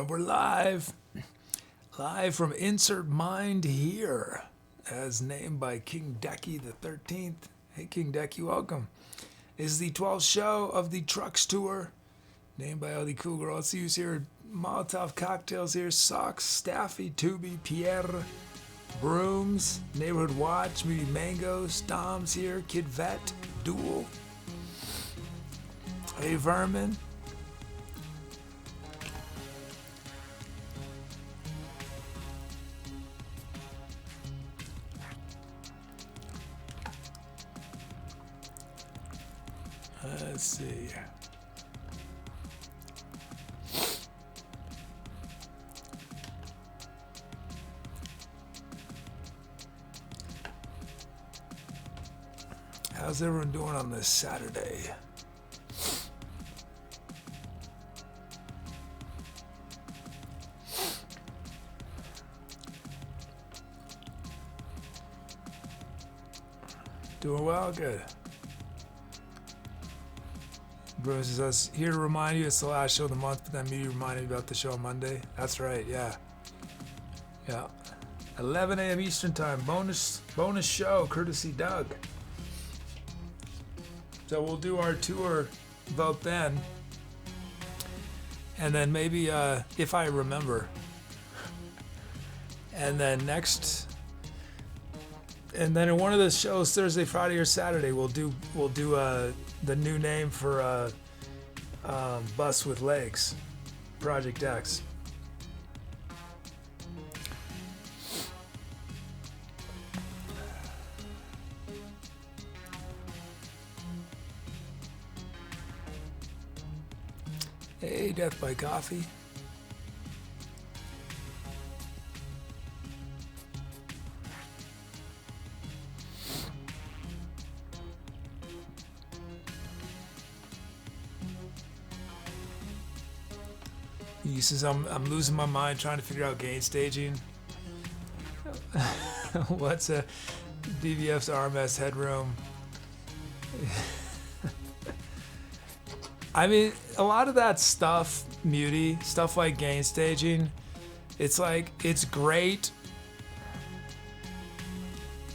We're live from Insert Mind here, as named by King Decky the 13th. Hey, King Decky, welcome. Is the 12th show of the Trucks Tour, named by Ldcoolgirl. Let's see who's here. Molotov Cocktails here. Socks, Staffy, Tubi, Pierre, Brooms, Neighborhood Watch, Moody Mango, Stoms here, Kid Vet, Duel. Hey, Vermin. Let's see. How's everyone doing on this Saturday? Doing well? Good. Bruce says, here to remind you it's the last show of the month, but then me reminded me about the show on Monday. That's right, yeah. Yeah. 11 a.m. Eastern time, bonus show, courtesy Doug. So we'll do our tour about then. And then maybe, if I remember. And then and then in one of the shows, Thursday, Friday, or Saturday, we'll do the new name for Bus with Legs, Project X. Hey, Death by Coffee. He says, I'm losing my mind trying to figure out gain staging. What's a DVF's RMS headroom? I mean, a lot of that stuff, Muty, stuff like gain staging, it's like, it's great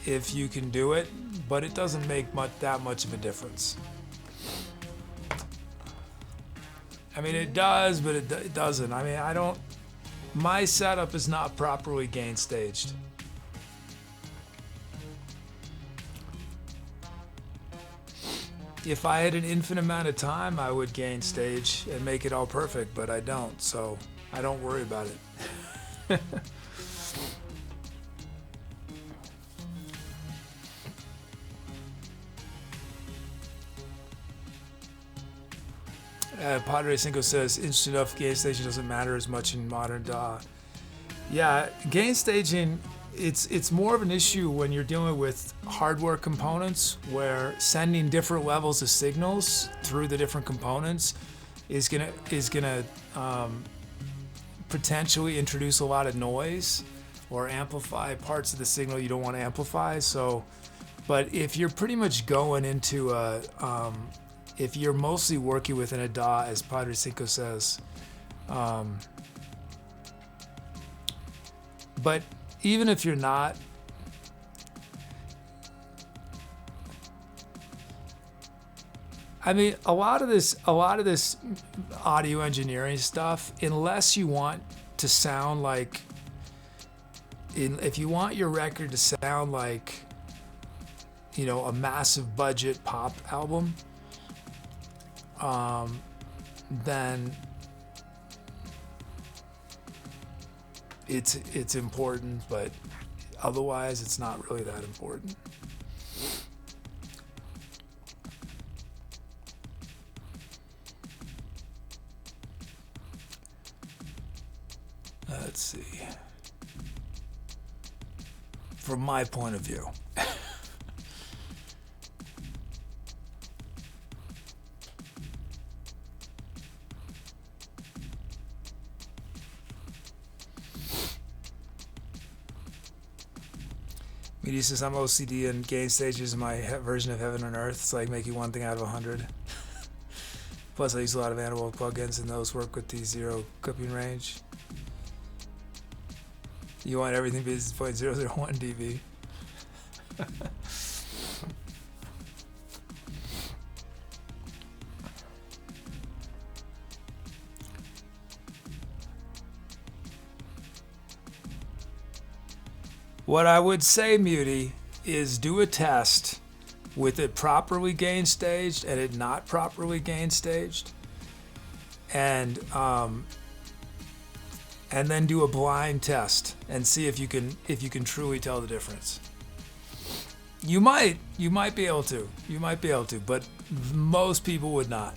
if you can do it, but it doesn't make that much of a difference. I mean, it does, but it doesn't. I mean, my setup is not properly gain staged. If I had an infinite amount of time, I would gain stage and make it all perfect, but I don't, so I don't worry about it. Padre Cinco says, interesting enough, gain staging doesn't matter as much in modern DAW. Yeah, gain staging, it's more of an issue when you're dealing with hardware components, where sending different levels of signals through the different components is gonna potentially introduce a lot of noise or amplify parts of the signal you don't want to amplify. So, but if you're pretty much going into if you're mostly working within a DAW, as Padre Cinco says, but even if you're not, I mean, a lot of this audio engineering stuff, unless you want to sound like, if you want your record to sound like, you know, a massive budget pop album, then it's important, but otherwise it's not really that important. Let's see. From my point of view. He says, I'm OCD and gain stages my version of heaven and earth. It's like making one thing out of 100. Plus, I use a lot of analog plugins, and those work with the zero clipping range. You want everything to be 0.001 dB. What I would say, Muty, is do a test with it properly gain staged and it not properly gain staged, and then do a blind test and see if you can truly tell the difference. You might be able to, but most people would not.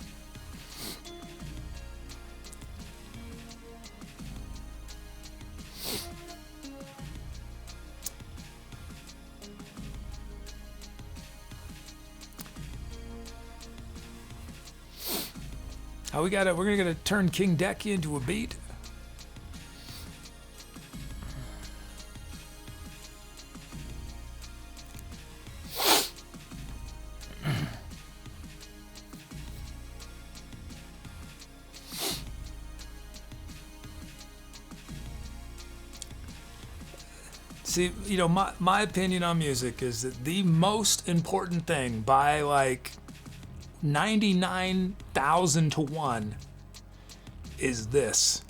We're gonna turn King Decky into a beat. See, my opinion on music is that the most important thing by like 99,000 to 1 is this.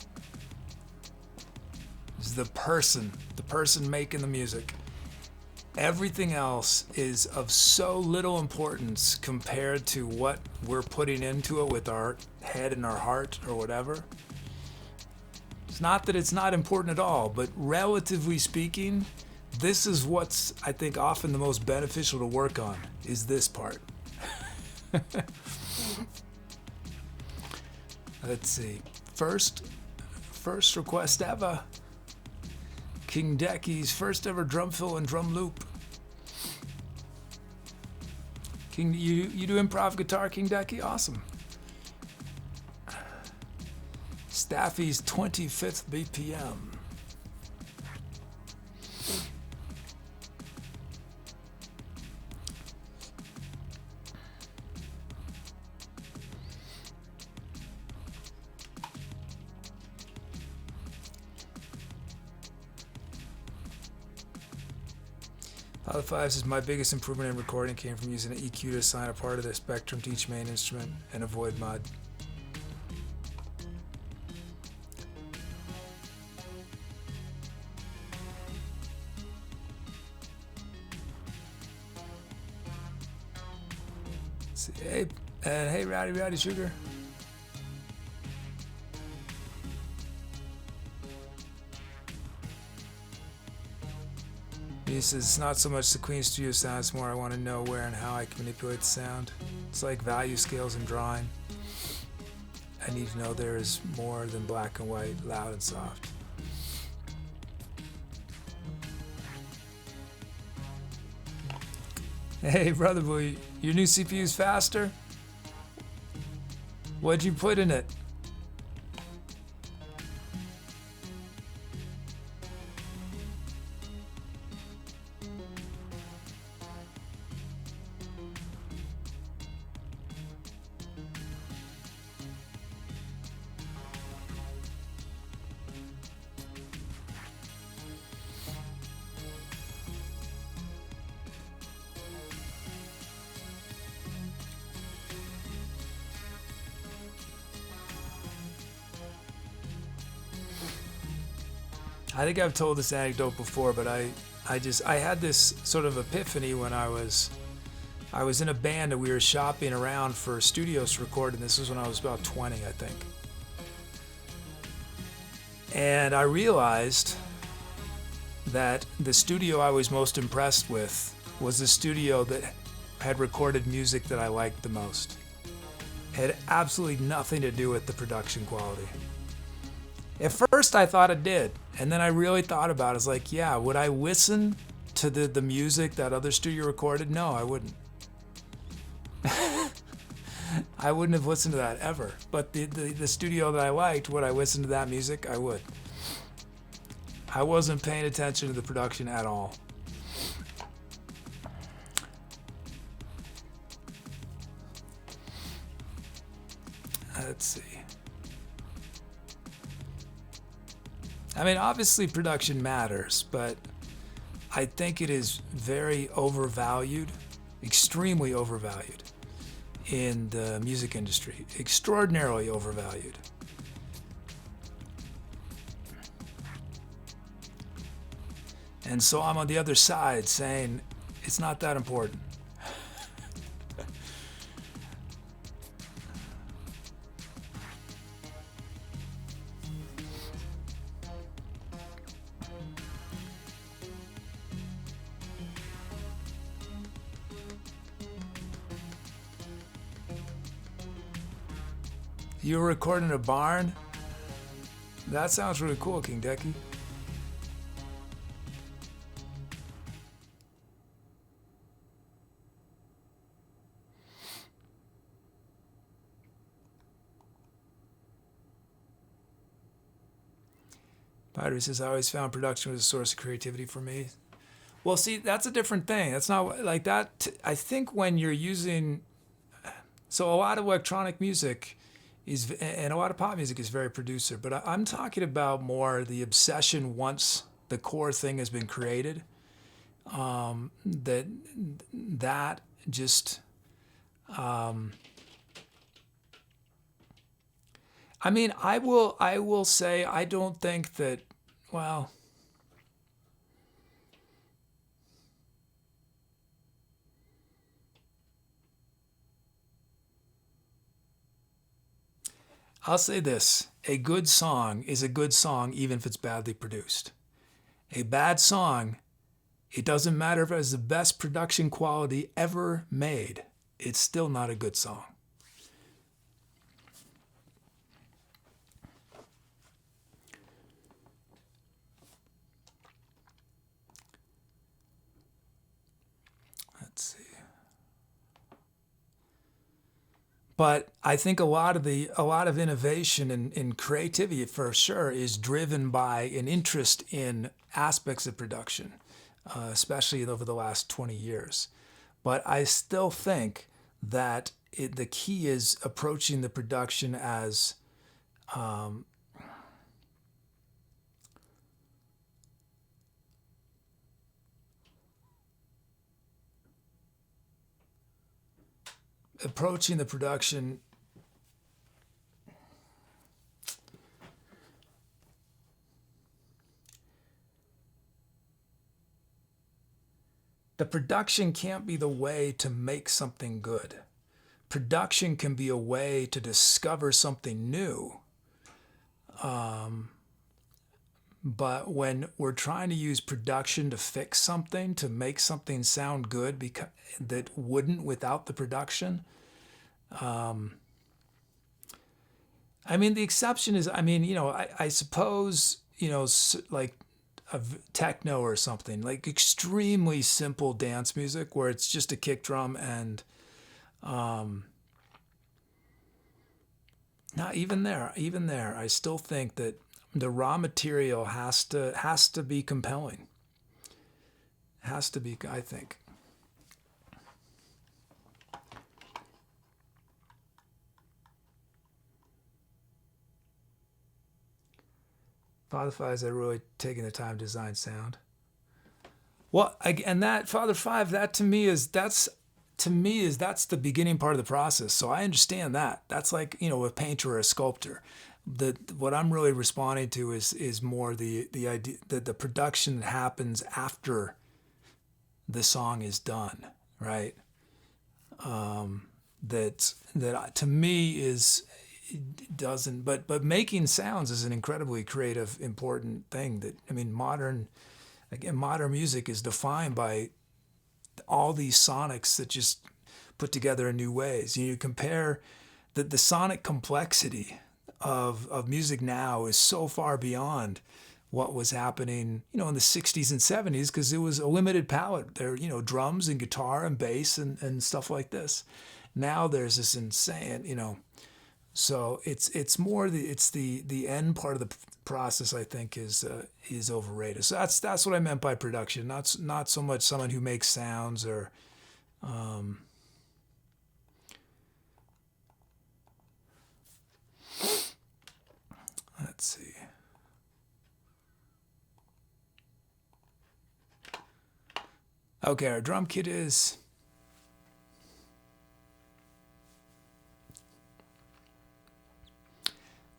Is the person making the music. Everything else is of so little importance compared to what we're putting into it with our head and our heart or whatever. It's not that it's not important at all, but relatively speaking, this is what's, I think, often the most beneficial to work on, is this part. Let's see. First request ever. King Decky's first ever drum fill and drum loop. King, you do improv guitar, King Decky? Awesome. Staffy's 25th BPM. Out of fives is my biggest improvement in recording came from using an EQ to assign a part of the spectrum to each main instrument and avoid mud. Hey, Rowdy Sugar. He says, it's not so much the Queen Studio sound, it's more I want to know where and how I can manipulate the sound. It's like value scales in drawing. I need to know there is more than black and white, loud and soft. Hey, brother boy, your new CPU's faster? What'd you put in it? I think I've told this anecdote before, but I had this sort of epiphany when I was in a band and we were shopping around for studios to record, and this was when I was about 20, I think. And I realized that the studio I was most impressed with was the studio that had recorded music that I liked the most. It had absolutely nothing to do with the production quality. At first I thought it did, and then I really thought about it. I was like, yeah, would I listen to the music that other studio recorded? No, I wouldn't. I wouldn't have listened to that ever. But the studio that I liked, would I listen to that music? I would. I wasn't paying attention to the production at all. let's see. I mean, obviously production matters, but I think it is very overvalued, extremely overvalued in the music industry, extraordinarily overvalued. And so I'm on the other side saying it's not that important. You were recording in a barn? That sounds really cool, King Decky. Battery says, I always found production was a source of creativity for me. Well, see, that's a different thing. That's not like that. I think when you're using, so a lot of electronic music is, and a lot of pop music is very producer, but I'm talking about more the obsession once the core thing has been created. That just, I mean, I will say I don't think that, well, I'll say this. A good song is a good song even if it's badly produced. A bad song, it doesn't matter if it has the best production quality ever made. It's still not a good song. Let's see. But I think a lot of innovation and creativity for sure is driven by an interest in aspects of production, especially over the last 20 years. But I still think that the key is approaching the production as approaching the production the production can't be the way to make something good. Production can be a way to discover something new. But when we're trying to use production to fix something, to make something sound good because that wouldn't without the production, I mean, the exception is, I mean, you know, I suppose, you know, like a techno or something, like extremely simple dance music where it's just a kick drum and not even there, I still think that the raw material has to be compelling. Has to be, I think. Father Five is really taking the time to design sound. Well, and that Father Five, that to me is that's the beginning part of the process. So I understand that. That's like, you know, a painter or a sculptor. What I'm really responding to is more the idea that the production that happens after the song is done, right? That to me is doesn't, but making sounds is an incredibly creative, important thing. That I mean, modern music is defined by all these sonics that just put together in new ways. You compare the sonic complexity of music now is so far beyond what was happening, you know, in the 60s and 70s, because it was a limited palette. There, you know, drums and guitar and bass and stuff like this. Now there's this insane, you know, so it's more the end part of the process, I think, is overrated. So that's what I meant by production. Not so much someone who makes sounds or Let's see. Okay, our drum kit is...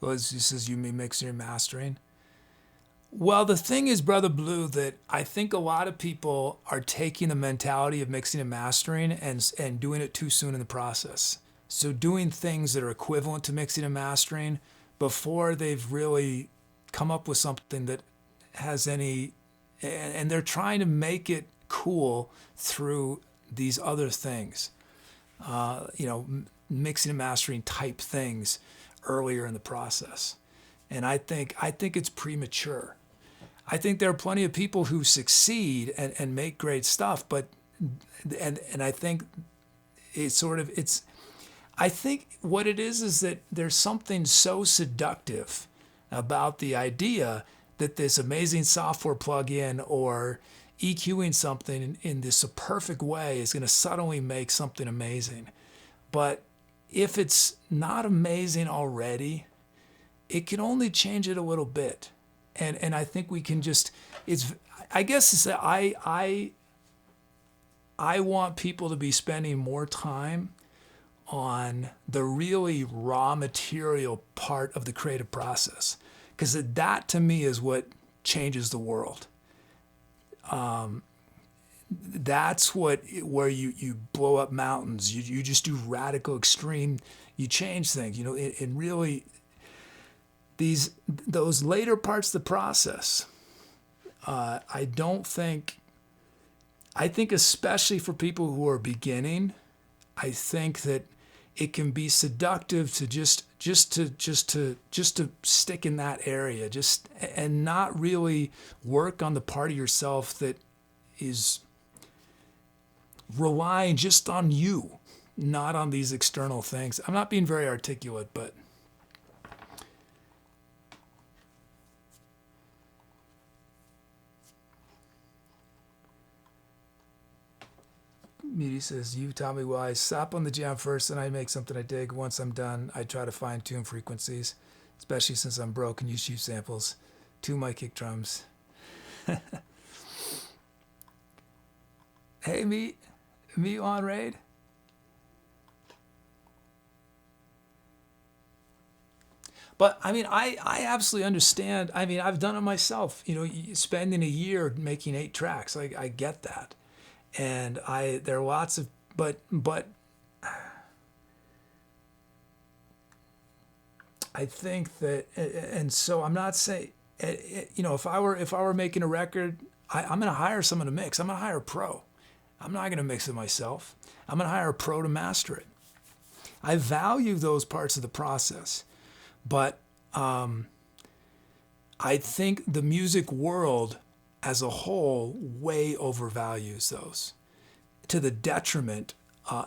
Well, it says you mean mixing and mastering. Well, the thing is, Brother Blue, that I think a lot of people are taking the mentality of mixing and mastering and doing it too soon in the process. So doing things that are equivalent to mixing and mastering before they've really come up with something that has any, and they're trying to make it cool through these other things, mixing and mastering type things earlier in the process. And I think it's premature. I think there are plenty of people who succeed and make great stuff, but and I think I think what it is that there's something so seductive about the idea that this amazing software plugin or EQing something in this perfect way is going to suddenly make something amazing. But if it's not amazing already, it can only change it a little bit. And I think we can just, I guess it's that I want people to be spending more time on the really raw material part of the creative process. Because that to me is what changes the world. That's where you blow up mountains. You just do radical extreme, you change things, and really those later parts of the process, I think especially for people who are beginning, I think that it can be seductive to just to stick in that area, and not really work on the part of yourself that is relying just on you, not on these external things. I'm not being very articulate, but Meaty says, you taught me well. I stop on the jam first and I make something I dig. Once I'm done, I try to fine tune frequencies, especially since I'm broke and use cheap samples. Tune my kick drums. Hey, meet on raid. But I mean, I absolutely understand. I mean, I've done it myself. Spending a year making 8 tracks, I get that. And there are lots of, but I think that, and so I'm not saying, if I were making a record, I'm going to hire someone to mix. I'm going to hire a pro. I'm not going to mix it myself. I'm going to hire a pro to master it. I value those parts of the process, but I think the music world as a whole way overvalues those to the detriment.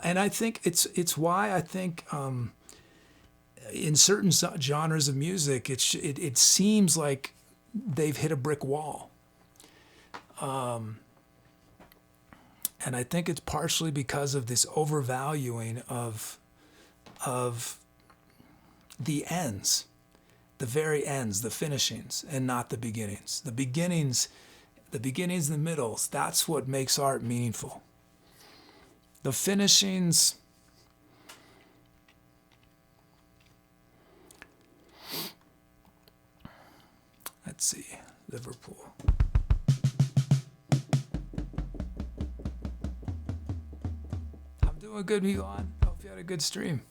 And I think it's why I think in certain genres of music, it seems like they've hit a brick wall. And I think it's partially because of this overvaluing of the ends, the very ends, the finishings, and not the beginnings. The beginnings and the middles, that's what makes art meaningful. The finishings, let's see, Liverpool. I'm doing good, Milan. Hope you had a good stream.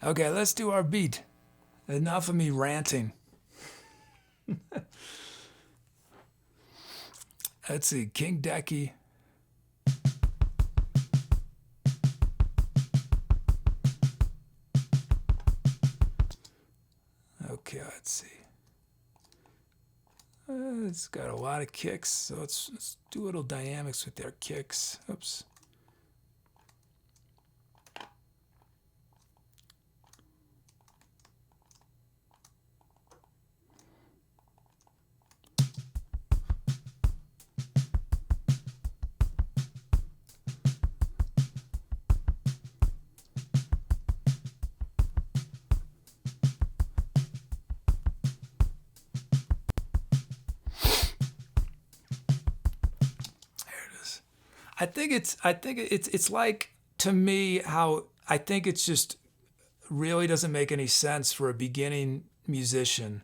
Okay, let's do our beat. Enough of me ranting. Let's see, King Decky. Okay, let's see. It's got a lot of kicks, so let's do a little dynamics with their kicks. Oops. It's like, to me, how I think it's just really doesn't make any sense for a beginning musician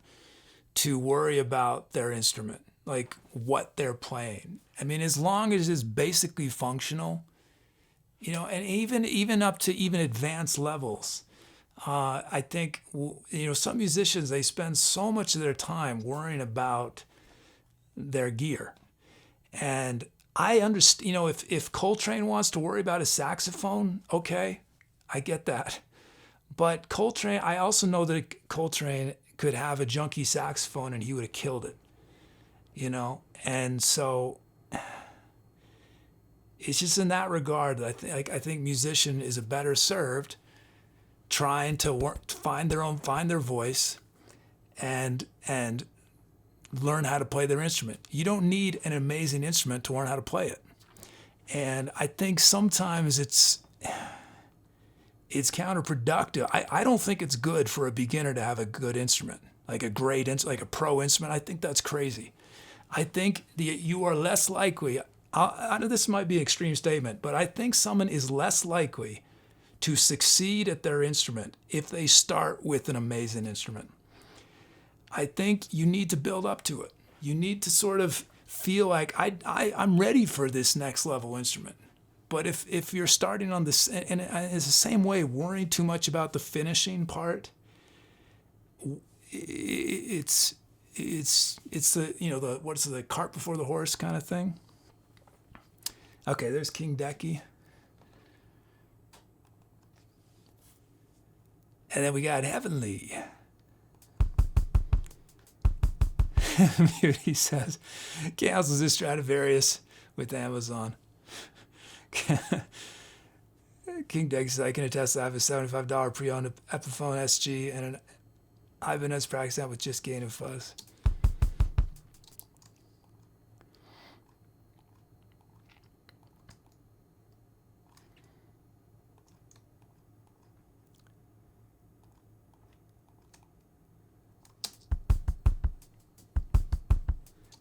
to worry about their instrument, like what they're playing. I mean, as long as it's basically functional, and even up to even advanced levels. I think some musicians, they spend so much of their time worrying about their gear, and I understand. If Coltrane wants to worry about his saxophone, okay, I get that. But Coltrane, I also know that Coltrane could have a junky saxophone and he would have killed it, And so it's just in that regard that I think musician is a better served trying to find their voice, and learn how to play their instrument. You don't need an amazing instrument to learn how to play it. And I think sometimes it's counterproductive. I don't think it's good for a beginner to have a good instrument, like a great like a pro instrument. I think that's crazy. I think you are less likely. I know this might be an extreme statement, but I think someone is less likely to succeed at their instrument if they start with an amazing instrument. I think you need to build up to it. You need to sort of feel like I'm ready for this next level instrument. But if you're starting on this, and it's the same way, worrying too much about the finishing part, it's the what's the cart before the horse kind of thing. Okay, there's King Decky. And then we got Heavenly. Beauty says, cancels this Stradivarius with Amazon. King Deck says, I can attest that I have a $75 pre-owned Epiphone SG and an Ibanez practice amp with just gain and fuzz.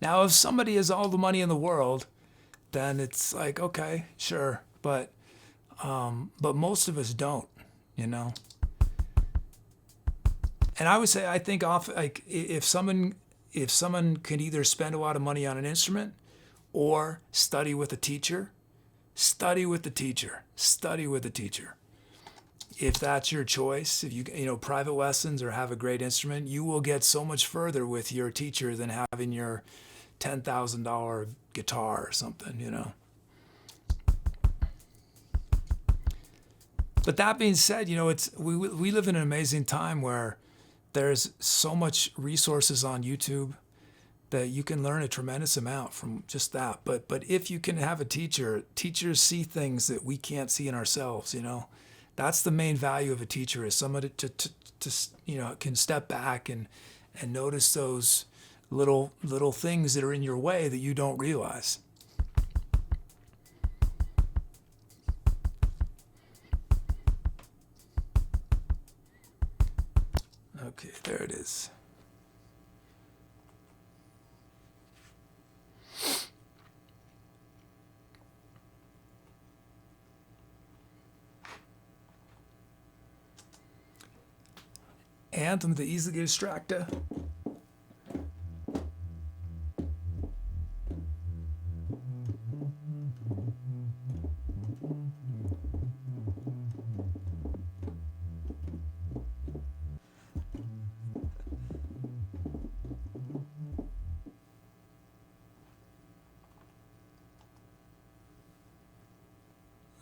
Now, if somebody has all the money in the world, then it's like, okay, sure, but most of us don't, And I would say, I think if someone can either spend a lot of money on an instrument or study with a teacher, study with the teacher. If that's your choice, if you private lessons or have a great instrument, you will get so much further with your teacher than having your $10,000 guitar or something, But that being said, we live in an amazing time where there's so much resources on YouTube that you can learn a tremendous amount from just that. But if you can have a teacher, teachers see things that we can't see in ourselves, That's the main value of a teacher, is somebody to can step back and notice those little things that are in your way that you don't realize. Okay, there it is. Anthem, the easily get distracted.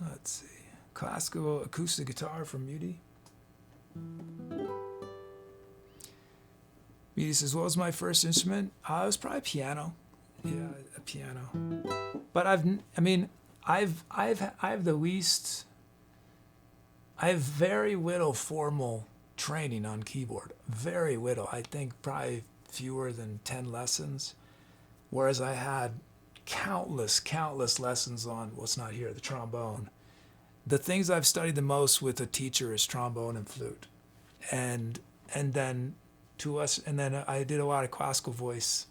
Let's see. Classical acoustic guitar from Muti. Muti says, what was my first instrument? It was probably piano. Yeah, a piano. But I have very little formal training on keyboard. Very little. I think probably fewer than 10 lessons. Whereas I had countless lessons on what's not here, the trombone. The things I've studied the most with a teacher is trombone and flute, and then I did a lot of classical voice.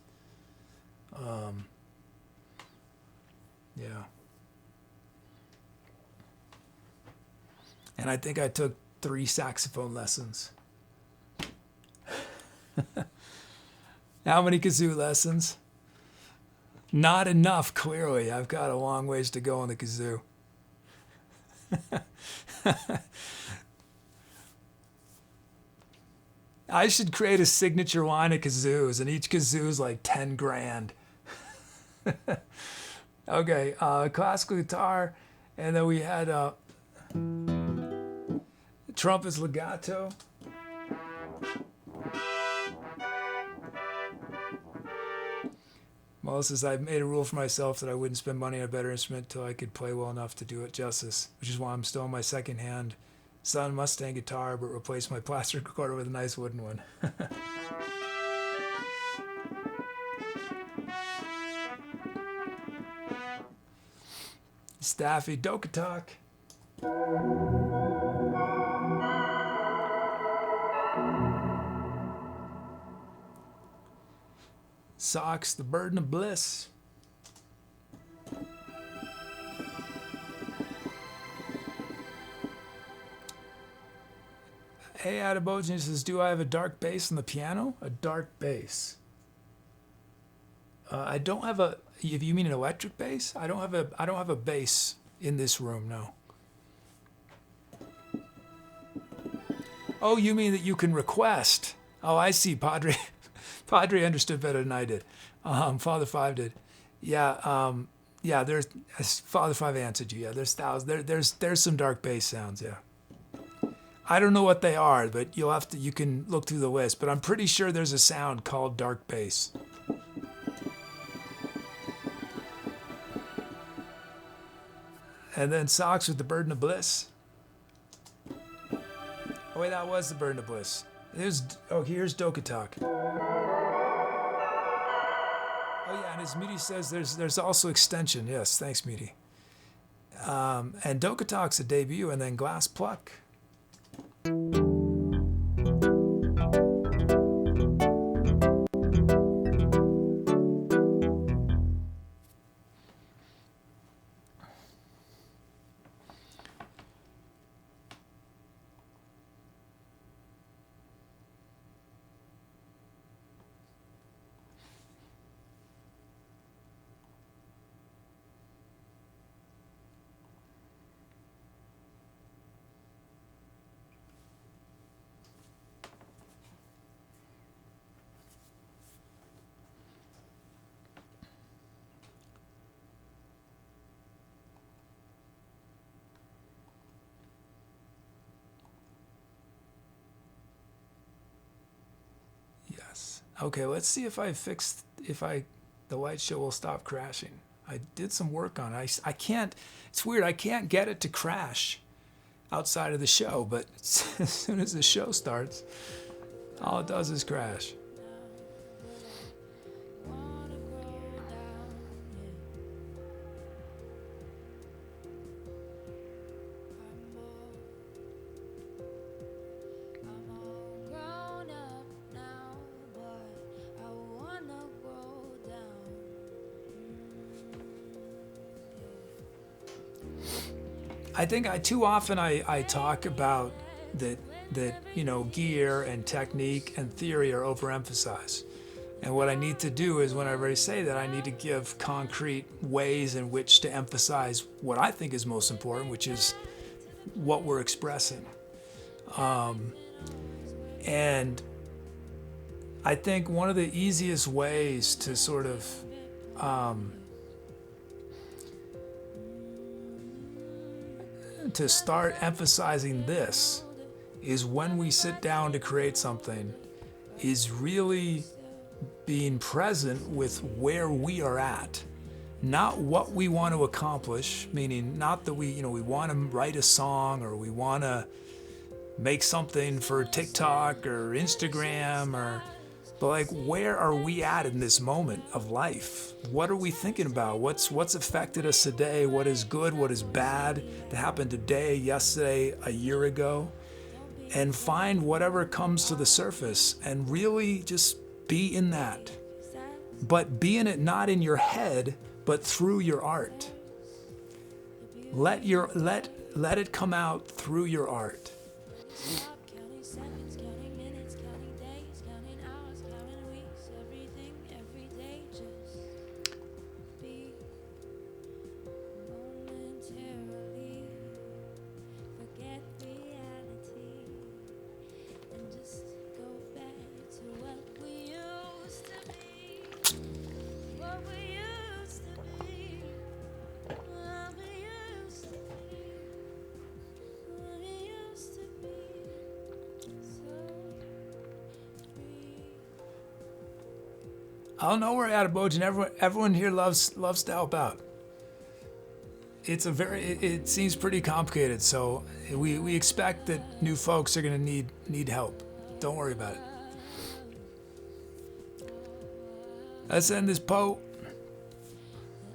Yeah. And I think I took 3 saxophone lessons. How many kazoo lessons? Not enough, clearly. I've got a long ways to go on the kazoo. I should create a signature line of kazoos, and each kazoo is like 10 grand. Okay, classical guitar, and then we had trumpets legato. Moses, I made a rule for myself that I wouldn't spend money on a better instrument until I could play well enough to do it justice, which is why I'm still on my second-hand Sun Mustang guitar, but replaced my plastic recorder with a nice wooden one. Staffy Dokatok. Socks, the burden of bliss. Hey, Adabojin says, do I have a dark bass on the piano? A dark bass. I don't have a. If you mean an electric bass, I don't have a bass in this room. No. Oh, you mean that you can request? Oh, I see. Padre Padre understood better than I did. Father Five did. Yeah. Yeah. There's Father Five answered you. Yeah. There's thousands. There's some dark bass sounds. Yeah. I don't know what they are, but you can look through the list. But I'm pretty sure there's a sound called dark bass. And then Socks with the burden of bliss. Oh wait, that was the burden of bliss. Here's Dokatok. Oh yeah, and as Meaty says, there's also extension. Yes, thanks, Meaty. And Dokatok's a debut, and then Glass Pluck. Okay, let's see if the light show will stop crashing. I did some work on it. I can't, it's weird, I can't get it to crash outside of the show, but as soon as the show starts, all it does is crash. I think too often I talk about that gear and technique and theory are overemphasized. And what I need to do is, whenever I say that, I need to give concrete ways in which to emphasize what I think is most important, which is what we're expressing. And I think one of the easiest ways to sort of to start emphasizing this is, when we sit down to create something, is really being present with where we are at, not what we want to accomplish, meaning not that we want to write a song or we want to make something for TikTok or Instagram, but like, where are we at in this moment of life? What are we thinking about? What's affected us today? What is good? What is bad that happened today, yesterday, a year ago? And find whatever comes to the surface and really just be in that. But be in it not in your head, but through your art. Let let it come out through your art. Stop counting seconds, counting minutes, counting days, counting hours, counting weeks, everything, every day, just be momentarily. Forget reality and just go back to what we used to be. What we used to be. What we used to be. What we used to be. So free. I don't know where Attabojan. Everyone here loves to help out. It's a it seems pretty complicated, so we expect that new folks are gonna need help. Don't worry about it. Let's end this po.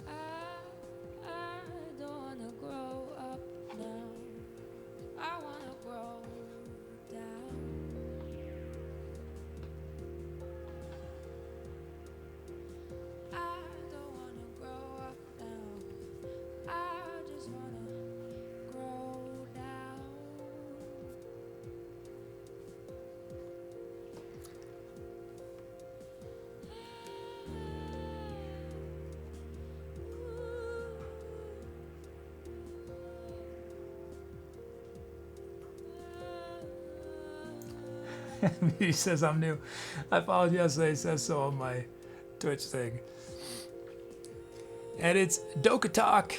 I don't wanna grow up now. I wanna grow down. I don't wanna grow up now. I just wanna grow down. He says I'm new. I followed yesterday. He says so on my Twitch thing. And it's Doka Talk.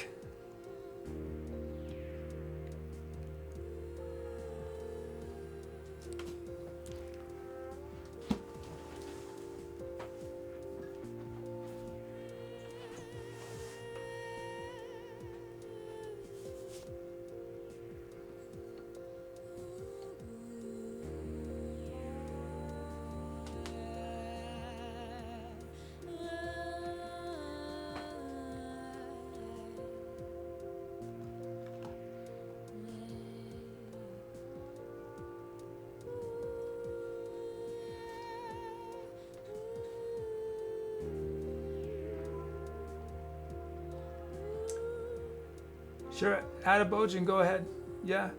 Sure, Attabojan, go ahead. Yeah.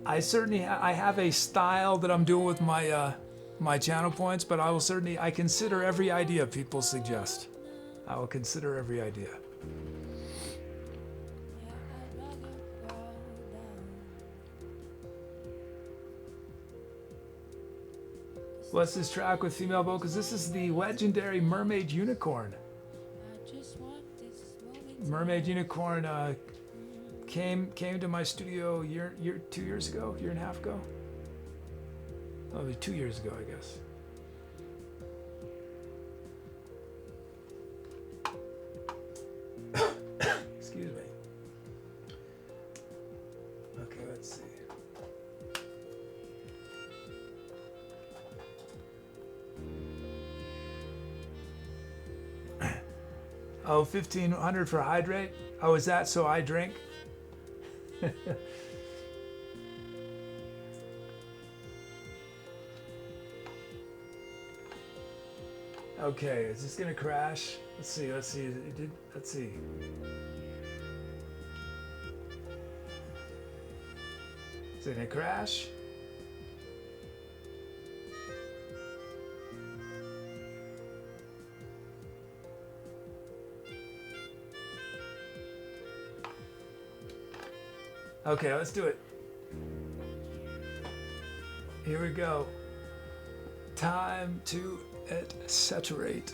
I certainly I have a style that I'm doing with my my channel points, but I consider every idea people suggest. I will consider every idea. Yeah, I'd rather grow down. What's this track with female vocals? This is the legendary Mermaid Unicorn. I just want this moment. Mermaid Unicorn came to my studio 2 years ago, year and a half ago. Oh, 2 years ago, I guess. Excuse me. Okay, let's see. Oh, 1,500 for hydrate. Oh, is that so I drink? Okay, is this gonna crash? Let's see. Let's see. Let's see. Is it gonna crash? Okay, let's do it. Here we go. Time to saturate.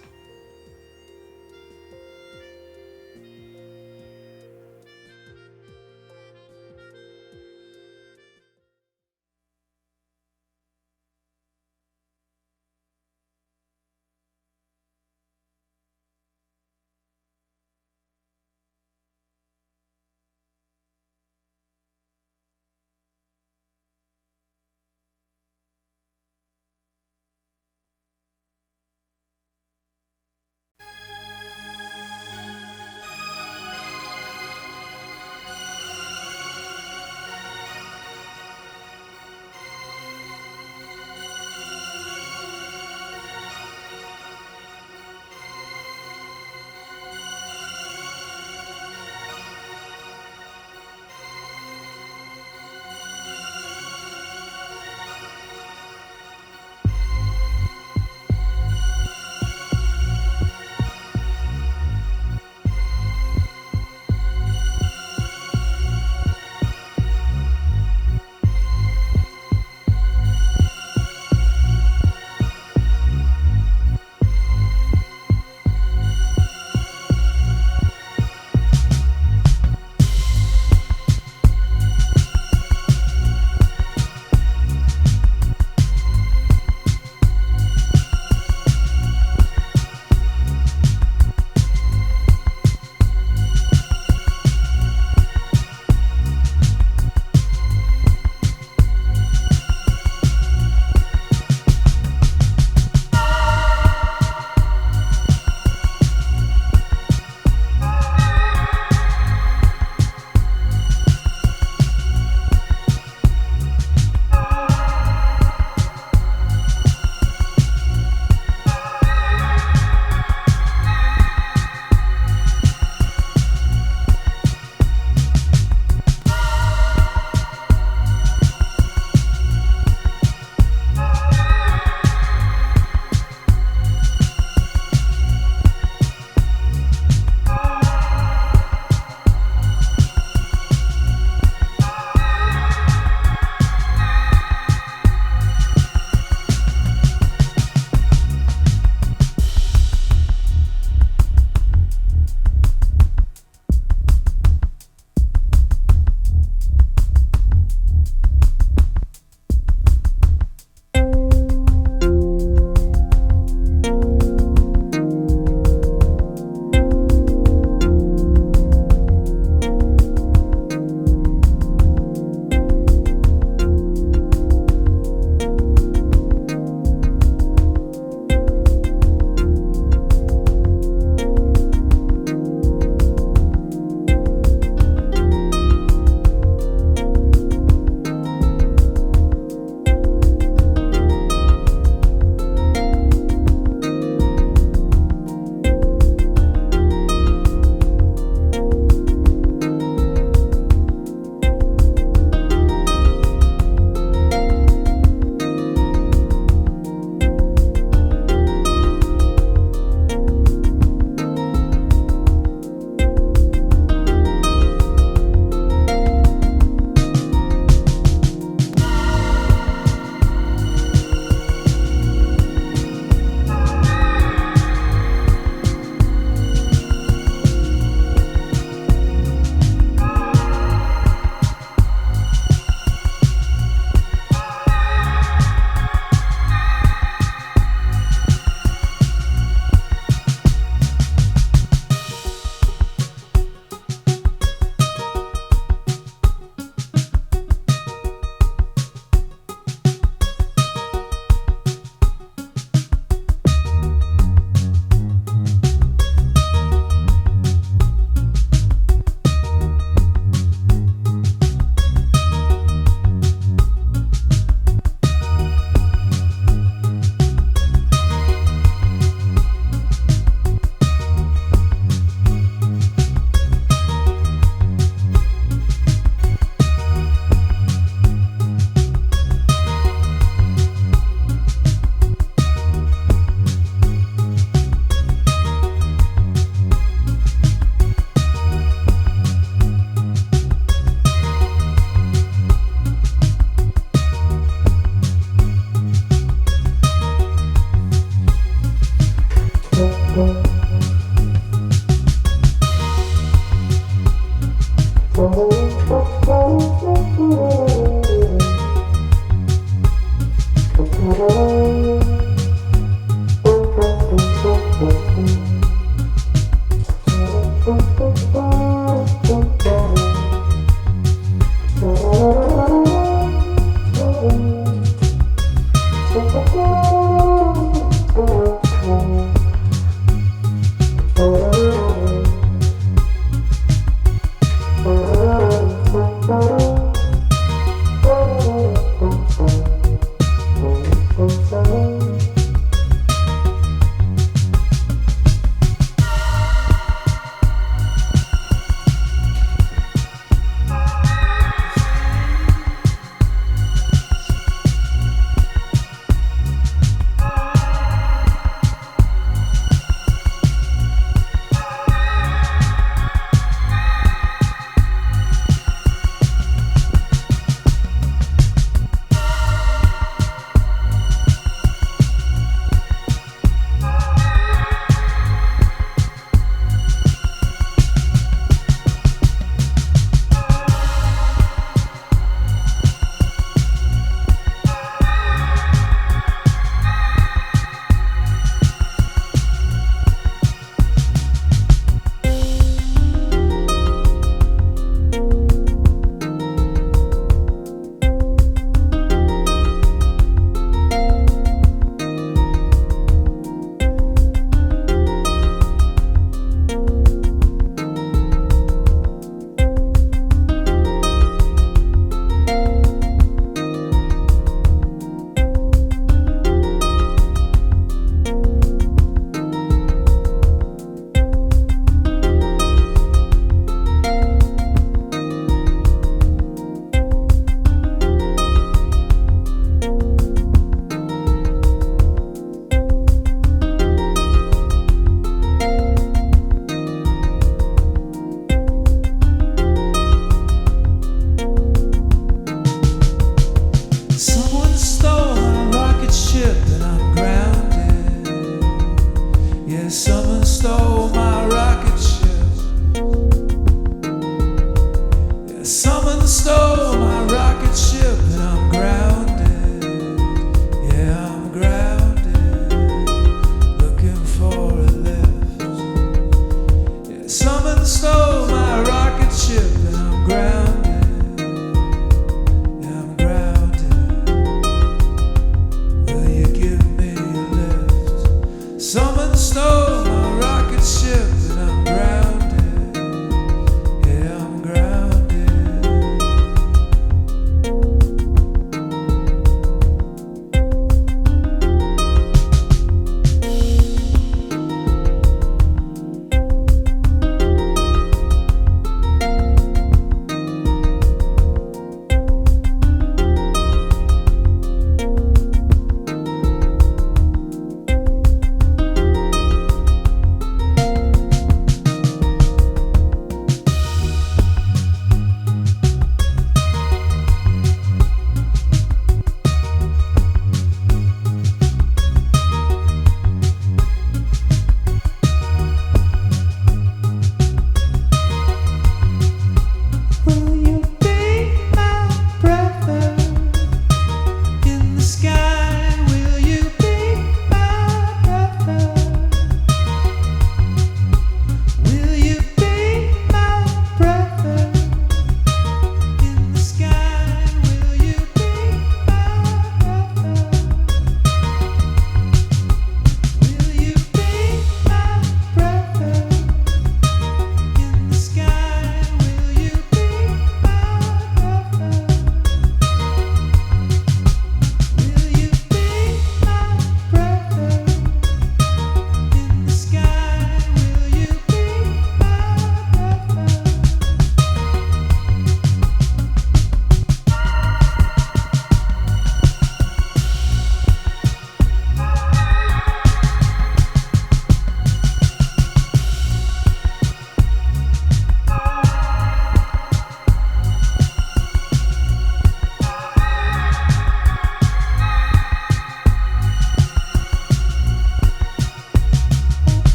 Someone stole my rocket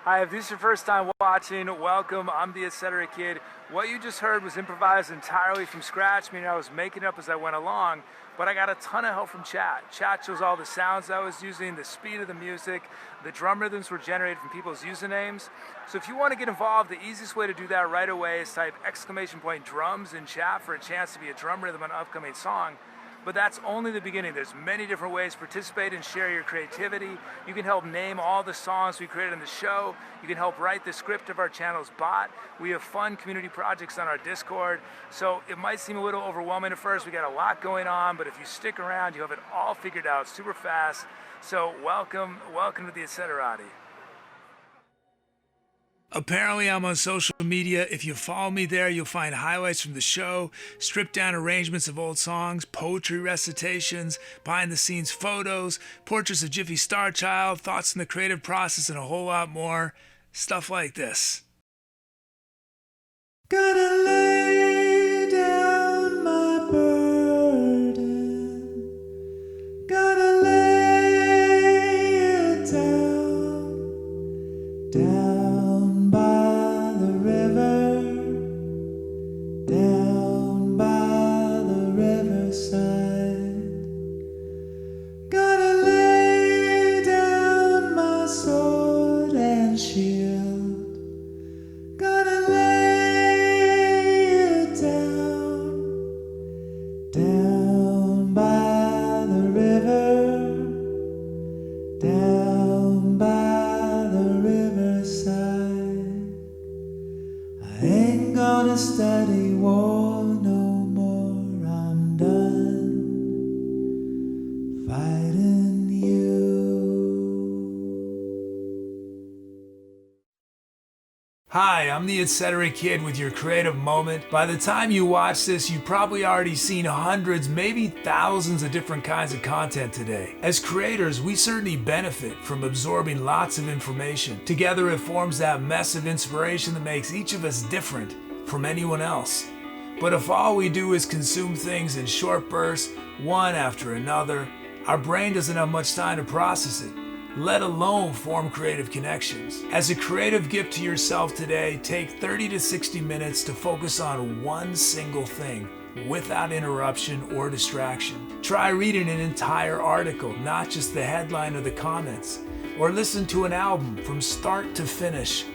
Hi, if this is your first time watching, welcome. I'm the Etc. Kid. What you just heard was improvised entirely from scratch, meaning I was making it up as I went along, but I got a ton of help from chat. Chat shows all the sounds I was using, the speed of the music, the drum rhythms were generated from people's usernames. So if you want to get involved, the easiest way to do that right away is type !drums in chat for a chance to be a drum rhythm on an upcoming song. But that's only the beginning. There's many different ways to participate and share your creativity. You can help name all the songs we created in the show. You can help write the script of our channel's bot. We have fun community projects on our Discord. So it might seem a little overwhelming at first. We got a lot going on, but if you stick around, you'll have it all figured out super fast. So welcome to the Etceterati. Apparently, I'm on social media. If you follow me there, you'll find highlights from the show, stripped down arrangements of old songs, poetry recitations, behind the scenes photos, portraits of Jiffy Star Child, thoughts on the creative process, and a whole lot more. Stuff like this. Gotta lay down my burden. Gotta lay it down. Study war no more, I'm done fighting you. Hi, I'm the Etc. Kid with your creative moment. By the time you watch this, you've probably already seen hundreds, maybe thousands of different kinds of content today. As creators, we certainly benefit from absorbing lots of information. Together it forms that mess of inspiration that makes each of us different from anyone else. But if all we do is consume things in short bursts, one after another, our brain doesn't have much time to process it, let alone form creative connections. As a creative gift to yourself today, take 30 to 60 minutes to focus on one single thing without interruption or distraction. Try reading an entire article, not just the headline or the comments, or listen to an album from start to finish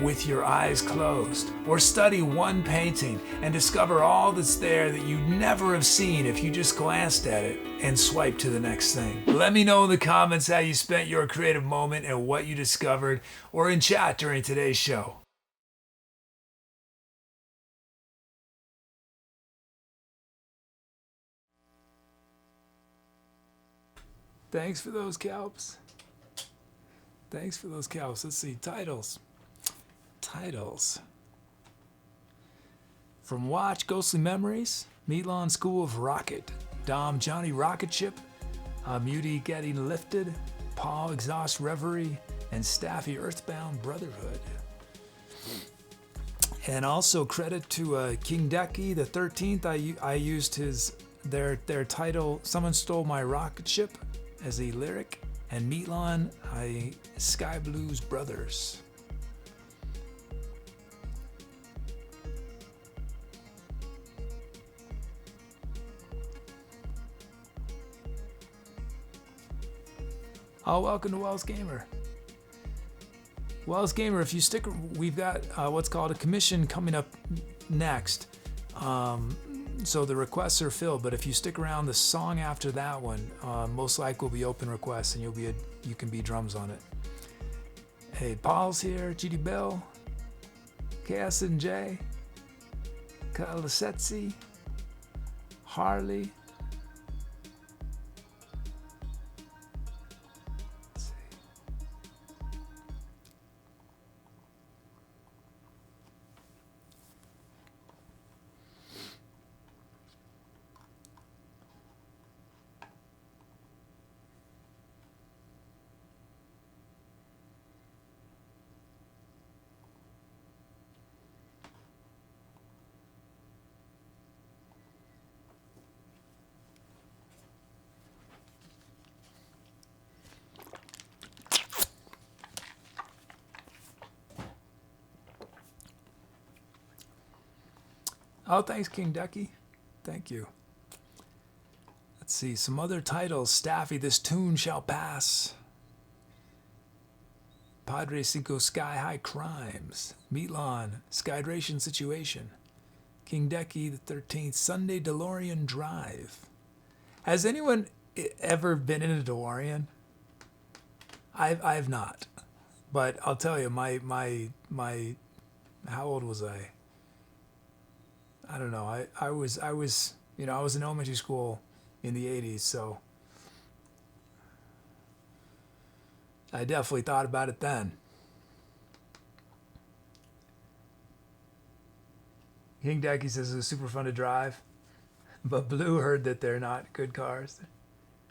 with your eyes closed, or study one painting and discover all that's there that you'd never have seen if you just glanced at it and swiped to the next thing. Let me know in the comments how you spent your creative moment and what you discovered, or in chat during today's show. Thanks for those calps. Let's see, titles. From Watch Ghostly Memories, Meatlon School of Rocket, Dom Johnny Rocket Ship, Muty Getting Lifted, Paul Exhaust Reverie, and Staffy Earthbound Brotherhood. And also credit to King Decky the 13th. I used their title, Someone Stole My Rocket Ship, as a lyric, and Meatlon, Sky Blues Brothers. Oh, welcome to Wells Gamer. Wells Gamer, if you stick, we've got what's called a commission coming up next. So the requests are filled, but if you stick around, the song after that one most likely will be open requests, and you can be drums on it. Hey, Paul's here, GD Bill, KS and J, Kalasetsi, Harley. Oh, thanks, King Decky. Thank you. Let's see. Some other titles. Staffy, This Tune Shall Pass. Padre Cinco, Sky High Crimes. Meatlon, Skydration Situation. King Decky the 13th, Sunday DeLorean Drive. Has anyone ever been in a DeLorean? I've not. But I'll tell you, my how old was I? I don't know. I was I was in elementary school in the 80s, so I definitely thought about it then. King Decky says it was super fun to drive, but Blue heard that they're not good cars.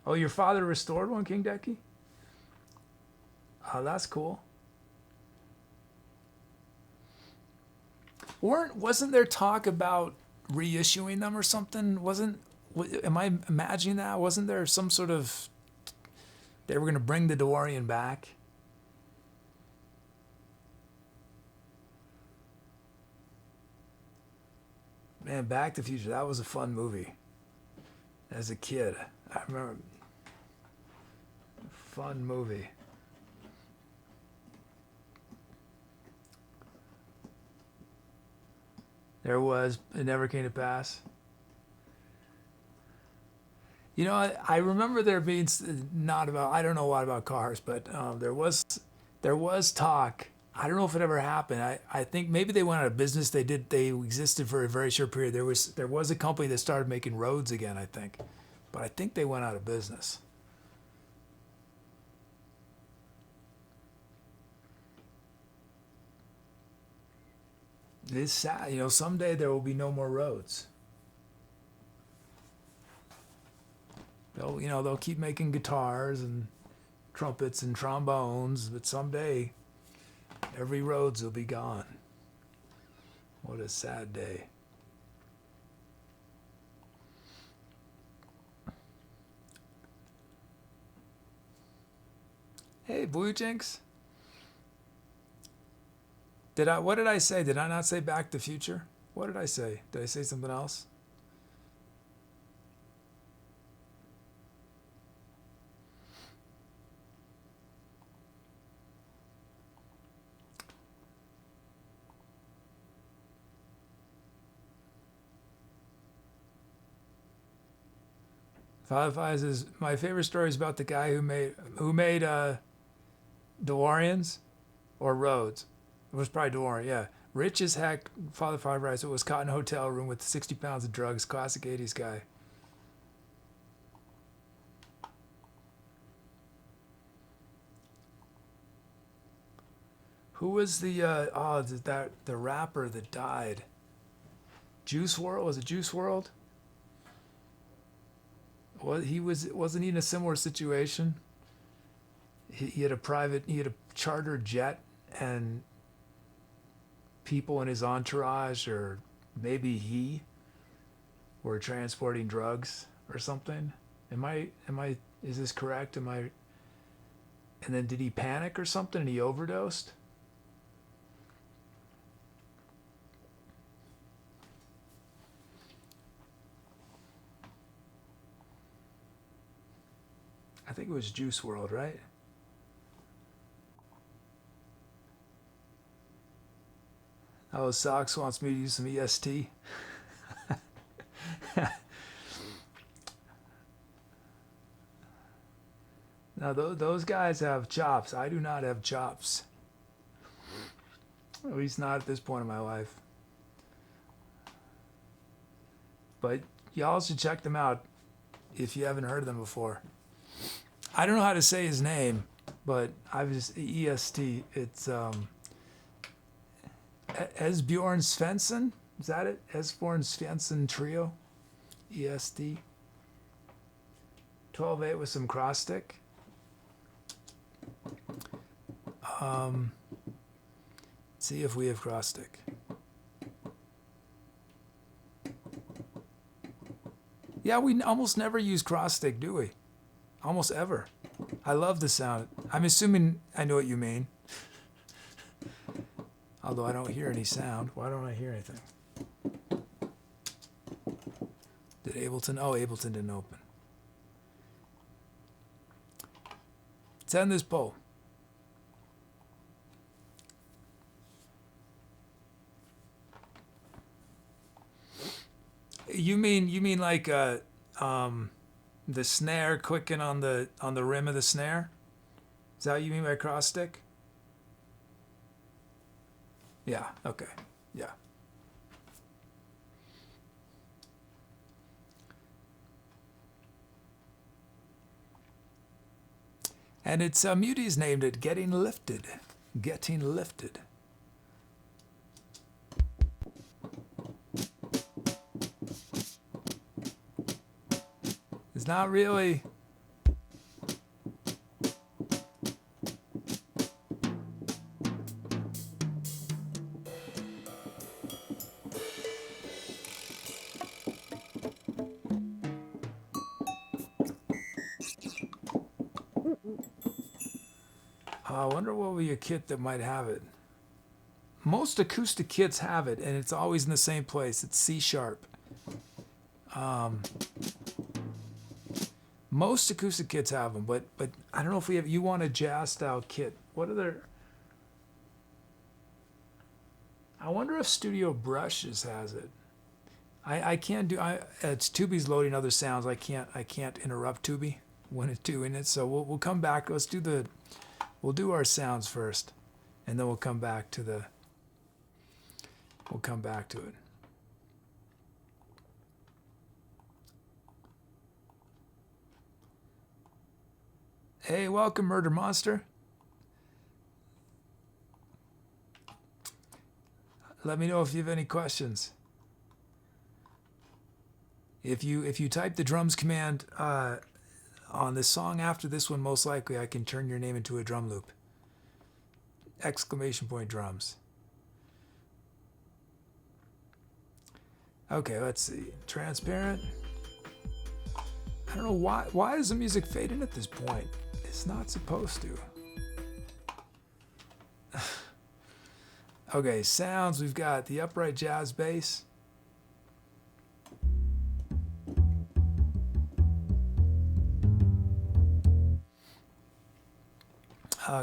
Oh, your father restored one, King Decky? Oh, that's cool. Wasn't there talk about reissuing them or something? Am I imagining that? Wasn't there some sort of, they were going to bring the DeLorean back? Man, Back to the Future, that was a fun movie. As a kid, I remember. Fun movie. There was, it never came to pass. You know, I remember there being not about, I don't know a lot about cars, but there was talk. I don't know if it ever happened. I think maybe they went out of business. They existed for a very short period. There was a company that started making roads again, I think. But I think they went out of business. It's sad, someday there will be no more roads. They'll keep making guitars and trumpets and trombones, but someday every roads will be gone. What a sad day. Hey, Blue Jinx. What did I say? Did I not say Back to the Future? What did I say? Did I say something else? Five says my favorite story is about the guy who made DeLoreans or roads. It was probably DeLorean, yeah. Rich as heck, Father Five writes, it was caught in a hotel room with 60 pounds of drugs. Classic 80s guy. Who was the rapper that died? Juice WRLD? Was it Juice WRLD? Wasn't he in a similar situation? He had a charter jet, and people in his entourage, or maybe he, were transporting drugs or something. Is this correct? And then did he panic or something and he overdosed? I think it was Juice WRLD, right? Oh, Socks wants me to use some EST. Now, those guys have chops. I do not have chops. At least not at this point in my life. But y'all should check them out if you haven't heard of them before. I don't know how to say his name, but I've just EST. It's Esbjorn Svensson. Is that it? Esbjorn Svensson Trio. EST. 12/8 with some cross stick. Let's see if we have cross stick. Yeah, we almost never use cross stick, do we? Almost ever. I love the sound. I'm assuming I know what you mean. Although I don't hear any sound. Why don't I hear anything? Did Ableton? Oh, Ableton didn't open. Let's end this poll. You mean like the snare clicking on the rim of the snare? Is that what you mean by cross stick? Yeah, okay. Yeah. And it's Muty's named it Getting Lifted. Getting Lifted. It's not really. I wonder what will be a kit that might have it. Most acoustic kits have it, and it's always in the same place. It's C sharp. Most acoustic kits have them, but I don't know if we have. You want a jazz style kit? What other? I wonder if Studio Brushes has it. I can't do. It's Tubi's loading other sounds. I can't interrupt Tubi when it's doing it. So we'll come back. Let's do the. We'll do our sounds first, and then we'll come back to the. We'll come back to it. Hey, welcome, Murder Monster. Let me know if you have any questions. If you type the drums command on this song after this one, most likely I can turn your name into a drum loop. ! Drums. Okay, let's see. Transparent. I don't know why does the music fade in at this point? It's not supposed to. Okay, sounds. We've got the upright jazz bass.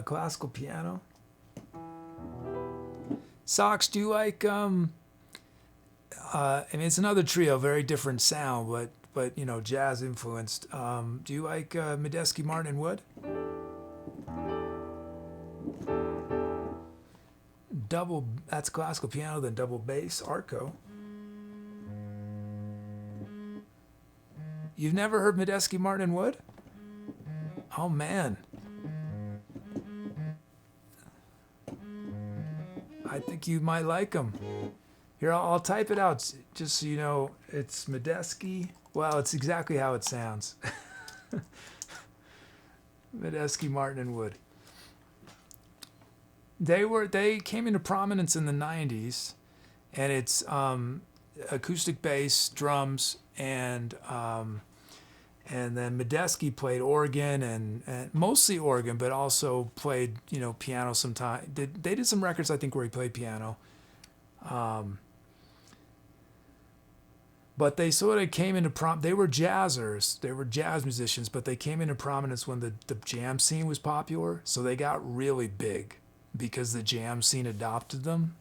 Classical piano. Socks, do you like I mean, it's another trio, very different sound, but you know, jazz influenced. Do you like Medeski, Martin, and Wood? Double, that's classical piano, then double bass, Arco. You've never heard Medeski, Martin, and Wood? Oh man. I think you might like them. Here, I'll type it out just so you know. It's Medeski. Well, it's exactly how it sounds. Medeski, Martin, and Wood. They came into prominence in the 90s, and it's acoustic bass, drums, and then Medeski played organ and mostly organ, but also played piano sometimes. They did some records I think where he played piano. But they sort of came into they were jazzers, they were jazz musicians, but they came into prominence when the jam scene was popular, so they got really big because the jam scene adopted them.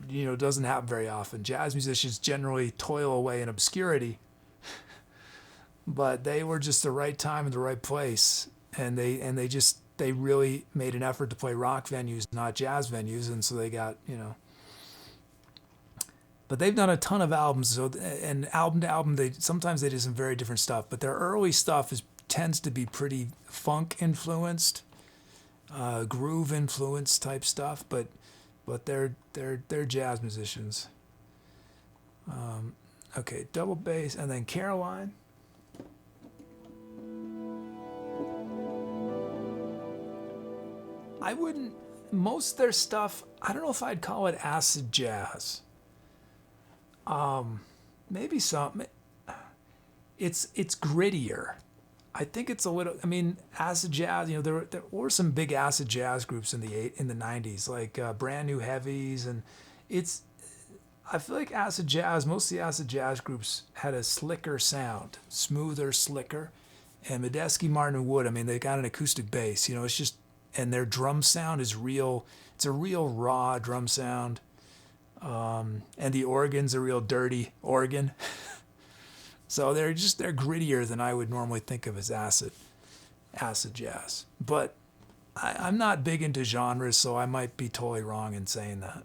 It doesn't happen very often. Jazz musicians generally toil away in obscurity, but they were just the right time in the right place, and they really made an effort to play rock venues, not jazz venues, and so they got But they've done a ton of albums, so and album to album, sometimes they do some very different stuff. But their early stuff tends to be pretty funk influenced, groove influenced type stuff. But they're jazz musicians. Okay, double bass, and then Caroline. I wouldn't. Most of their stuff, I don't know if I'd call it acid jazz. Maybe some. It's grittier. I think it's a little. I mean, acid jazz. There were some big acid jazz groups in the 90s, like Brand New Heavies, and it's I feel like acid jazz, most of the acid jazz groups had a slicker sound, smoother, slicker. And Medeski, Martin, and Wood, I mean, they got an acoustic bass. You know, it's just, and their drum sound is real. It's a real raw drum sound. And the organ's a real dirty organ. So they're grittier than I would normally think of as acid jazz. But I'm not big into genres, so I might be totally wrong in saying that.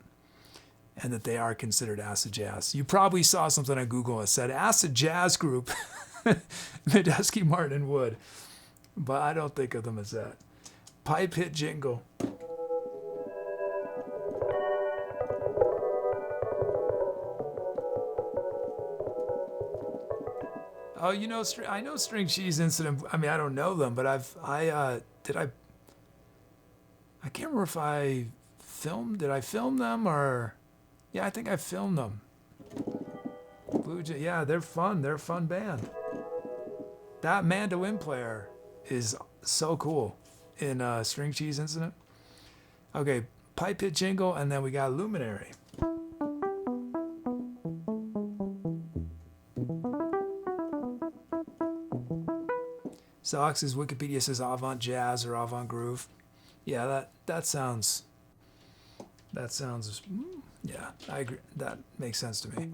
And that they are considered acid jazz. You probably saw something on Google that said acid jazz group, Medeski, Martin, and Wood. But I don't think of them as that. Pipe hit jingle. Oh, you know, I know String Cheese Incident. I mean, I don't know them, but I can't remember if did I film them or, yeah, I think I filmed them. Blue Jay, yeah, they're fun. They're a fun band. That mandolin player is so cool in String Cheese Incident. Okay, pipe hit jingle, and then we got Luminary. Sox's Wikipedia says avant jazz or avant groove. Yeah, that sounds. Yeah, I agree. That makes sense to me.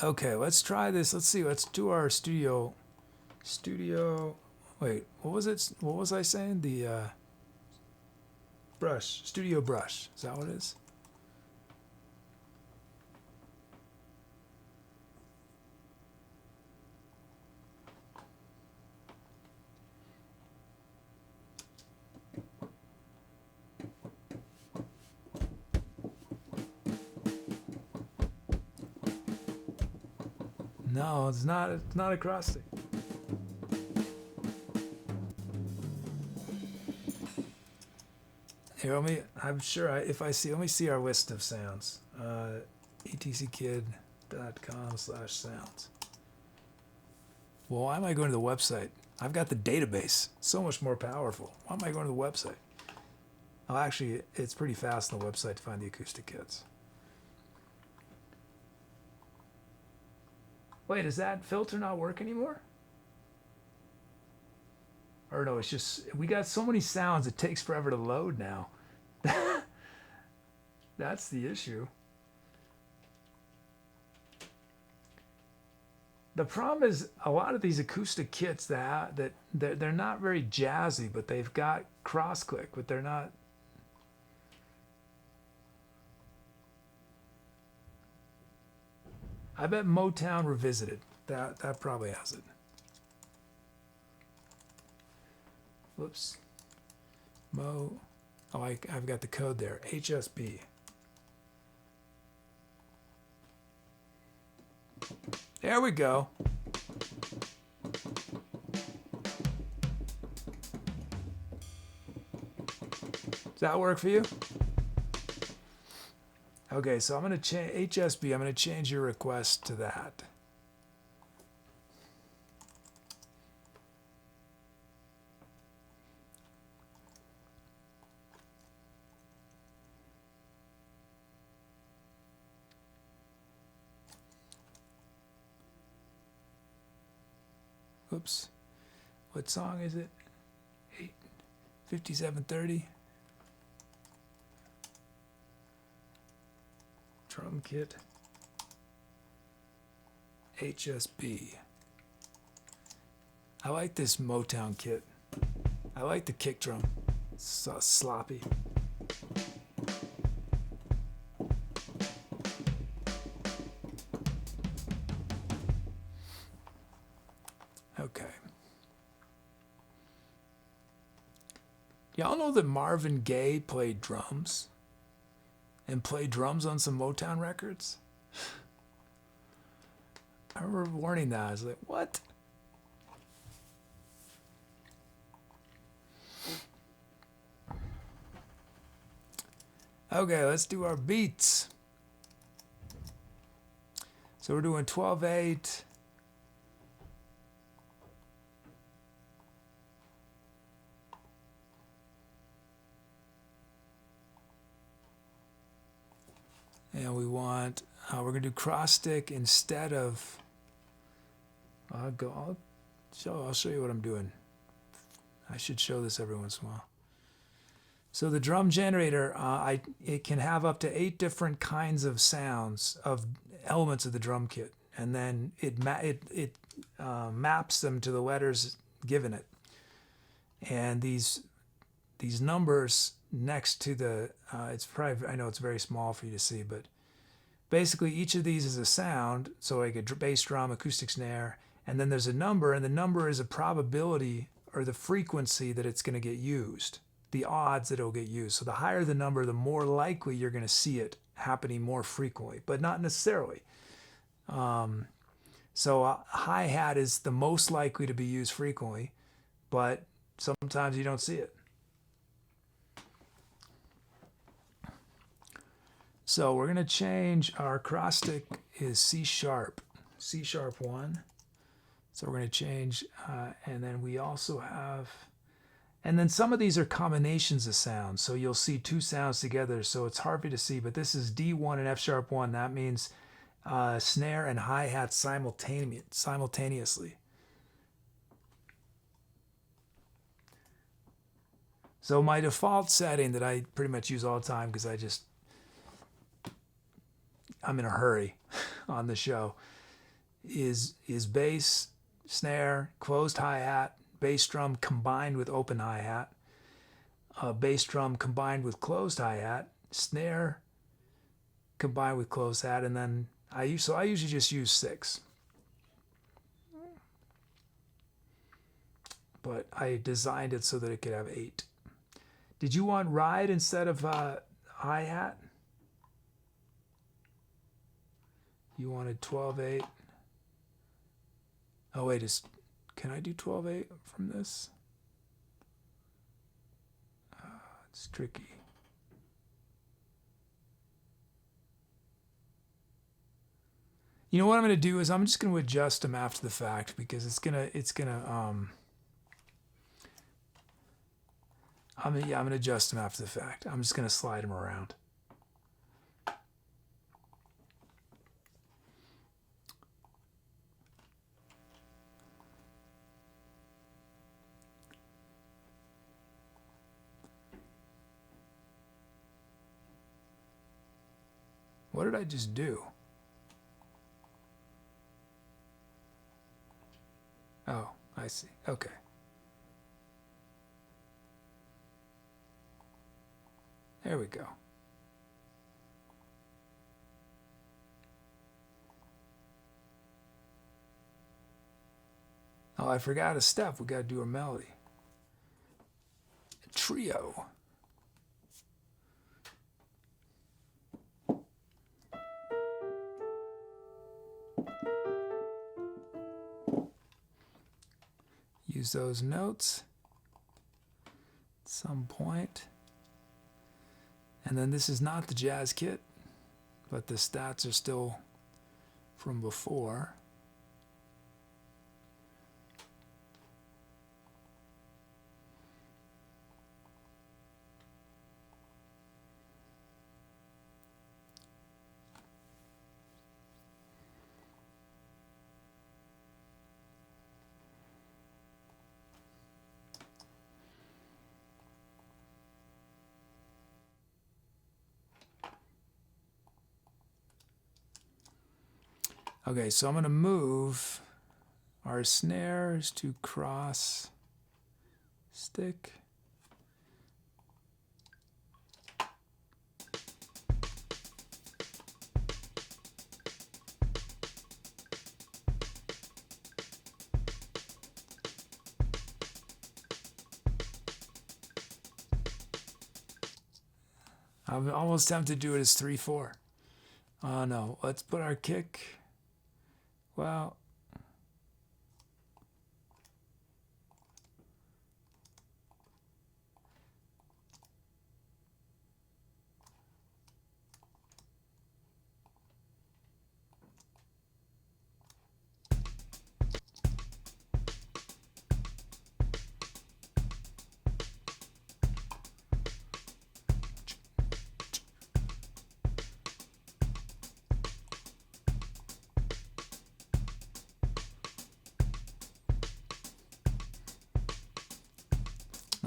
Okay, let's try this. Let's see. Let's do our studio. Wait, what was it? What was I saying? The brush. Studio brush. Is that what it is? No, it's not. It's not acrostic. Here, I'm sure. If I see, let me see our list of sounds. etckid.com/sounds. Well, why am I going to the website? I've got the database. So much more powerful. Why am I going to the website? Oh, actually, it's pretty fast on the website to find the acoustic kits. Wait, does that filter not work anymore? Or no, it's just, we got so many sounds, it takes forever to load now. That's the issue. The problem is a lot of these acoustic kits that they're not very jazzy, but they've got cross click, but they're not. I bet Motown Revisited. That probably has it. Whoops. Oh, I've got the code there. HSB. There we go. Does that work for you? Okay, so I'm going to change HSB. I'm going to change your request to that. Oops. What song is it? 5730. Drum kit. HSB. I like this Motown kit. I like the kick drum. It's so sloppy. Okay. Y'all know that Marvin Gaye played drums? And played drums on some Motown records? I remember warning that. I was like, what? Okay, let's do our beats. So we're doing 12/8. And we want, we're going to do cross stick instead of, I'll show you what I'm doing. I should show this every once in a while. So the drum generator, it can have up to 8 different kinds of sounds of elements of the drum kit, and then it maps them to the letters given it. And these numbers next to the, it's probably, I know it's very small for you to see, but basically each of these is a sound. So like a bass drum, acoustic snare, and then there's a number, and the number is a probability or the frequency that it's going to get used. The odds that it'll get used. So the higher the number, the more likely you're going to see it happening more frequently, but not necessarily. So a hi-hat is the most likely to be used frequently, but sometimes you don't see it. So we're going to change our cross stick is C sharp 1. So we're going to change, and then we also have, and then some of these are combinations of sounds. So you'll see 2 sounds together, so it's hard for you to see, but this is D1 and F sharp 1. That means snare and hi-hat simultaneously. So my default setting that I pretty much use all the time because I'm in a hurry on the show is bass, snare, closed hi-hat, bass drum combined with open hi-hat, bass drum combined with closed hi-hat, snare combined with closed hat, and then I usually just use 6. But I designed it so that it could have 8. Did you want ride instead of hi-hat? You wanted 12/8. Oh wait, can I do 12/8 from this? It's tricky. You know what I'm going to do is I'm just going to adjust them after the fact because I'm going to adjust them after the fact. I'm just going to slide them around. What did I just do? Oh, I see. Okay. There we go. Oh, I forgot a step. We got to do a melody. A trio. Use those notes at some point. And then this is not the jazz kit, but the stats are still from before. Okay, so I'm going to move our snares to cross stick. I'm almost tempted to do it as 3/4. Oh no, let's put our kick. Well,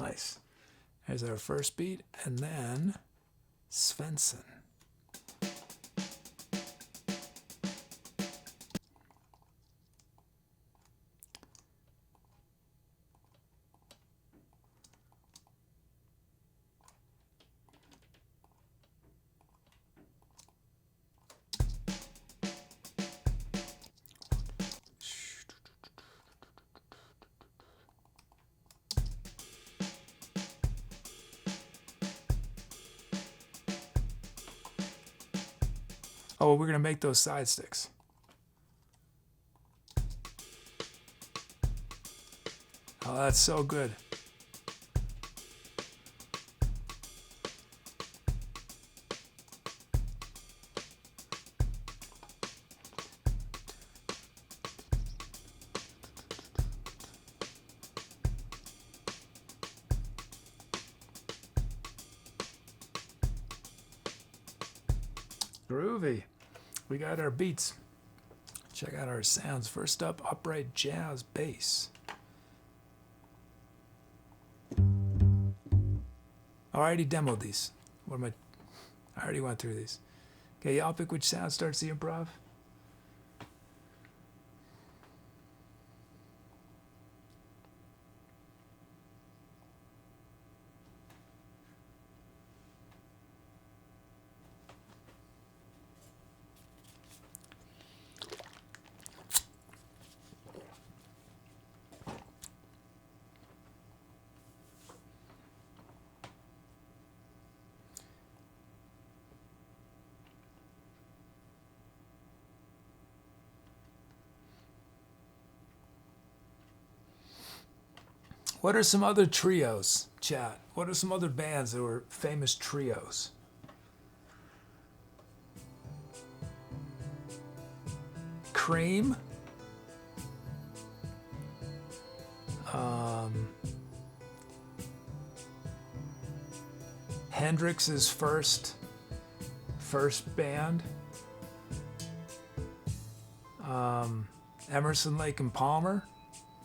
Nice. There's our first beat, and then Svensson. Oh, we're going to make those side sticks. Oh, that's so good. Groovy. We got our beats. Check out our sounds. First up, upright jazz bass. I already demoed these. I already went through these. Okay, y'all pick which sound starts the improv. What are some other trios, chat? What are some other bands that were famous trios? Cream. Hendrix's first band. Emerson, Lake and Palmer.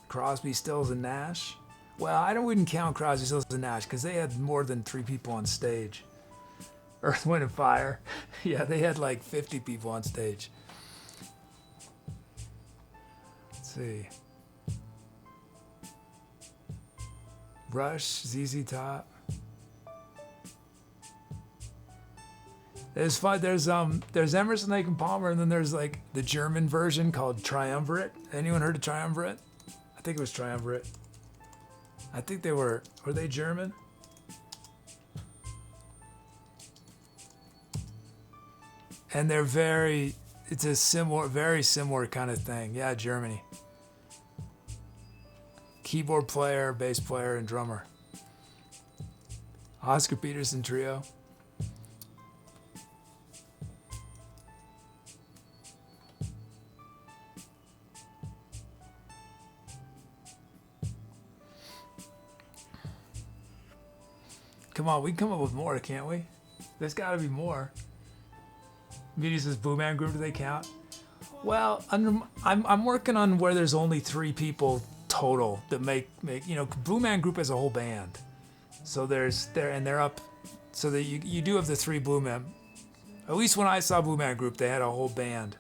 Crosby, Stills and Nash. Well, I wouldn't count Crosby, Stills and Nash because they had more than 3 people on stage. Earth, Wind and Fire. Yeah, they had like 50 people on stage. Let's see. Rush, ZZ Top. It's fun. There's Emerson, Lake and Palmer, and then there's like the German version called Triumvirate. Anyone heard of Triumvirate? I think it was Triumvirate. I think were they German? And they're it's a very similar kind of thing. Yeah, Germany. Keyboard player, bass player, and drummer. Oscar Peterson Trio. Come on, we can come up with more, can't we? There's got to be more. Media says Blue Man Group, do they count? Well, I'm working on where there's only 3 people total that make Blue Man Group as a whole band. So they're up, so that you do have the 3 Blue Man. At least when I saw Blue Man Group, they had a whole band.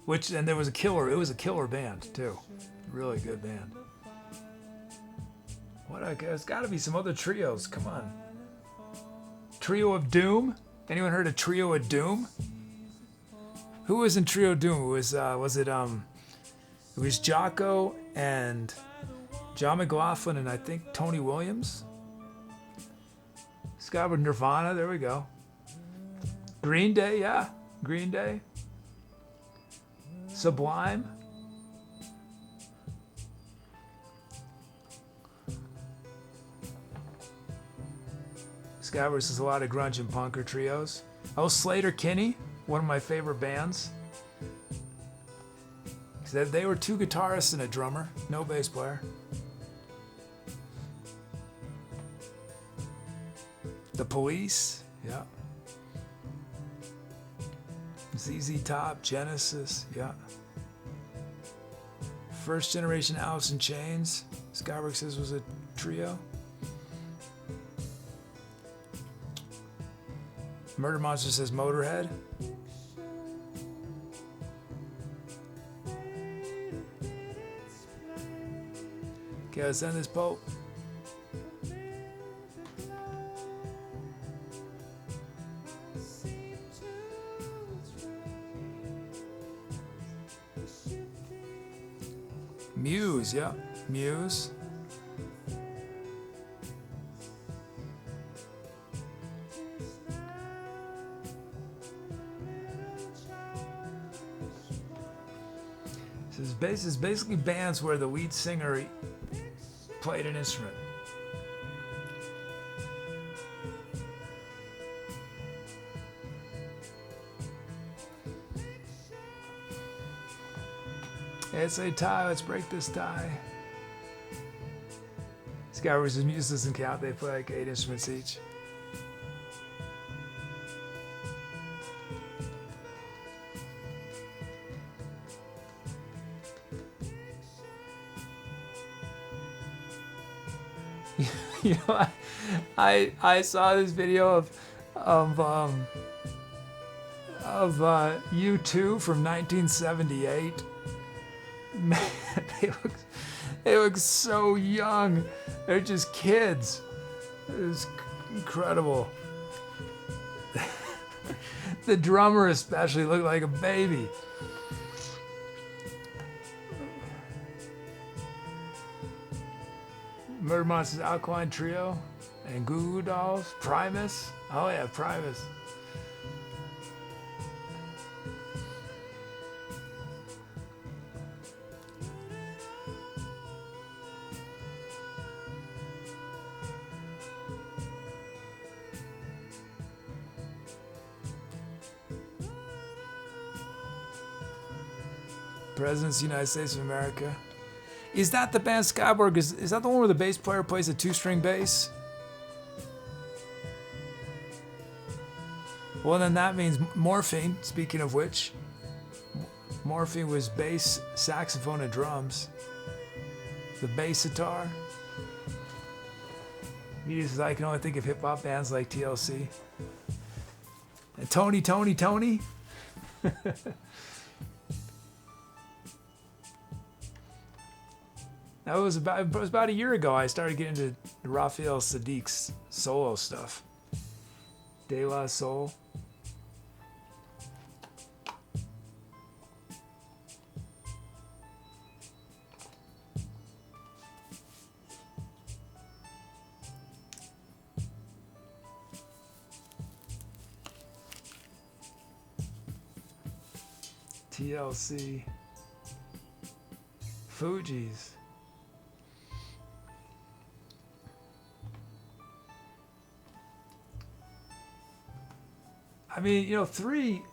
And there was it was a killer band too. Really good band. There's got to be some other trios. Come on. Trio of Doom. Anyone heard of Trio of Doom? Who was in Trio of Doom? It was Jocko and John McLaughlin and I think Tony Williams. Scott with Nirvana. There we go. Green Day. Yeah, Green Day. Sublime. Scott versus a lot of grunge and punker trios. Oh, Slater Kinney, one of my favorite bands. They were 2 guitarists and a drummer, no bass player. The Police, yeah. ZZ Top, Genesis, yeah. First generation Alice in Chains. Skyworks says was a trio. Murder Monster says Motorhead. Okay, let's end this poll. Muse, yeah, Muse. This is basically bands where the lead singer played an instrument. It's a tie. Let's break this tie. Skywars' music doesn't count. They play like 8 instruments each. You know, I saw this video of U2 from 1978. Man, they look so young. They're just kids. It was incredible. The drummer especially looked like a baby. Murder Monster's Alkaline Trio and Goo Goo Dolls. Primus. Oh yeah, Primus. Presidents of the United States of America. Is that the band Skyborg? Is that the one where the bass player plays a 2-string bass? Well, then that means Morphine, speaking of which. Morphine was bass, saxophone, and drums. The bass guitar. He says, I can only think of hip-hop bands like TLC. And Tony. It was about a year ago I started getting into Raphael Sadiq's solo stuff. De La Soul. TLC. Fugees. I mean, you know,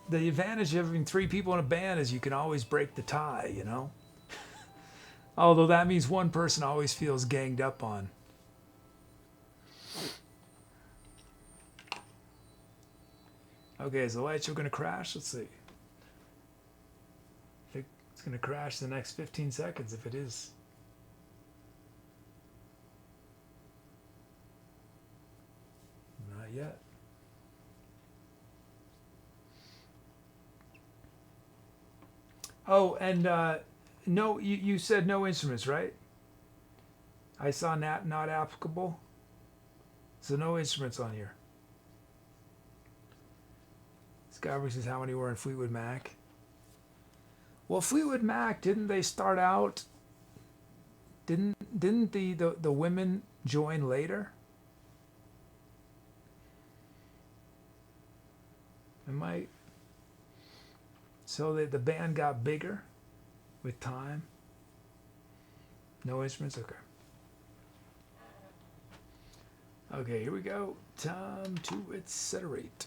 the advantage of having 3 people in a band is you can always break the tie, you know? Although that means one person always feels ganged up on. Okay, is the light show going to crash? Let's see. I think it's going to crash in the next 15 seconds if it is. Not yet. Oh, and no, you said no instruments, right? I saw not applicable. So no instruments on here. Skyberg says how many were in Fleetwood Mac. Well, Fleetwood Mac, didn't they start out? Didn't the women join later? So the band got bigger with time. No instruments? Okay. Okay, here we go. Time to iterate.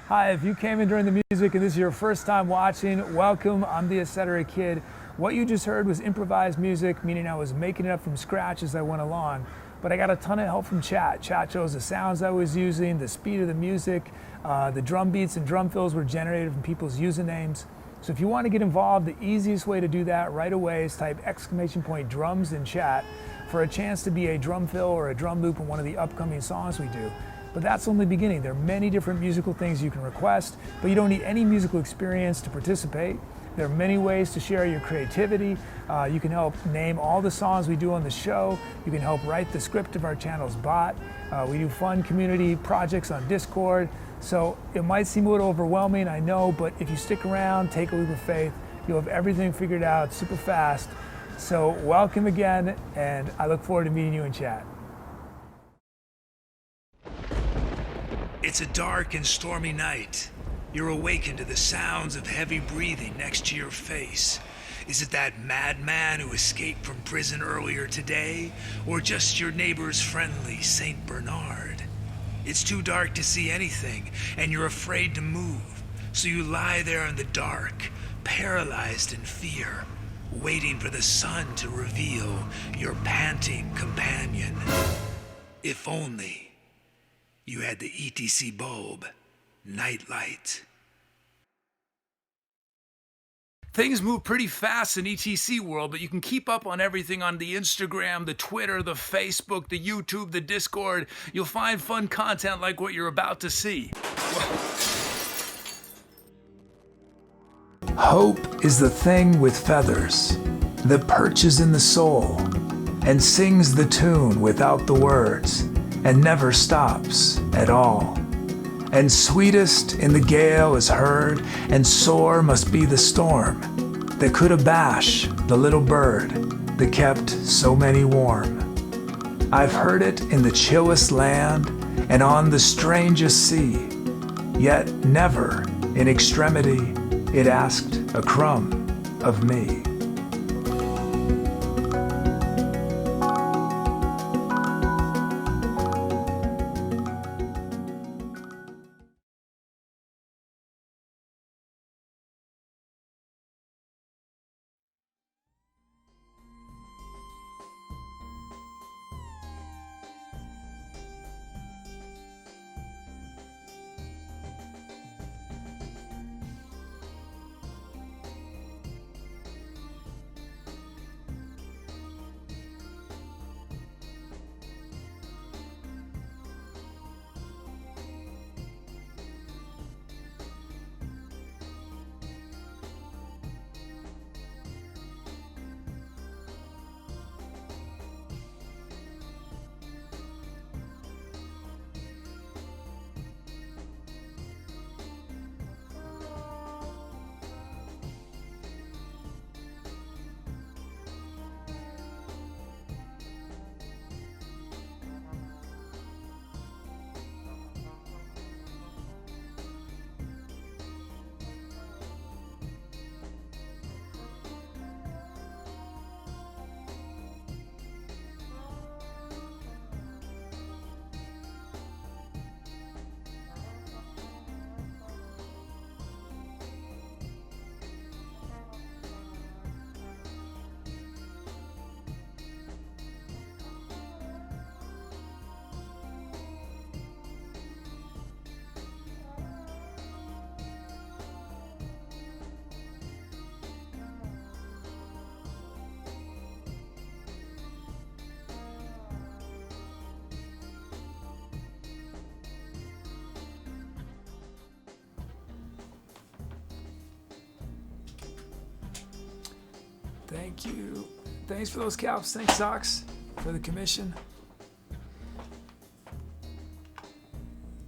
Hi, if you came in during the music and this is your first time watching, welcome. I'm the Etc. Kid. What you just heard was improvised music, meaning I was making it up from scratch as I went along. But I got a ton of help from chat. Chat chose the sounds I was using, the speed of the music, the drum beats and drum fills were generated from people's usernames. So if you want to get involved, the easiest way to do that right away is type !drums in chat for a chance to be a drum fill or a drum loop in one of the upcoming songs we do. But that's only beginning. There are many different musical things you can request, but you don't need any musical experience to participate. There are many ways to share your creativity. You can help name all the songs we do on the show. You can help write the script of our channel's bot. We do fun community projects on Discord. So it might seem a little overwhelming, I know, but if you stick around, take a leap of faith, you'll have everything figured out super fast. So welcome again, and I look forward to meeting you in chat. It's a dark and stormy night. You're awakened to the sounds of heavy breathing next to your face. Is it that madman who escaped from prison earlier today, or just your neighbor's friendly Saint Bernard? It's too dark to see anything, and you're afraid to move, so you lie there in the dark, paralyzed in fear, waiting for the sun to reveal your panting companion. If only you had the ETC bulb nightlight. Things move pretty fast in ETC world, but you can keep up on everything on the Instagram, the Twitter, the Facebook, the YouTube, the Discord. You'll find fun content like what you're about to see. Hope is the thing with feathers that perches in the soul and sings the tune without the words and never stops at all. And sweetest in the gale is heard, and sore must be the storm that could abash the little bird that kept so many warm. I've heard it in the chillest land and on the strangest sea, yet never in extremity it asked a crumb of me. Thank you. Thanks for those caps. Thanks, Socks, for the commission.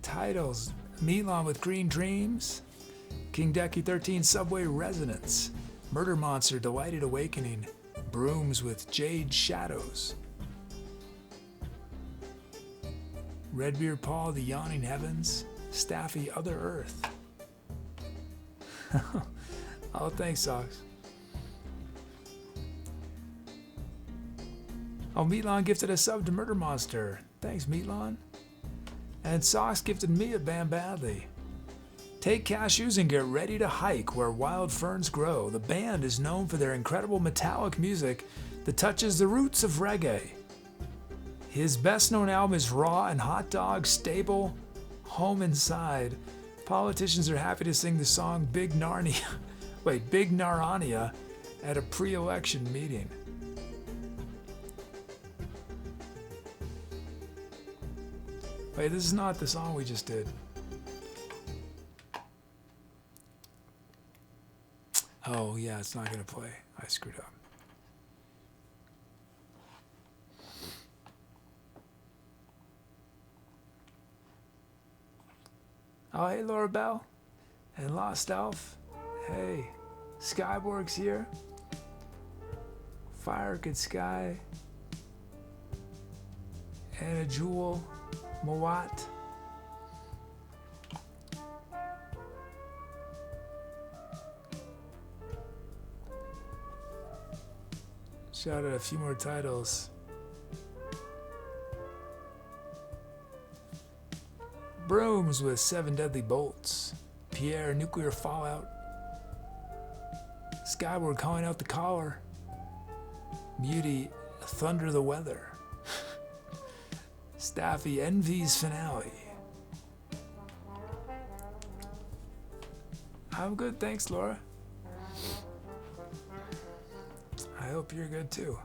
Titles: Milan with Green Dreams, King Decky 13 Subway Resonance, Murdermonster Delighted Awakening, Brooms with Jade Shadows, Redbeard Paul The Yawning Heavens, Staffy Other Earth. Oh, thanks, Socks. Oh, Meatlon gifted a sub to Murder Monster. Thanks, Meatlon. And Socks gifted me a Bam Badly. Take cashews and get ready to hike where wild ferns grow. The band is known for their incredible metallic music that touches the roots of reggae. His best known album is Raw and Hot Dog, Stable, Home Inside. Politicians are happy to sing the song Big Narania at a pre-election meeting. Wait, this is not the song we just did. Oh, yeah, it's not going to play. I screwed up. Oh, hey, Laura Bell and Lost Elf. Hey, Skyborg's here. Fire Good Sky. Anna Jewel. Mawat. Shout out a few more titles. Brooms with 7 Deadly Bolts. Pierre, Nuclear Fallout. Skyward calling out the caller. Beauty, Thunder the Weather. Staffy, Envy's Finale. I'm good, thanks, Laura. I hope you're good too.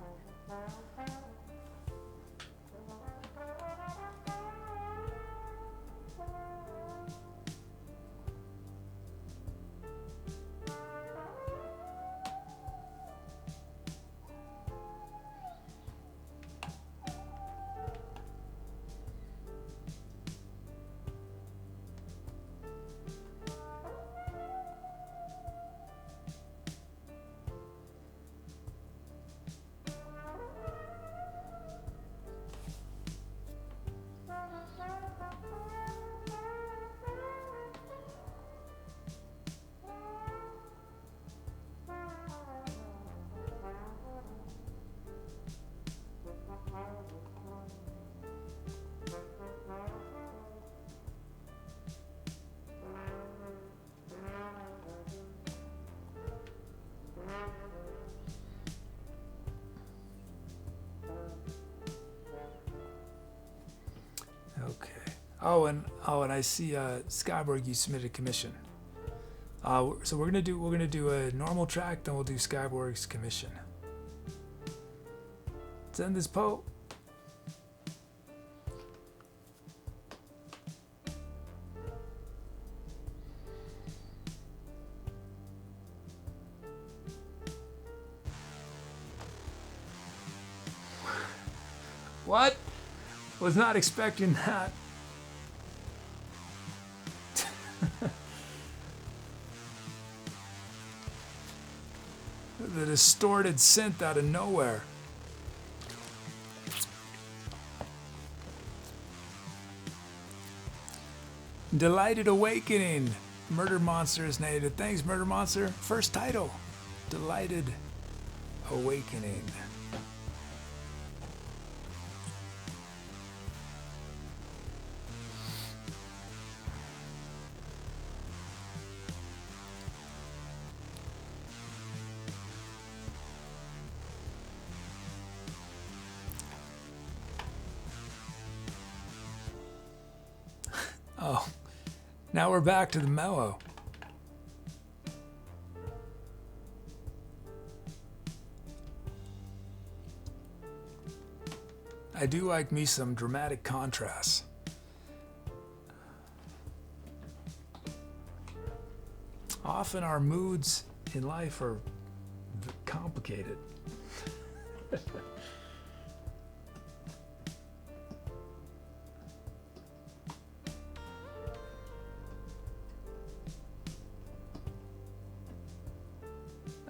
Oh, and I see Skyborg, you submitted a commission. So we're gonna do a normal track, then we'll do Skyborg's commission. Send this Pope. What? Was not expecting that. The distorted synth out of nowhere. Delighted Awakening. Murder Monster is native. Thanks, Murder Monster. First title. Delighted Awakening. Oh, now we're back to the mellow. I do like me some dramatic contrasts. Often our moods in life are complicated.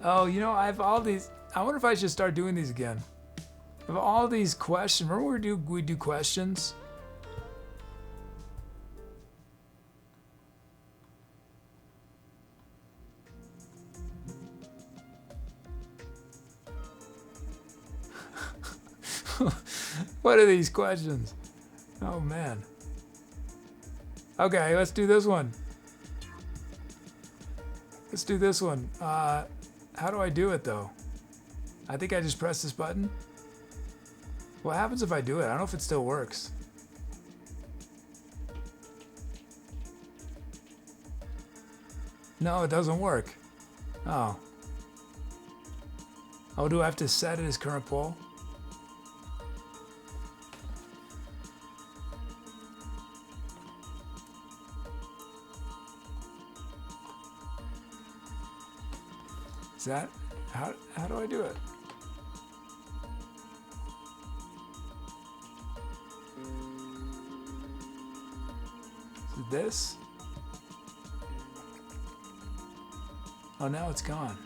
Oh, you know, I have all these. I wonder if I should start doing these again. I have all these questions. Remember we do questions? What are these questions? Oh man. Okay, let's do this one. Let's do this one. How do I do it though? I think I just press this button. What happens if I do it? I don't know if it still works. No, it doesn't work. Oh. Oh, do I have to set it as current poll? Is that, how do I do it? Is it this? Oh, now it's gone.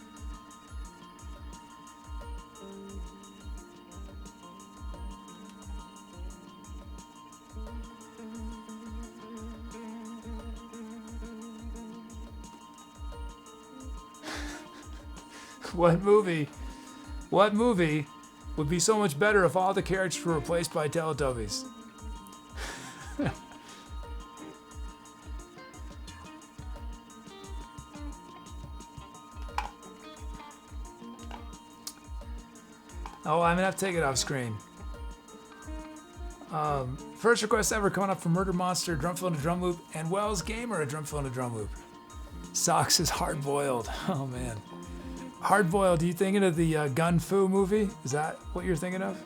What movie would be so much better if all the characters were replaced by Teletubbies? Oh, I'm gonna have to take it off screen. First request ever coming up from Murdermonster, drum fill and a drum loop, and Wells Gamer, a drum fill and a drum loop. Socks is hard boiled. Oh man. Hard boiled, are you thinking of the Gun Fu movie? Is that what you're thinking of?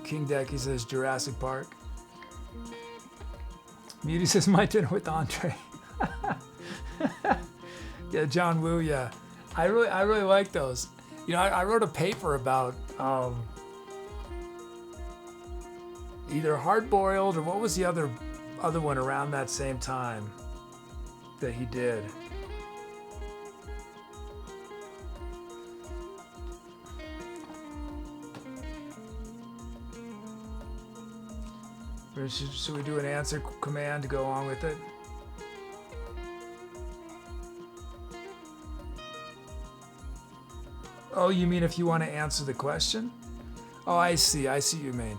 King Decky says Jurassic Park. Muty says My Dinner with Andre. Yeah, John Woo, yeah. I really like those. You know, I wrote a paper about either hard boiled or what was the other one around that same time that he did. Or should we do an answer command to go along with it? Oh, you mean if you want to answer the question? Oh, I see what you mean.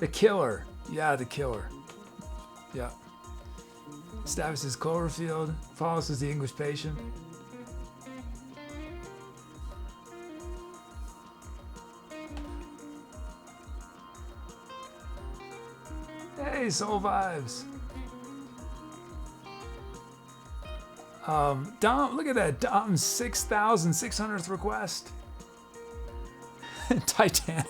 The Killer. Yeah, The Killer. Yeah. Stavis is Cloverfield. Follows is The English Patient. Hey, Soul Vibes. Dom, look at that. Dom's 6,600th request. Titanic.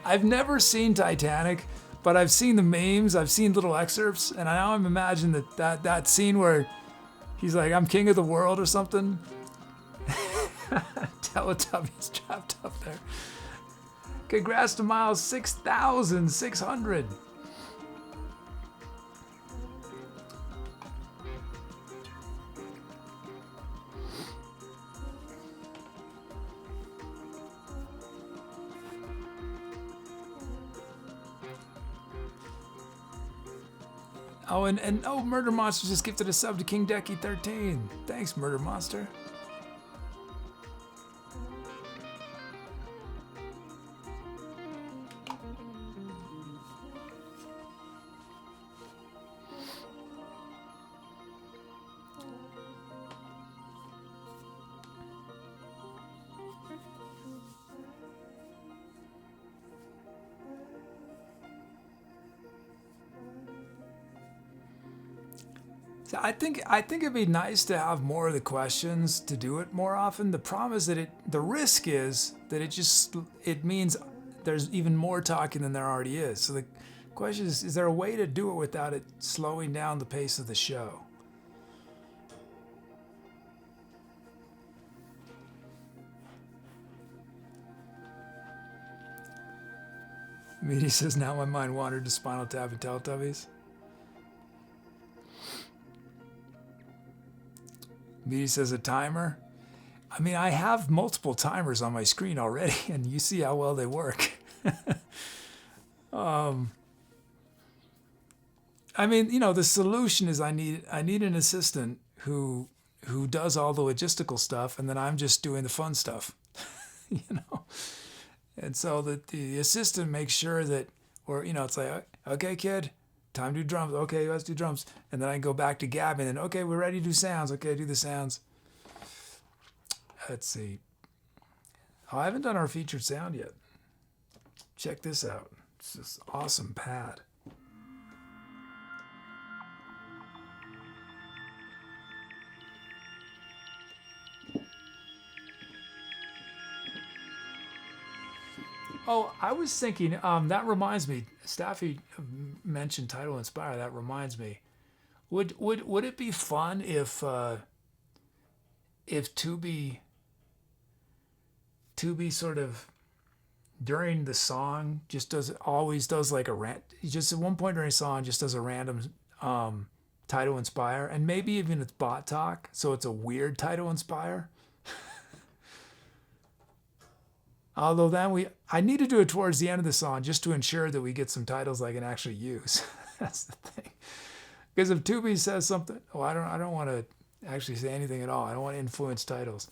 I've never seen Titanic, but I've seen the memes. I've seen little excerpts, and now I'm imagining that scene where he's like, "I'm king of the world" or something. Teletubbies trapped up there. Congrats to Miles, 6,600. Oh, and Murder Monster just gifted a sub to King Decky 13. Thanks, Murder Monster. I think it'd be nice to have more of the questions to do it more often. The problem is that the risk is that it means there's even more talking than there already is. So the question is there a way to do it without it slowing down the pace of the show? Meaty says, now my mind wandered to Spinal Tap and Teletubbies. Meaty says a timer. I mean, I have multiple timers on my screen already, and you see how well they work. I mean, you know, the solution is I need an assistant who does all the logistical stuff, and then I'm just doing the fun stuff, you know. And so the assistant makes sure that, or it's like, okay, kid, time to do drums. Okay, let's do drums, and then I go back to gabbing, and okay, we're ready to do sounds. Okay, do the sounds. Let's see. Oh, I haven't done our featured sound yet. Check this out. It's this awesome pad. Oh, I was thinking, that reminds me, Staffy mentioned Title Inspire. That reminds me. Would it be fun if Tubi sort of during the song just always does like just at one point during a song just does a random Title Inspire, and maybe even it's bot talk, so it's a weird Title Inspire. Although then I need to do it towards the end of the song just to ensure that we get some titles I can actually use. That's the thing. Because if Tubi says something, I don't want to actually say anything at all. I don't want to influence titles.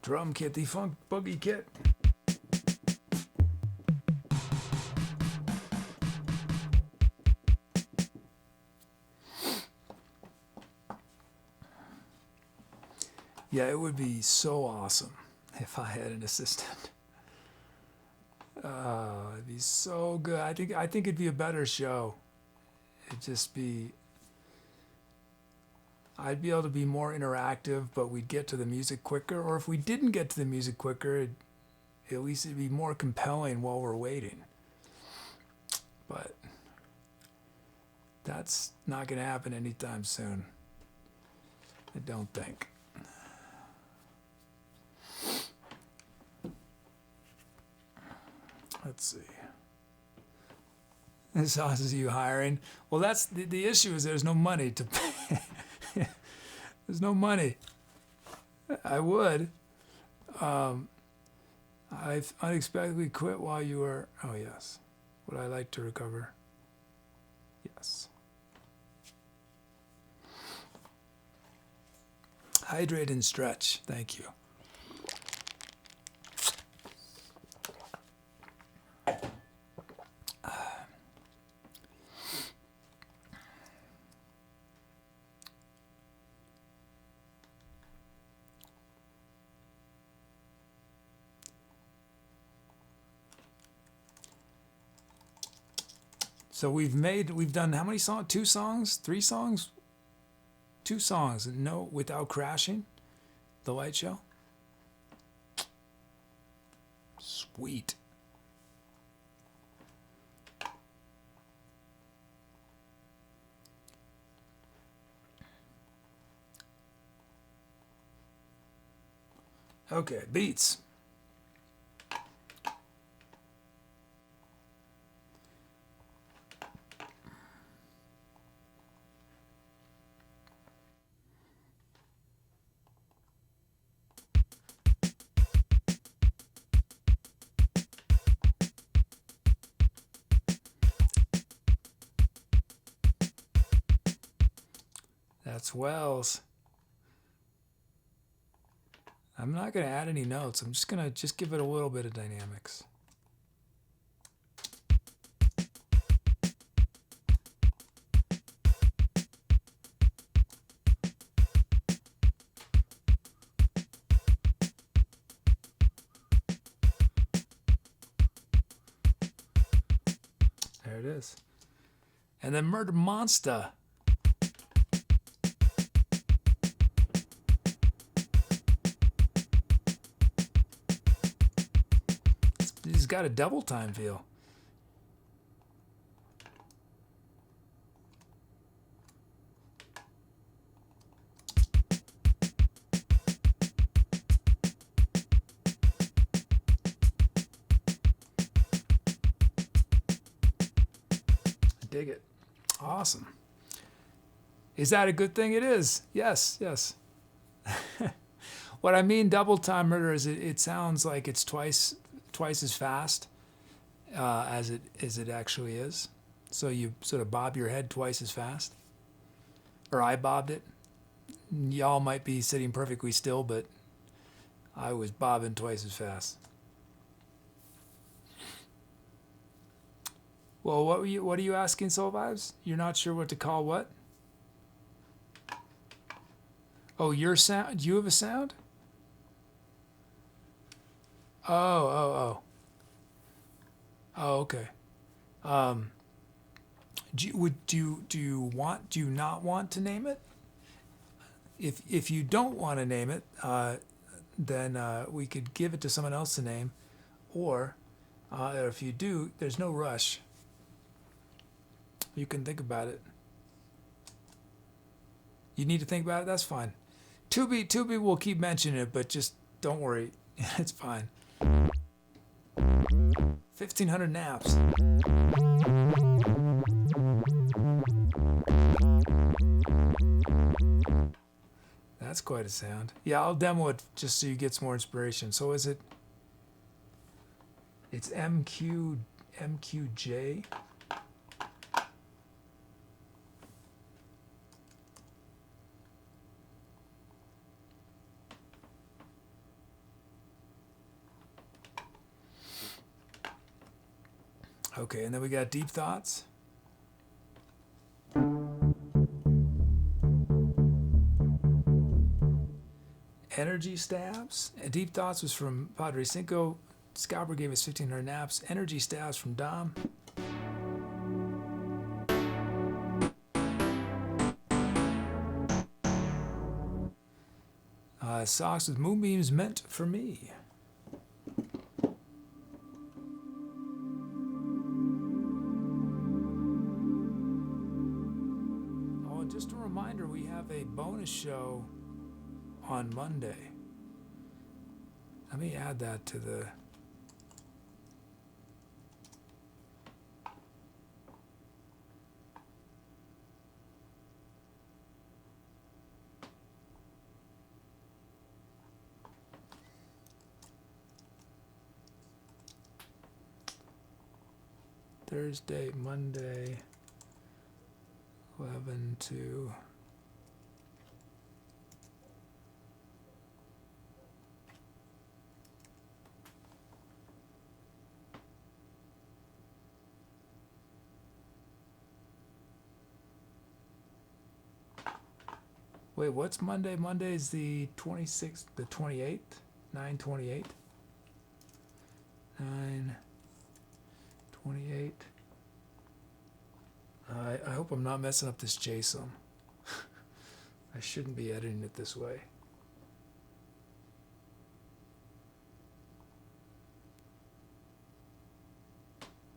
Drum kit, the funk boogie kit. Yeah, it would be so awesome if I had an assistant. It'd be so good. I think it'd be a better show. It'd just be. I'd be able to be more interactive, but we'd get to the music quicker. Or if we didn't get to the music quicker, at least it'd be more compelling while we're waiting. But that's not going to happen anytime soon. I don't think. Let's see. This house is you hiring? Well, that's the issue is there's no money to pay. There's no money. I would. I've unexpectedly quit while you were. Oh, yes. Would I like to recover? Yes. Hydrate and stretch. Thank you. So we've done how many songs? 2 songs? 3 songs? 2 songs. No, without crashing. The light show. Sweet. Okay, beats. That's Wells. I'm not going to add any notes. I'm just going to give it a little bit of dynamics. There it is. And then murdermonster. He's got a double time feel. I dig it. Awesome. Is that a good thing? It is. Yes, yes. What I mean double time murder is it sounds like it's twice as fast as it actually is. So you sort of bob your head twice as fast. Or I bobbed it. Y'all might be sitting perfectly still, but I was bobbing twice as fast. Well, what are you asking, Soul Vibes? You're not sure what to call what? Oh, your sound? Do you have a sound? Oh, okay. Do you not want to name it? If you don't want to name it, then we could give it to someone else to name, or if you do, there's no rush. You can think about it. You need to think about it. That's fine. Tubi will keep mentioning it, but just don't worry. It's fine. 1,500 naps. That's quite a sound. Yeah, I'll demo it just so you get some more inspiration. So is it? It's MQJ. Okay, and then we got Deep Thoughts. Energy Stabs. Deep Thoughts was from Padre Cinco. Scalper gave us 1,500 naps. Energy Stabs from Dom. Socks with Moonbeams meant for me. Just a reminder, we have a bonus show on Monday. Let me add that to the... Thursday, Monday... 11 to wait, what's Monday? Monday is the 26th, the 28th, 9/28. 9/28. I hope I'm not messing up this JSON. I shouldn't be editing it this way.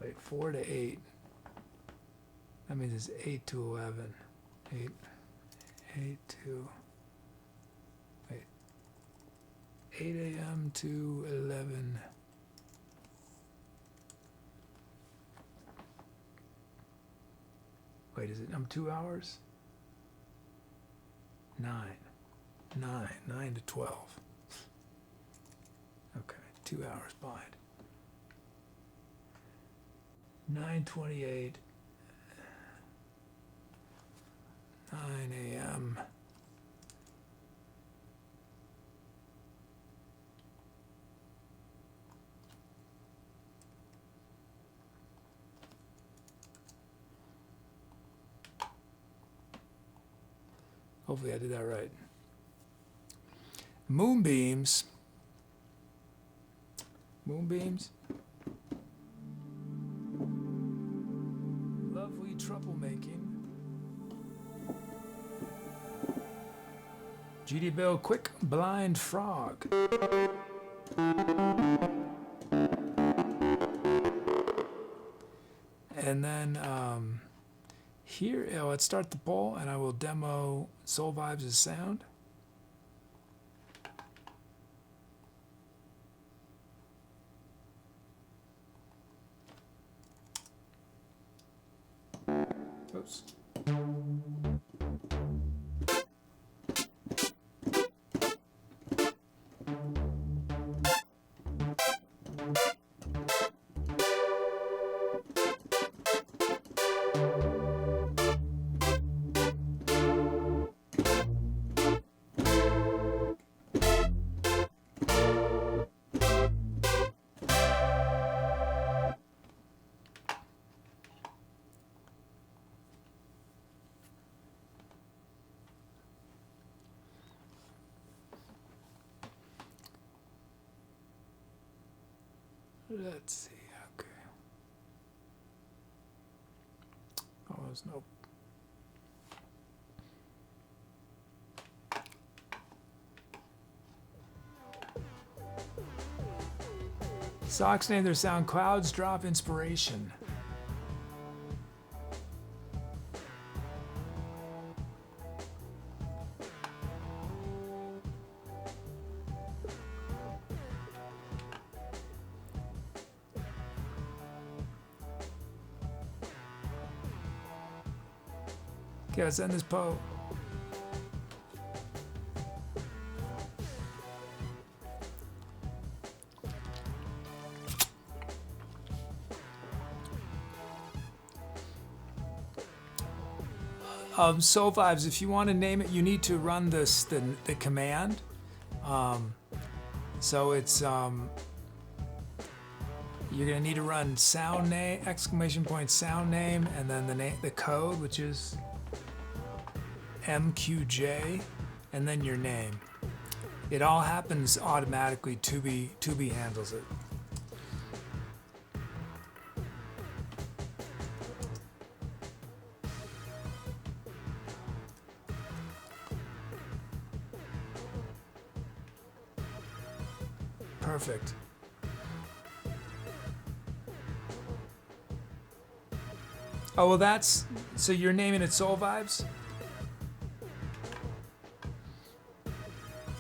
Wait, 4 to 8. That means it's 8 to 11. 8 to... Wait. 8 a.m. to 11... Wait, is it? I'm 2 hours? 9 to 12. Okay, 2 hours behind. 9:28. 9 a.m. Hopefully I did that right. Moonbeams. Moonbeams. Lovely troublemaking. GD Bill, quick blind frog. And then here, let's start the poll and I will demo Soul Vibes' sound. Oops. Let's see, okay. Oh, there's no. Socks name their sound Clouds Drop Inspiration. Okay, let's end this poll. Soul Vibes, if you want to name it, you need to run this the command. So it's you're gonna need to run sound name ! Sound name, and then the code, which is MQJ, and then your name. It all happens automatically. Tubi handles it. Perfect. Oh, well, that's so you're naming it Soul Vibes?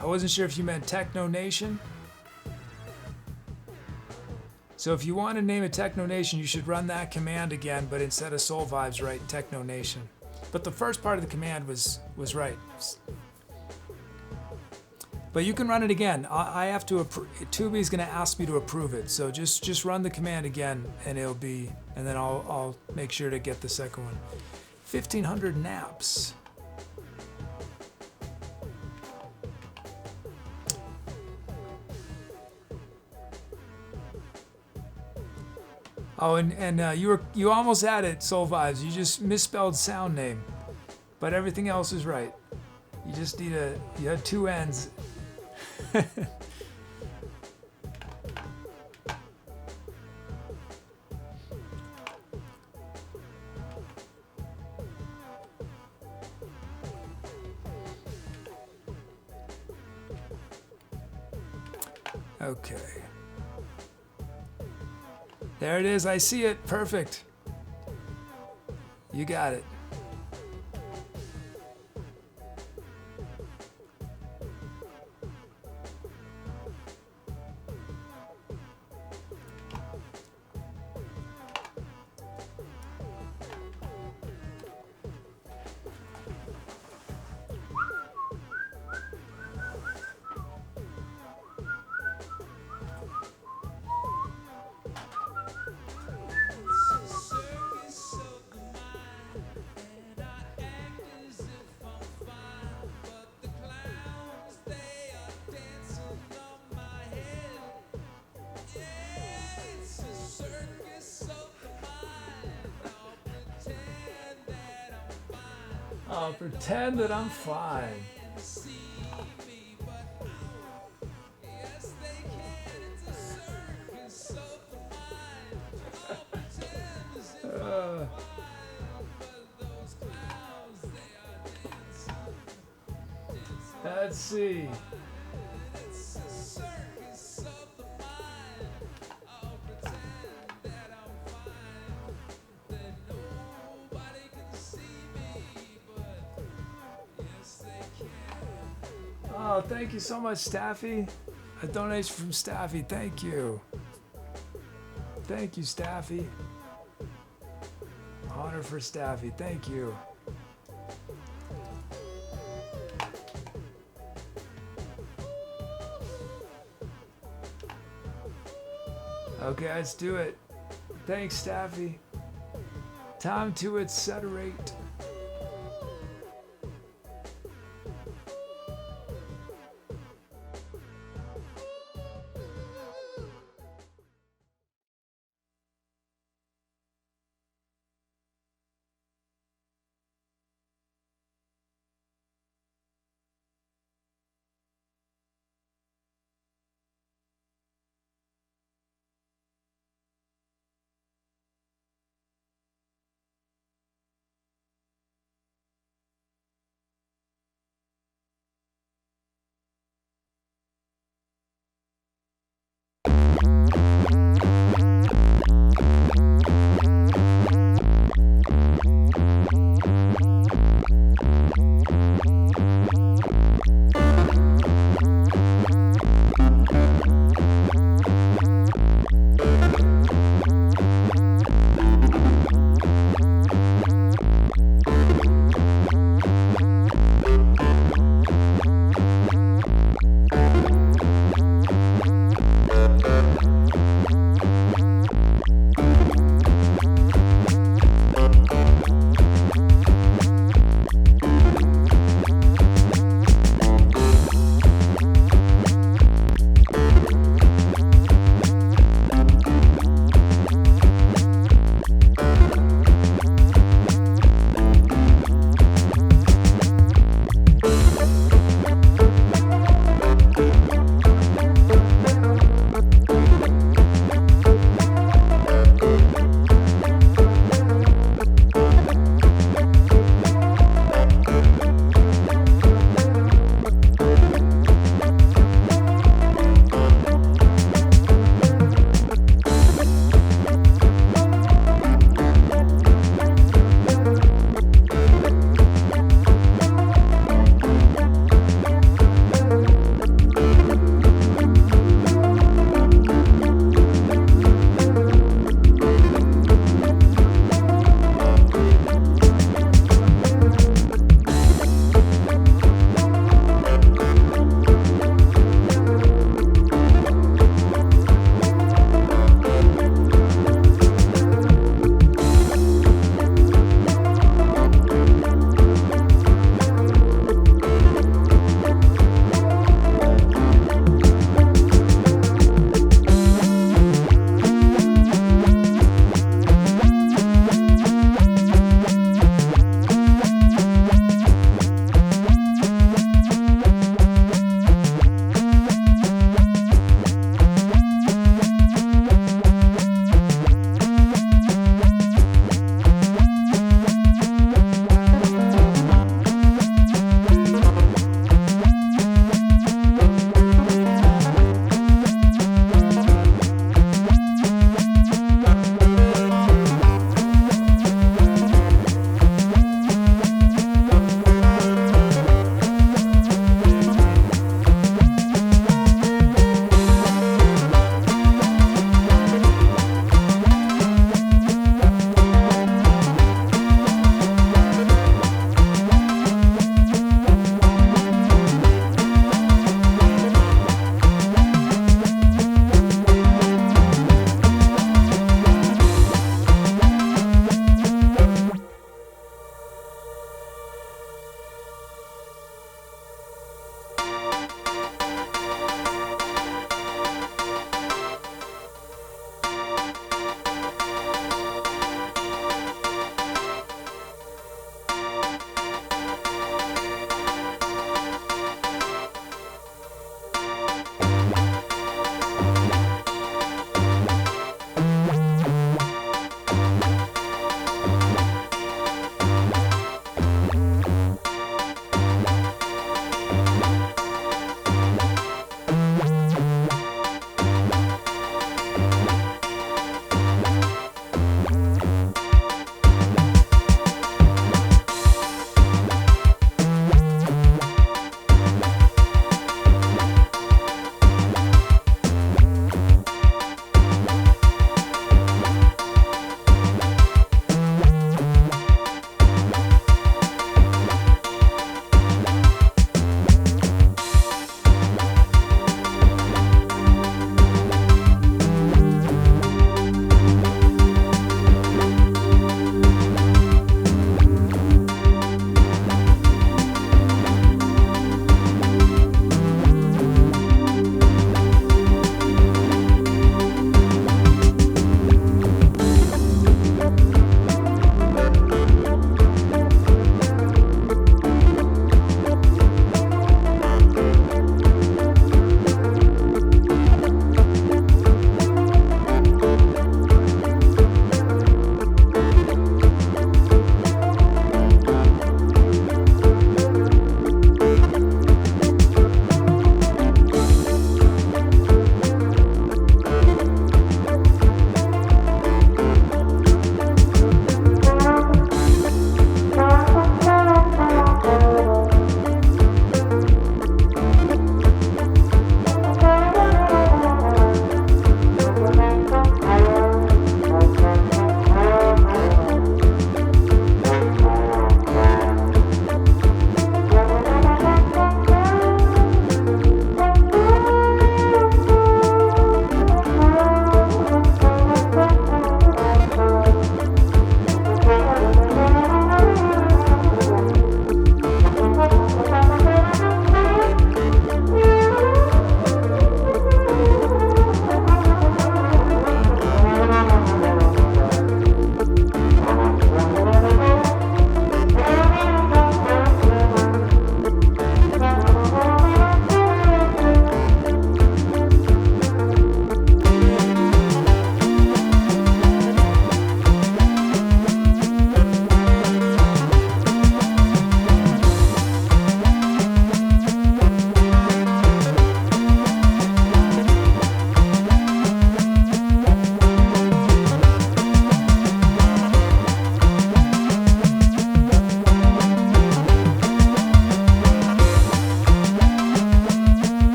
I wasn't sure if you meant Techno Nation. So if you want to name it Techno Nation, you should run that command again, but instead of Soul Vibes, write Techno Nation. But the first part of the command was right. But you can run it again. I have to Tubi's going to ask me to approve it. So just run the command again, and it'll be, and then I'll make sure to get the second one. 1,500 naps. Oh, and you almost had it, Soul Vibes. You just misspelled sound name, but everything else is right. You just need you had two N's. Okay. There it is. I see it. Perfect. You got it. I'll pretend that I'm fine. Uh, let's see. Oh, thank you so much, Staffy. A donation from Staffy. Thank you. Thank you, Staffy. Honor for Staffy. Thank you. Okay, let's do it. Thanks, Staffy. Time to etceterate.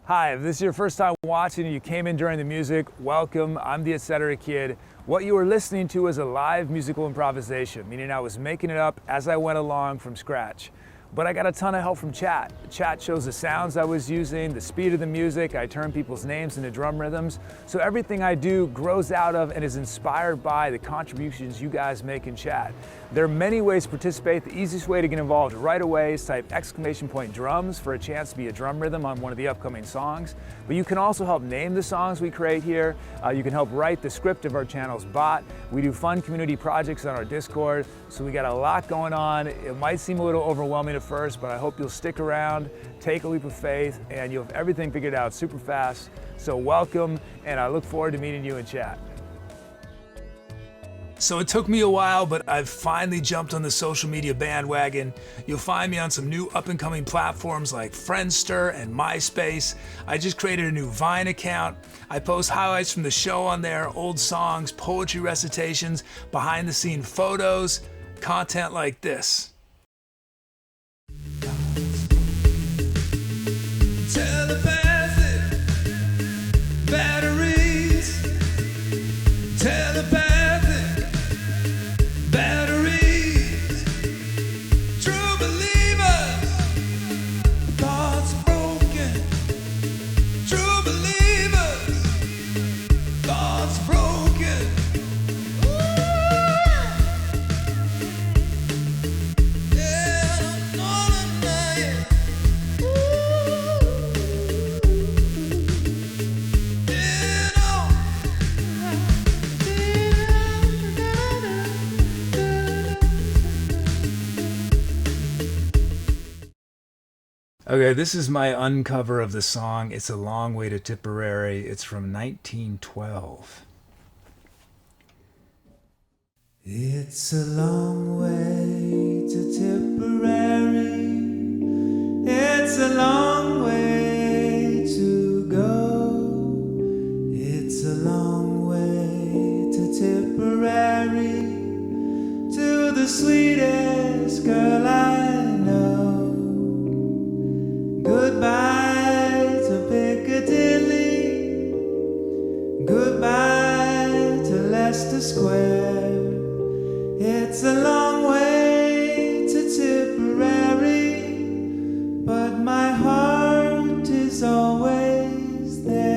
Hi, if this is your first time watching and you came in during the music, welcome. I'm the Etc. Kid. What you were listening to was a live musical improvisation, meaning I was making it up as I went along from scratch. But I got a ton of help from chat. Chat shows the sounds I was using, the speed of the music, I turn people's names into drum rhythms. So everything I do grows out of and is inspired by the contributions you guys make in chat. There are many ways to participate. The easiest way to get involved right away is type !drums for a chance to be a drum rhythm on one of the upcoming songs. But you can also help name the songs we create here. You can help write the script of our channel's bot. We do fun community projects on our Discord. So we got a lot going on. It might seem a little overwhelming at first, but I hope you'll stick around, take a leap of faith, and you'll have everything figured out super fast. So welcome, and I look forward to meeting you in chat. So it took me a while, but I've finally jumped on the social media bandwagon. You'll find me on some new up-and-coming platforms like Friendster and MySpace. I just created a new Vine account. I post highlights from the show on there, old songs, poetry recitations, behind-the-scene photos, content like this. Telepathic batteries, telepathic batteries, true believers, thoughts broken, true believers, thoughts broken. Yeah, on a night. Okay, this is my uncover of the song It's a Long Way to Tipperary. It's from 1912. It's a long way to Tipperary. It's a long way to go. It's a long way to Tipperary, to the sweetest girl I know. Goodbye to Piccadilly, goodbye to Leicester Square. It's a long way to Tipperary, but my heart is always there.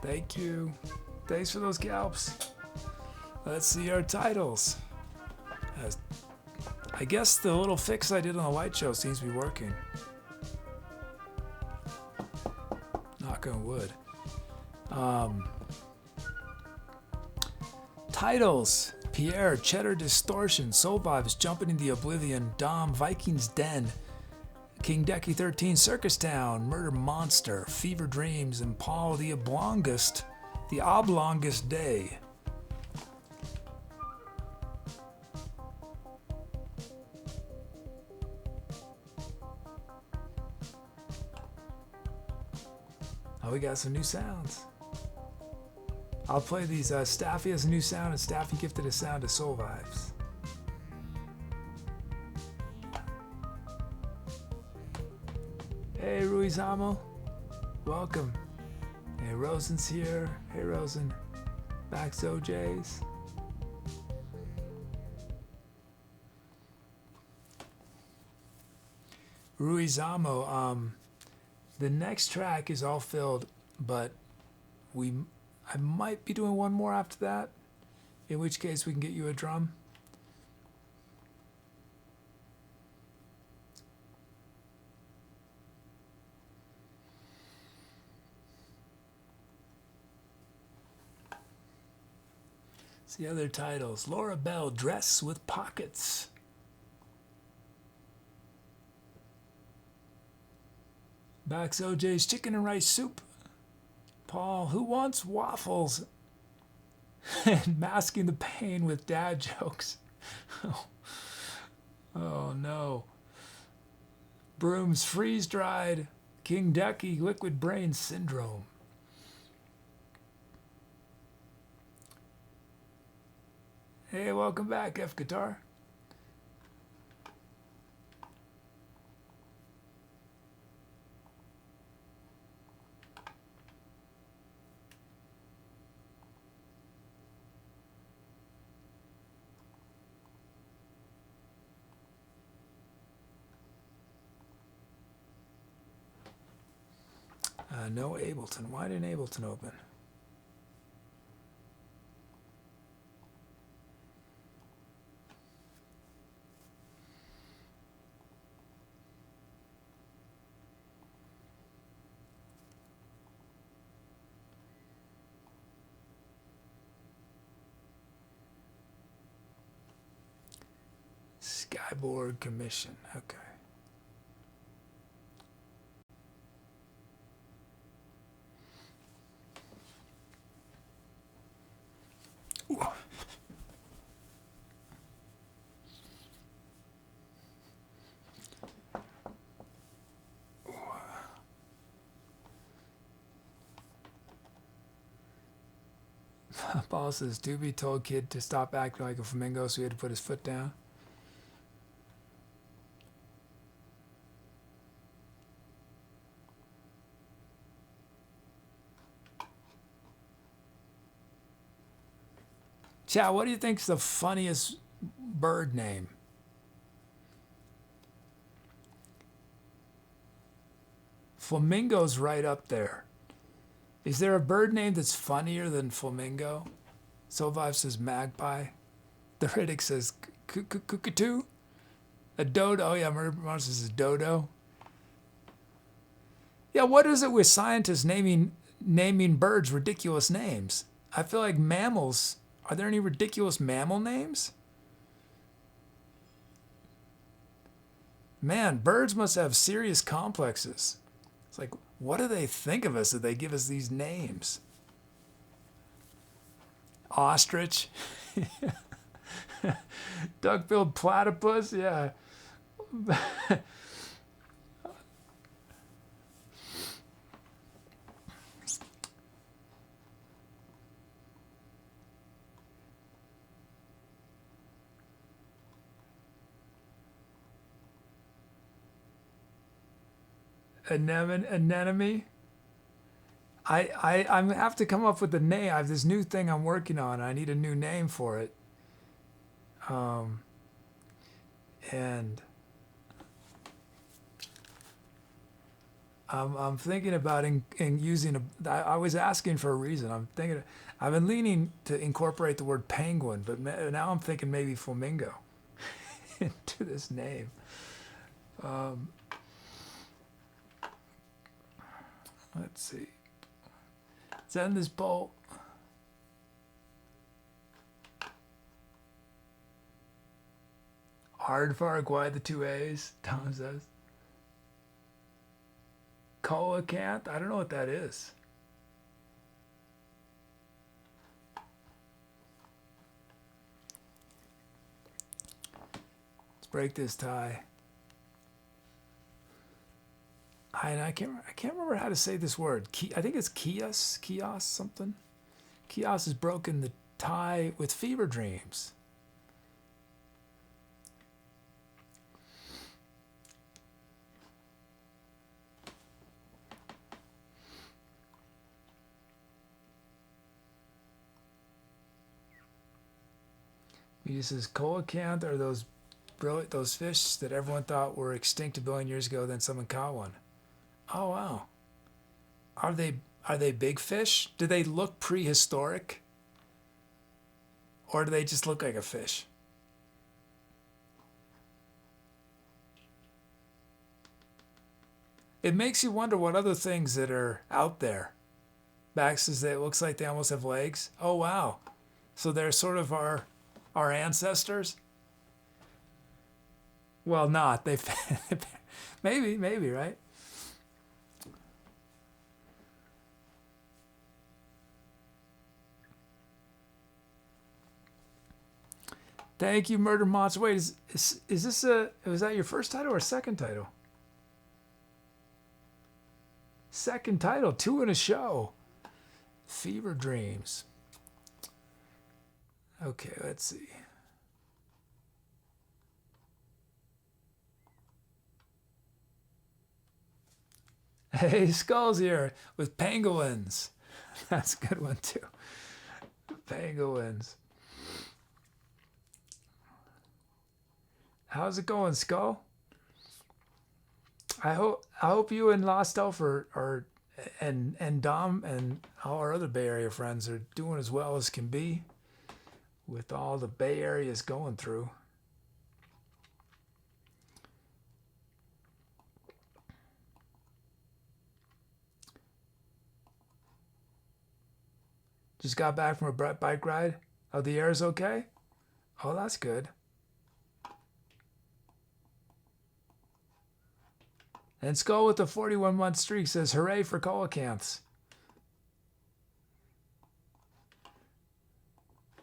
Thank you. Thanks for those galps. Let's see our titles. I guess the little fix I did on the light show seems to be working. Knock on wood. Titles: Pierre, Cheddar Distortion, Soul Vibes, Jumping in the Oblivion, Dom, Viking's Den, King Decky 13, Circus Town, Murder Monster, Fever Dreams, and Paul the Oblongest Day. Oh, we got some new sounds. I'll play these. Staffy has a new sound, and Staffy gifted a sound to Soul Vibes. Hey, Ruizamo. Welcome. Hey, Rosen's here. Hey, Rosen. Back to OJ's. Ruizamo, the next track is all filled, but I might be doing one more after that, in which case we can get you a drum. See other titles. Laura Bell, Dress with Pockets. Bax OJ's Chicken and Rice Soup. Paul, Who Wants Waffles? And Masking the Pain with Dad Jokes. Oh no. Brooms Freeze Dried. King Decky, Liquid Brain Syndrome. Hey, welcome back, F Guitar. No Ableton. Why didn't Ableton open? Skyboard Commission. Okay. Ooh. Paul says, Doobie told kid to stop acting like a flamingo, so he had to put his foot down. Chad, what do you think's the funniest bird name? Flamingo's right up there. Is there a bird name that's funnier than flamingo? Sovive says magpie. The Riddick says cockatoo. A dodo. Oh yeah, murdermonster says dodo. Yeah, what is it with scientists naming birds ridiculous names? I feel like mammals. Are there any ridiculous mammal names? Man, birds must have serious complexes. It's like, what do they think of us that they give us these names? Ostrich. Duck-billed platypus, yeah. Anemone. I have to come up with a name. I have this new thing I'm working on. I need a new name for it. And I'm thinking about using I was asking for a reason. I've been leaning to incorporate the word penguin, but now I'm thinking maybe flamingo into this name. Let's see. Let's end this poll. Aardvark, why the two A's? Tom says. Coelacanth? I don't know what that is. Let's break this tie. I can't remember how to say this word. I think it's Kios something. Kios has broken the tie with fever dreams. He says coelacanth are those fish that everyone thought were extinct a billion years ago. Then someone caught one. Oh wow. Are they big fish? Do they look prehistoric? Or do they just look like a fish? It makes you wonder what other things that are out there. Bax says that it looks like they almost have legs. Oh wow. So they're sort of our ancestors. Well, not they. maybe, right? Thank you, Murder Monster. Wait, is this was that your first title or second title? Second title, 2 in a show. Fever Dreams. Okay, let's see. Hey, Skull's here with Pangolins. That's a good one too. Pangolins. How's it going, Skull? I hope you and Lost Elf and Dom and all our other Bay Area friends are doing as well as can be with all the Bay Area's going through. Just got back from a bike ride. Oh, the air's okay? Oh, that's good. And Skull with the 41-month streak says, hooray for coelacanths.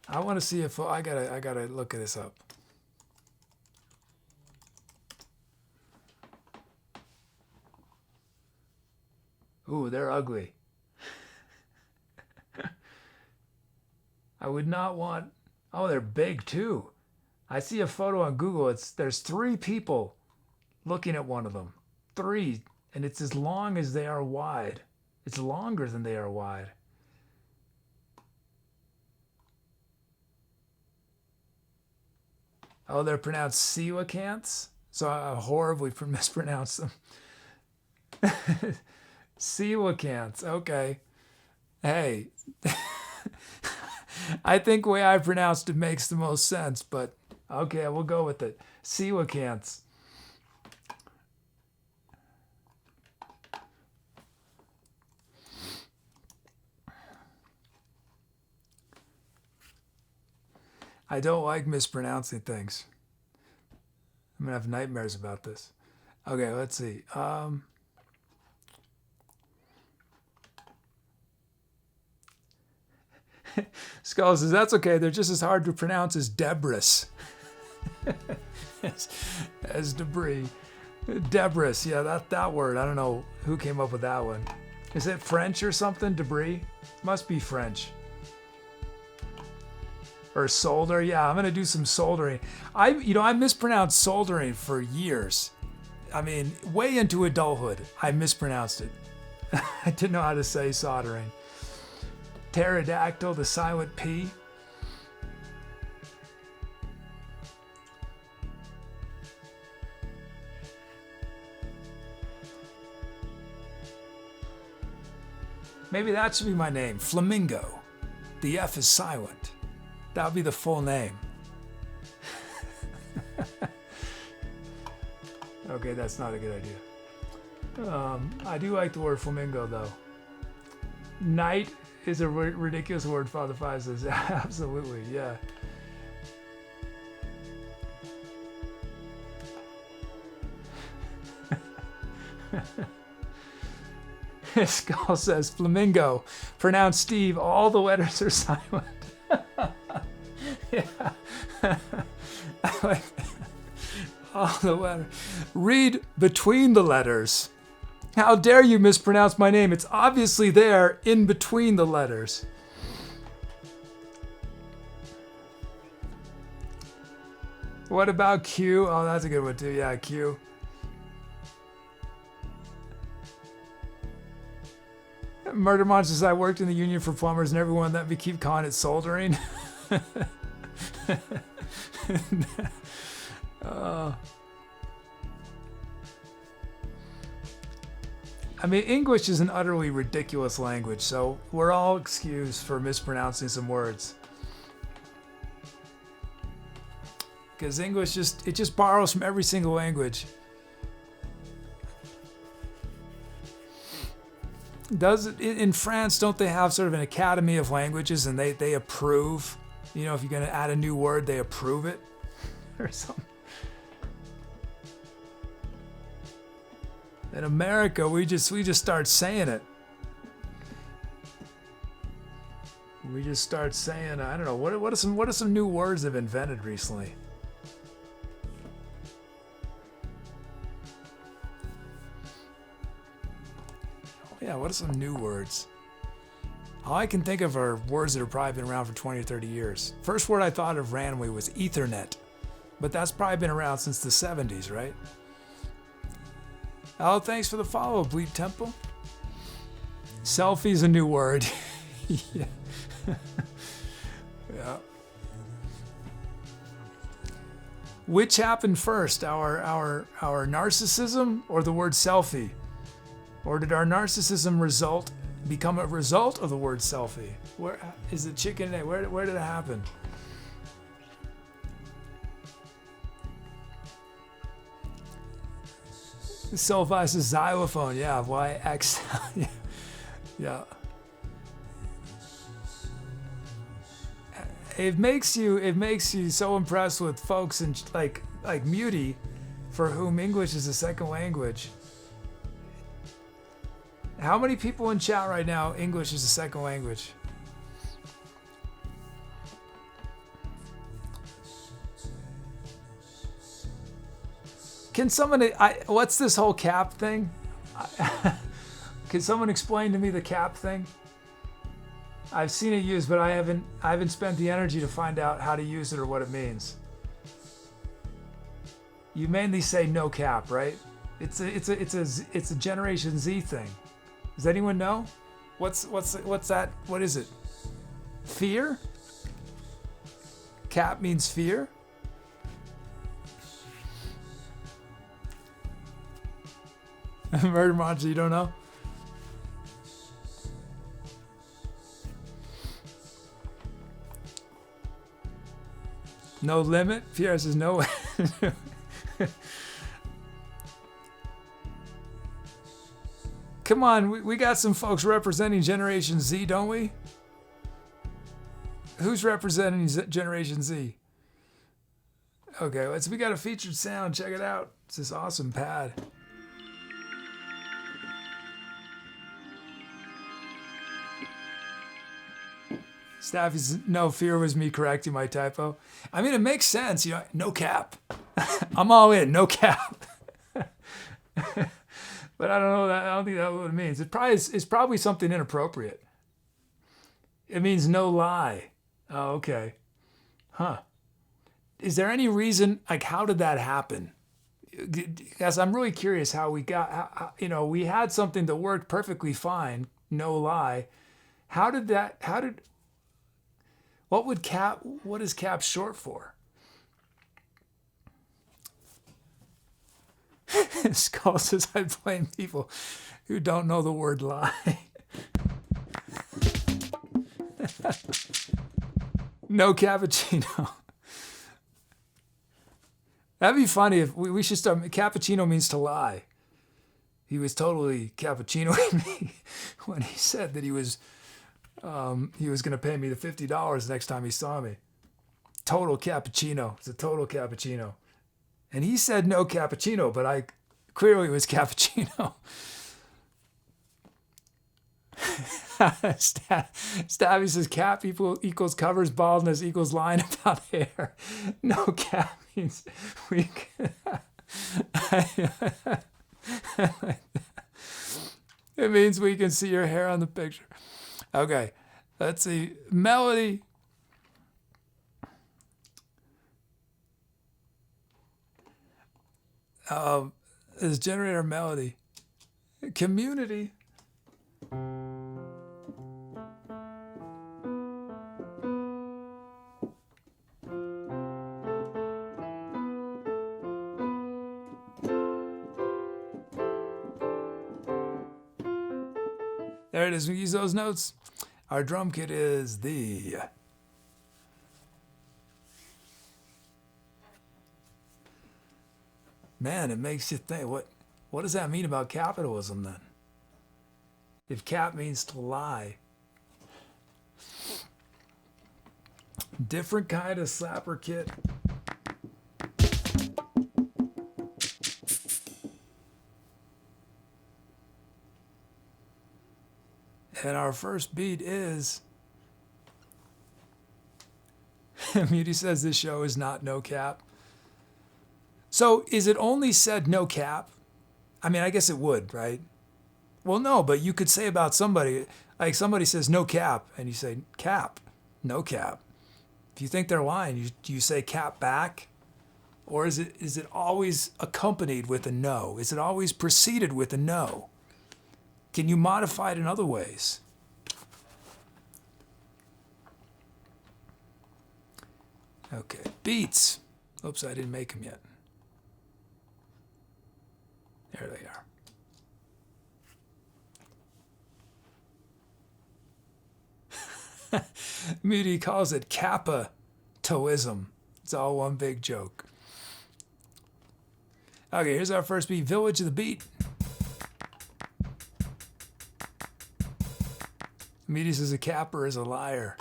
I want to see if I gotta look this up. Ooh, they're ugly. I would not want. Oh, they're big too. I see a photo on Google. There's 3 people looking at one of them. 3, and it's as long as they are wide. It's longer than they are wide. Oh, they're pronounced coelacanths. So horribly mispronounced them. Coelacanths. Okay. Hey. I think the way I pronounced it makes the most sense, but okay, we'll go with it. Coelacanths. I don't like mispronouncing things. I'm going to have nightmares about this. Okay, let's see. Skull says, that's okay. They're just as hard to pronounce as debris. as debris. Debris, yeah, that word. I don't know who came up with that one. Is it French or something? Debris? Must be French. Or solder, yeah, I'm gonna do some soldering. I mispronounced soldering for years. I mean, way into adulthood, I mispronounced it. I didn't know how to say soldering. Pterodactyl, the silent P. Maybe that should be my name, Flamingo. The F is silent. That would be the full name. Okay, that's not a good idea. I do like the word flamingo, though. Night is a ridiculous word, Father Five says. Absolutely, yeah. Skull says, flamingo. Pronounced Steve, all the letters are silent. Yeah. I like that. All the letters. Read between the letters. How dare you mispronounce my name? It's obviously there in between the letters. What about Q? Oh, that's a good one too. Yeah, Q. Murder Monsters, I worked in the union for plumbers and everyone let me keep calling it soldering. I mean, English is an utterly ridiculous language, so we're all excused for mispronouncing some words. Because English just borrows from every single language. In France, don't they have sort of an academy of languages and they approve You know, if you're gonna add a new word, they approve it or something. In America, we just start saying it. We just start saying, I don't know, what are some new words they've invented recently? Oh yeah, what are some new words? All I can think of are words that have probably been around for 20 or 30 years. First word I thought of randomly was Ethernet, but that's probably been around since the 70s, right? Oh, thanks for the follow, Bleep Temple. Selfie's a new word. Yeah. Yeah. Which happened first, our narcissism or the word selfie? Or did our narcissism become a result of the word selfie? Where is the chicken and egg? Where did it happen? Selfie is xylophone, yeah. YX. Yeah. Yeah. It makes you so impressed with folks in like Muty, for whom English is a second language. How many people in chat right now, English is a second language? Can someone, what's this whole cap thing? Can someone explain to me the cap thing? I've seen it used, but I haven't spent the energy to find out how to use it or what it means. You mainly say no cap, right? It's a Generation Z thing. Does anyone know? What's that? What is it? Fear? Cap means fear? Murder monster, you don't know? No limit? Pierre says no. Come on, we got some folks representing Generation Z, don't we? Who's representing Generation Z? Okay, we got a featured sound. Check it out. It's this awesome pad. Staffy's no fear was me correcting my typo. I mean, it makes sense, you know. No cap. I'm all in. No cap. But I don't know that. I don't think that's what it means. It's probably something inappropriate. It means no lie. Oh, okay. Huh. Is there any reason? Like, how did that happen? Because I'm really curious how we got. We had something that worked perfectly fine. No lie. What is cap short for? Skull says I blame people who don't know the word lie. No cappuccino. That'd be funny if we should start. Cappuccino means to lie. He was totally cappuccinoing me when he said that he was going to pay me the $50 next time he saw me. Total cappuccino. It's a total cappuccino. And he said no cappuccino, but I clearly was cappuccino. Stabby says cap equals covers baldness equals lying about hair. No cap means we It means we can see your hair on the picture. Okay, let's see. Melody. Is generator melody. Community. There it is. We use those notes. Our drum kit is the man. It makes you think. What does that mean about capitalism then? If cap means to lie, Different kind of slapper kit. And our first beat is... Muty says this show is not no cap. So is it only said no cap? I mean, I guess it would, right? Well, no, but you could say about somebody, like somebody says no cap, and you say cap, no cap. If you think they're lying, you say cap back? Or is it always accompanied with a no? Is it always preceded with a no? Can you modify it in other ways? Okay, beats. Oops, I didn't make them yet. There they are. Moody calls it Kappa-toism. It's all one big joke. Okay, here's our first beat, Village of the Beat. Moody says a capper is a liar.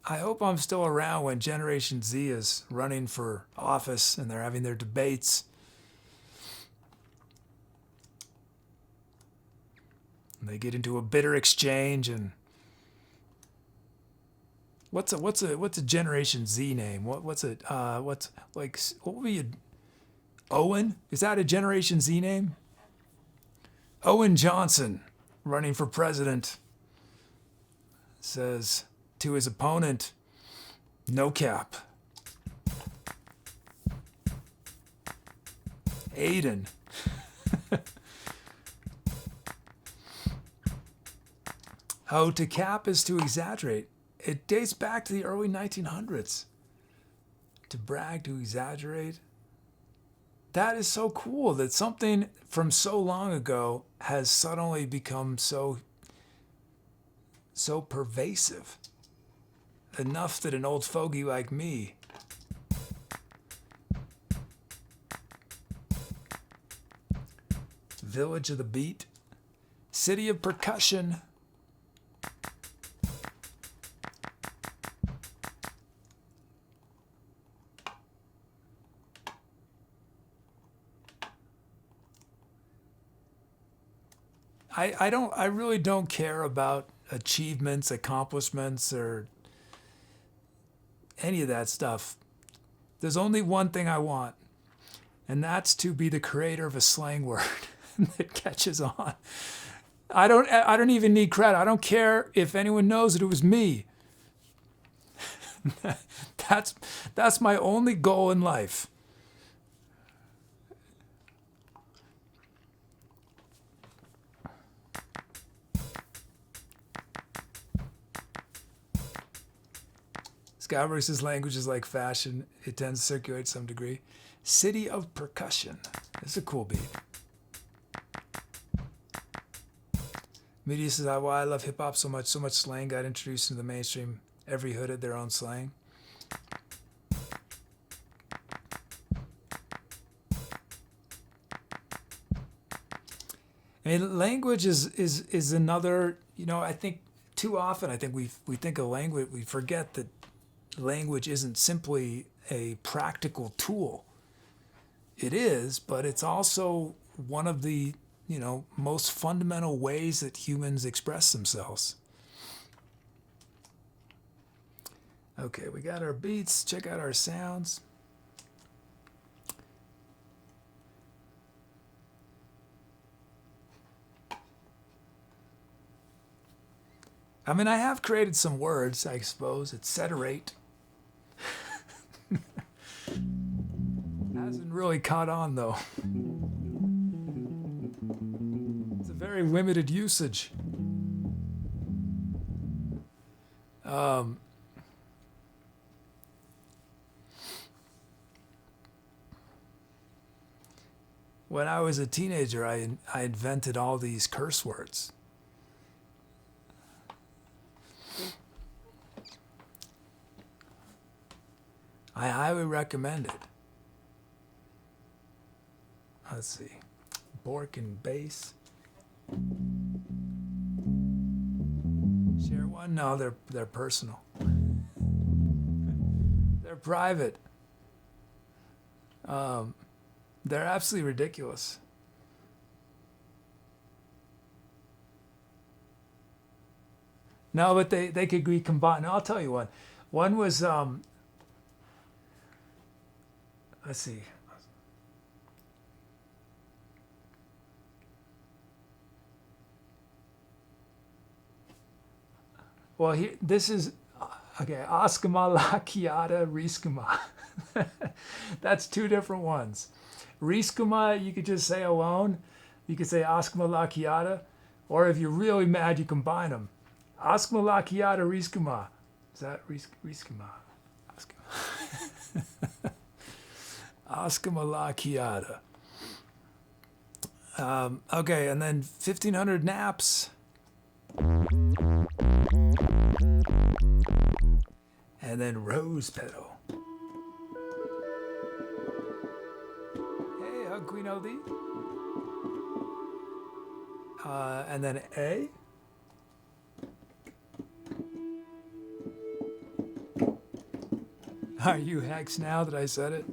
I hope I'm still around when Generation Z is running for office and they're having their debates. And they get into a bitter exchange and what's a Generation Z name? What would be a Owen? Is that a Generation Z name? Owen Johnson running for president says to his opponent, no cap. Aiden. Oh, to cap is to exaggerate. It dates back to the early 1900s. To brag, to exaggerate. That is so cool that something from so long ago has suddenly become so pervasive. Enough that an old fogey like me Village of the Beat, City of Percussion. I really don't care about achievements, accomplishments, or any of that stuff. There's only one thing I want, and that's to be the creator of a slang word that catches on. I don't even need credit. I don't care if anyone knows that it was me. That's my only goal in life. Skyberg says language is like fashion. It tends to circulate to some degree. City of Percussion. It's a cool beat. Media says, why I love hip hop so much. So much slang got introduced into the mainstream. Every hood had their own slang. I mean, language is another, I think too often, we think of language, we forget that language isn't simply a practical tool. It is, but it's also one of the, most fundamental ways that humans express themselves. Okay, we got our beats. Check out our sounds. I mean, I have created some words, I suppose. Etceterate. Hasn't really caught on, though. It's a very limited usage. When I was a teenager, I invented all these curse words. I highly recommend it. let's see, Bork and bass. Share one? No, they're personal. They're private. They're absolutely ridiculous. No, but they could be combined. No, I'll tell you one. One was let's see. Well, here this is okay. Askama la kiata riskuma. That's two different ones. Riskuma, you could just say alone. You could say Askama la kiata, or if you're really mad, you combine them. Askama la kiata riskuma. Is that riskuma? Askama la kiata. Okay, and then 1500 naps. And then rose petal. Hey, hug Queen LD. And then A. Are you hex now that I said it?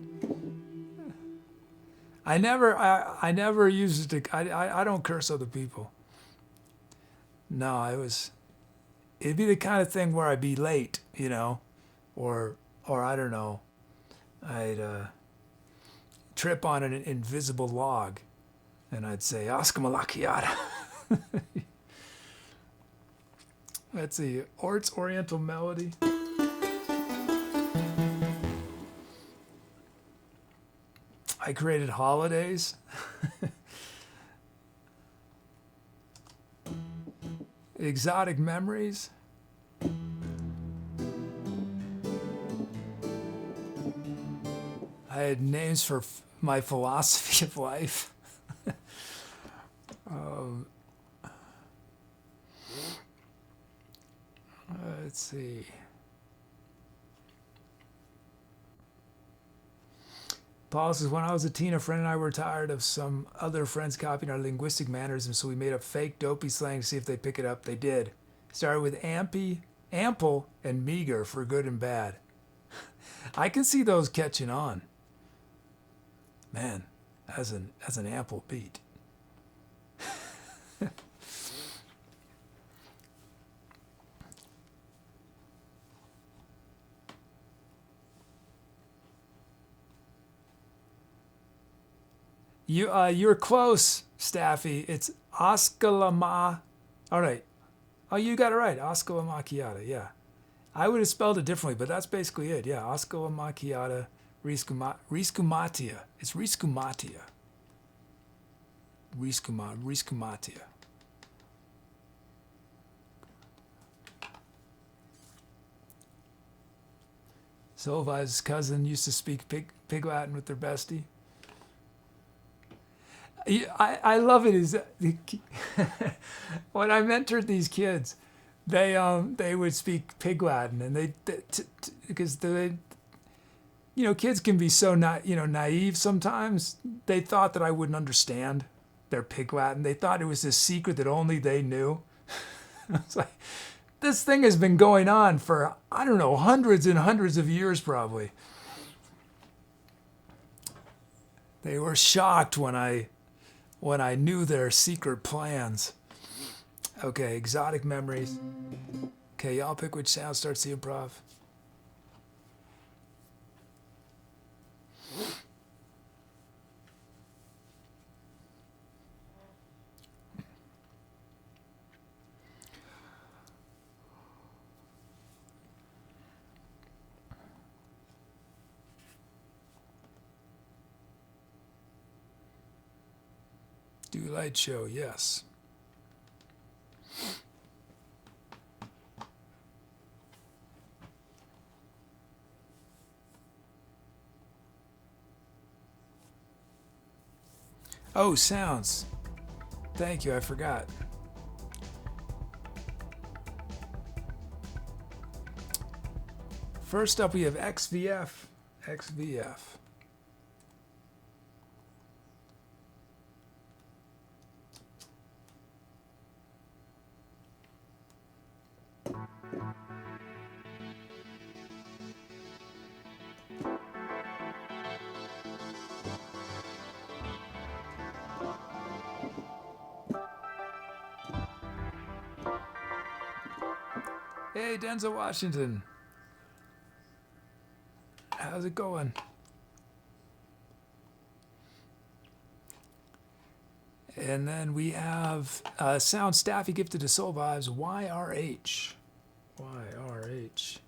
I never used it to, I don't curse other people. No, it'd be the kind of thing where I'd be late, you know, or I don't know, I'd trip on an invisible log, and I'd say Oscar Malakiata. Let's see, Ort's Oriental Melody. I created holidays. Exotic memories. I had names for my philosophy of life. Let's see. Paul says, when I was a teen, a friend and I were tired of some other friends copying our linguistic mannerisms, so we made up fake dopey slang to see if they'd pick it up. They did. Started with ample, and meager for good and bad. I can see those catching on. Man, as an ample beat. You're close, Staffy. It's Oskalama. All right. Oh, you got it right. Oskalama Kiata. Yeah. I would have spelled it differently, but that's basically it. Yeah. Oskalama Kiata Riskumatia. It's Riskumatia. Riskumatia. Solvai's cousin used to speak pig Latin with their bestie. I love it is when I mentored these kids, they would speak pig Latin, and because kids can be so naive sometimes. They thought that I wouldn't understand their pig Latin. They thought it was this secret that only they knew. It's like, this thing has been going on for, I don't know, hundreds and hundreds of years probably. They were shocked when I knew their secret plans. Okay, exotic memories. Okay, y'all pick which sound starts the improv. Do light show, yes. Oh, sounds. Thank you, I forgot. First up, we have XVF. XVF. Hey, Denzel Washington. How's it going? And then we have Sound Staffy gifted to Soul Vibes, YRH. YRH.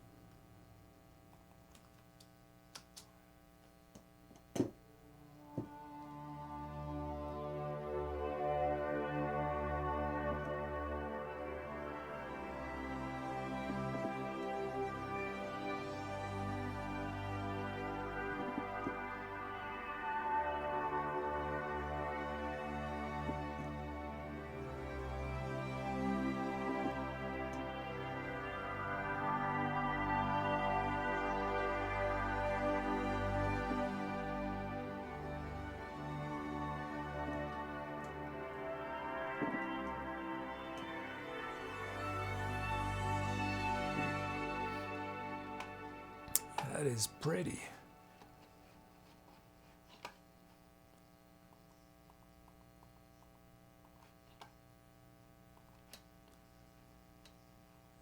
That is pretty.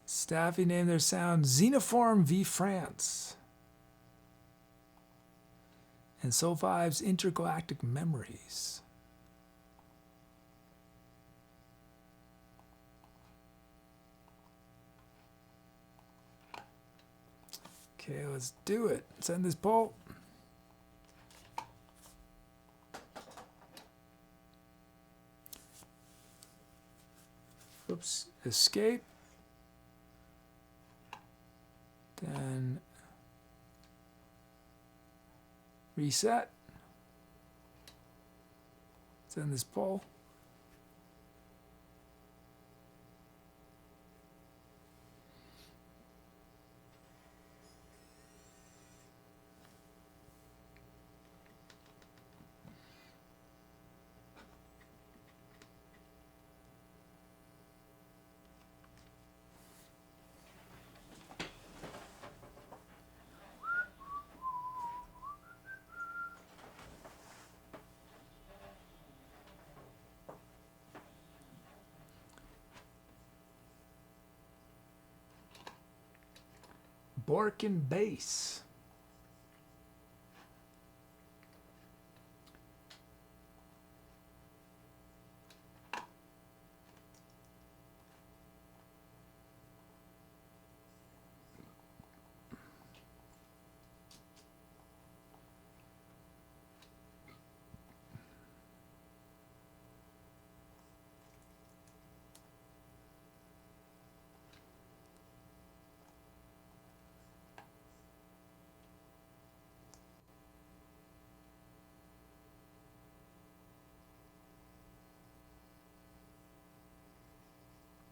Staffy named their sound Xenoform v France. And Soul Five's Intergalactic Memories. Okay, let's do it. Send this poll. Oops, escape. Then reset. Send this poll. Borkin bass.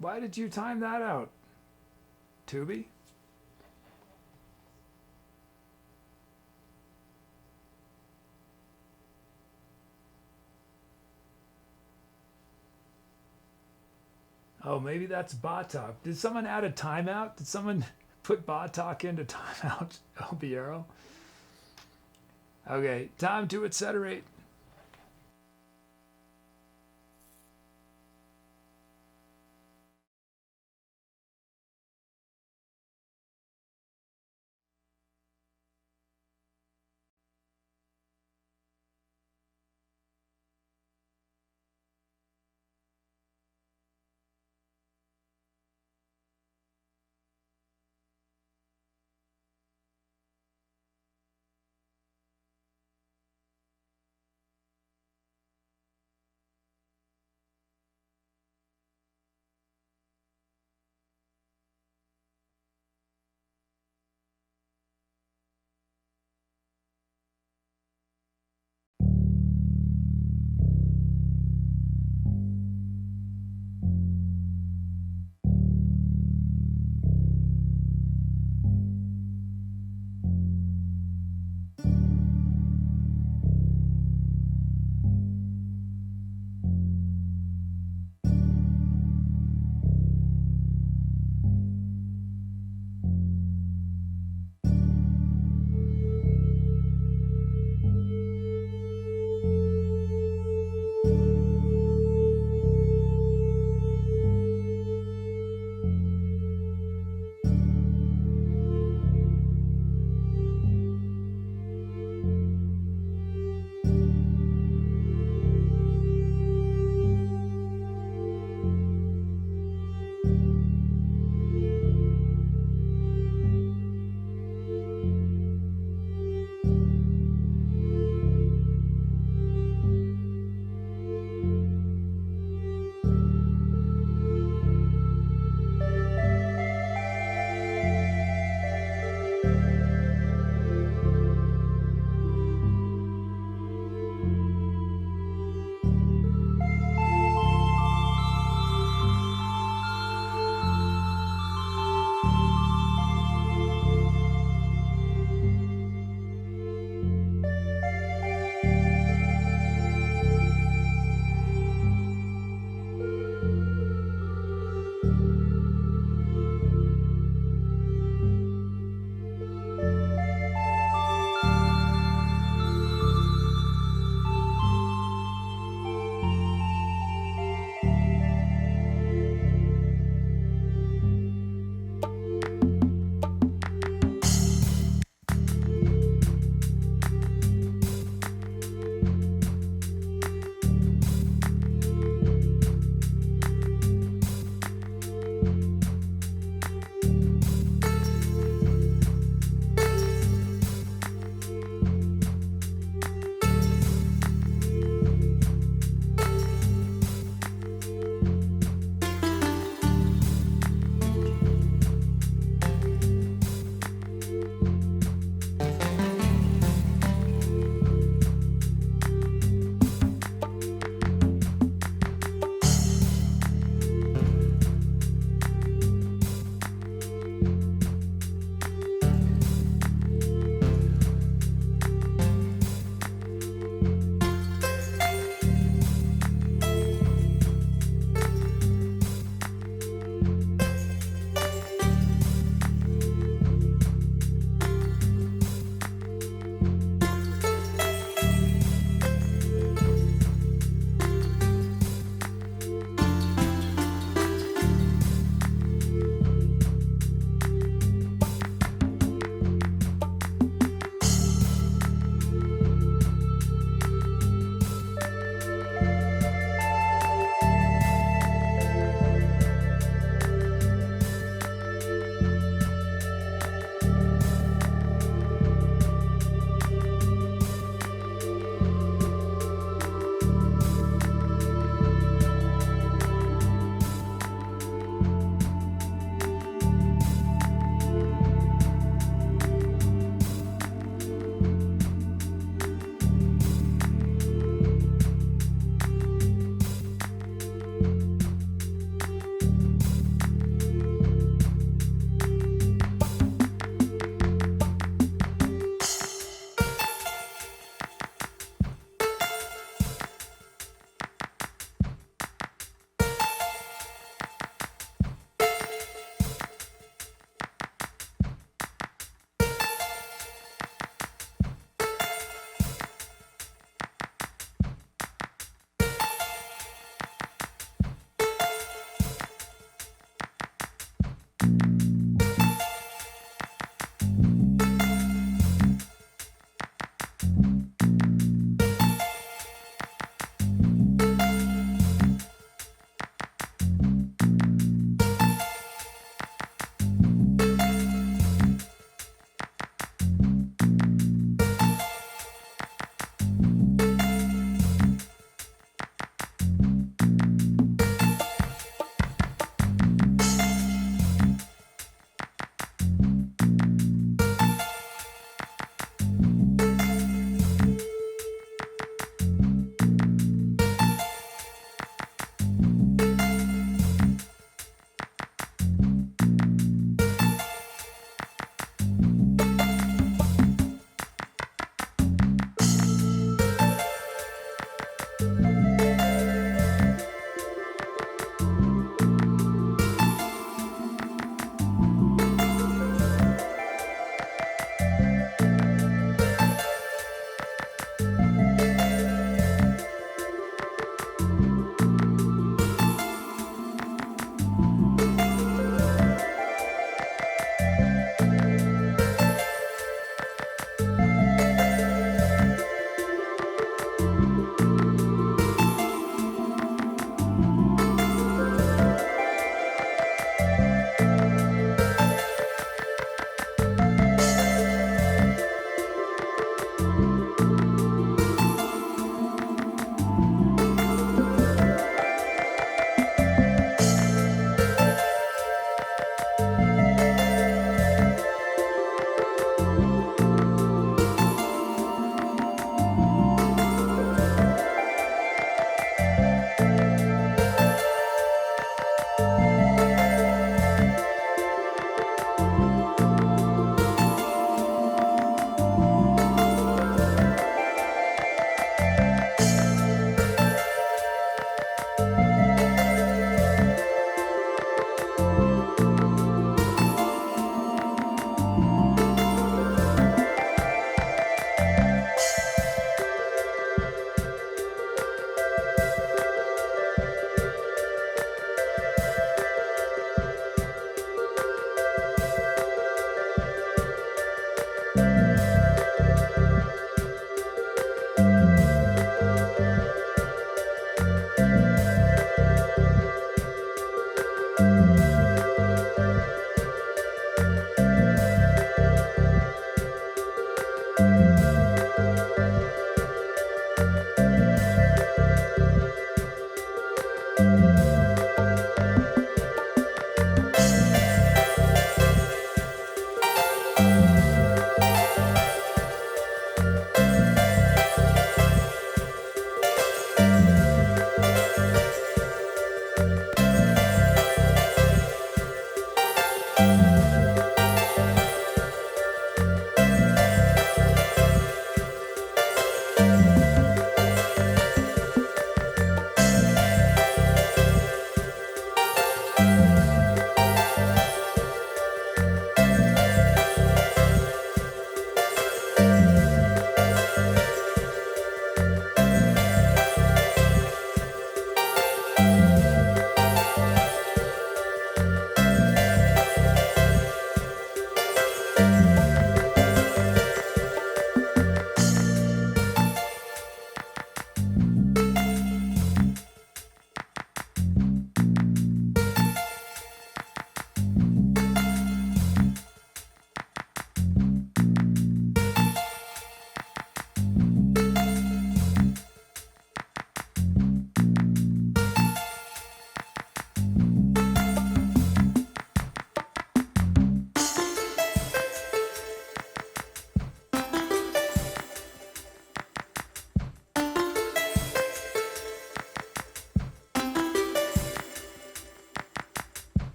Why did you time that out, Tubi? Oh, maybe that's Batok. Did someone add a timeout? Did someone put Batok into timeout, El Biero? Okay, time to etceterate.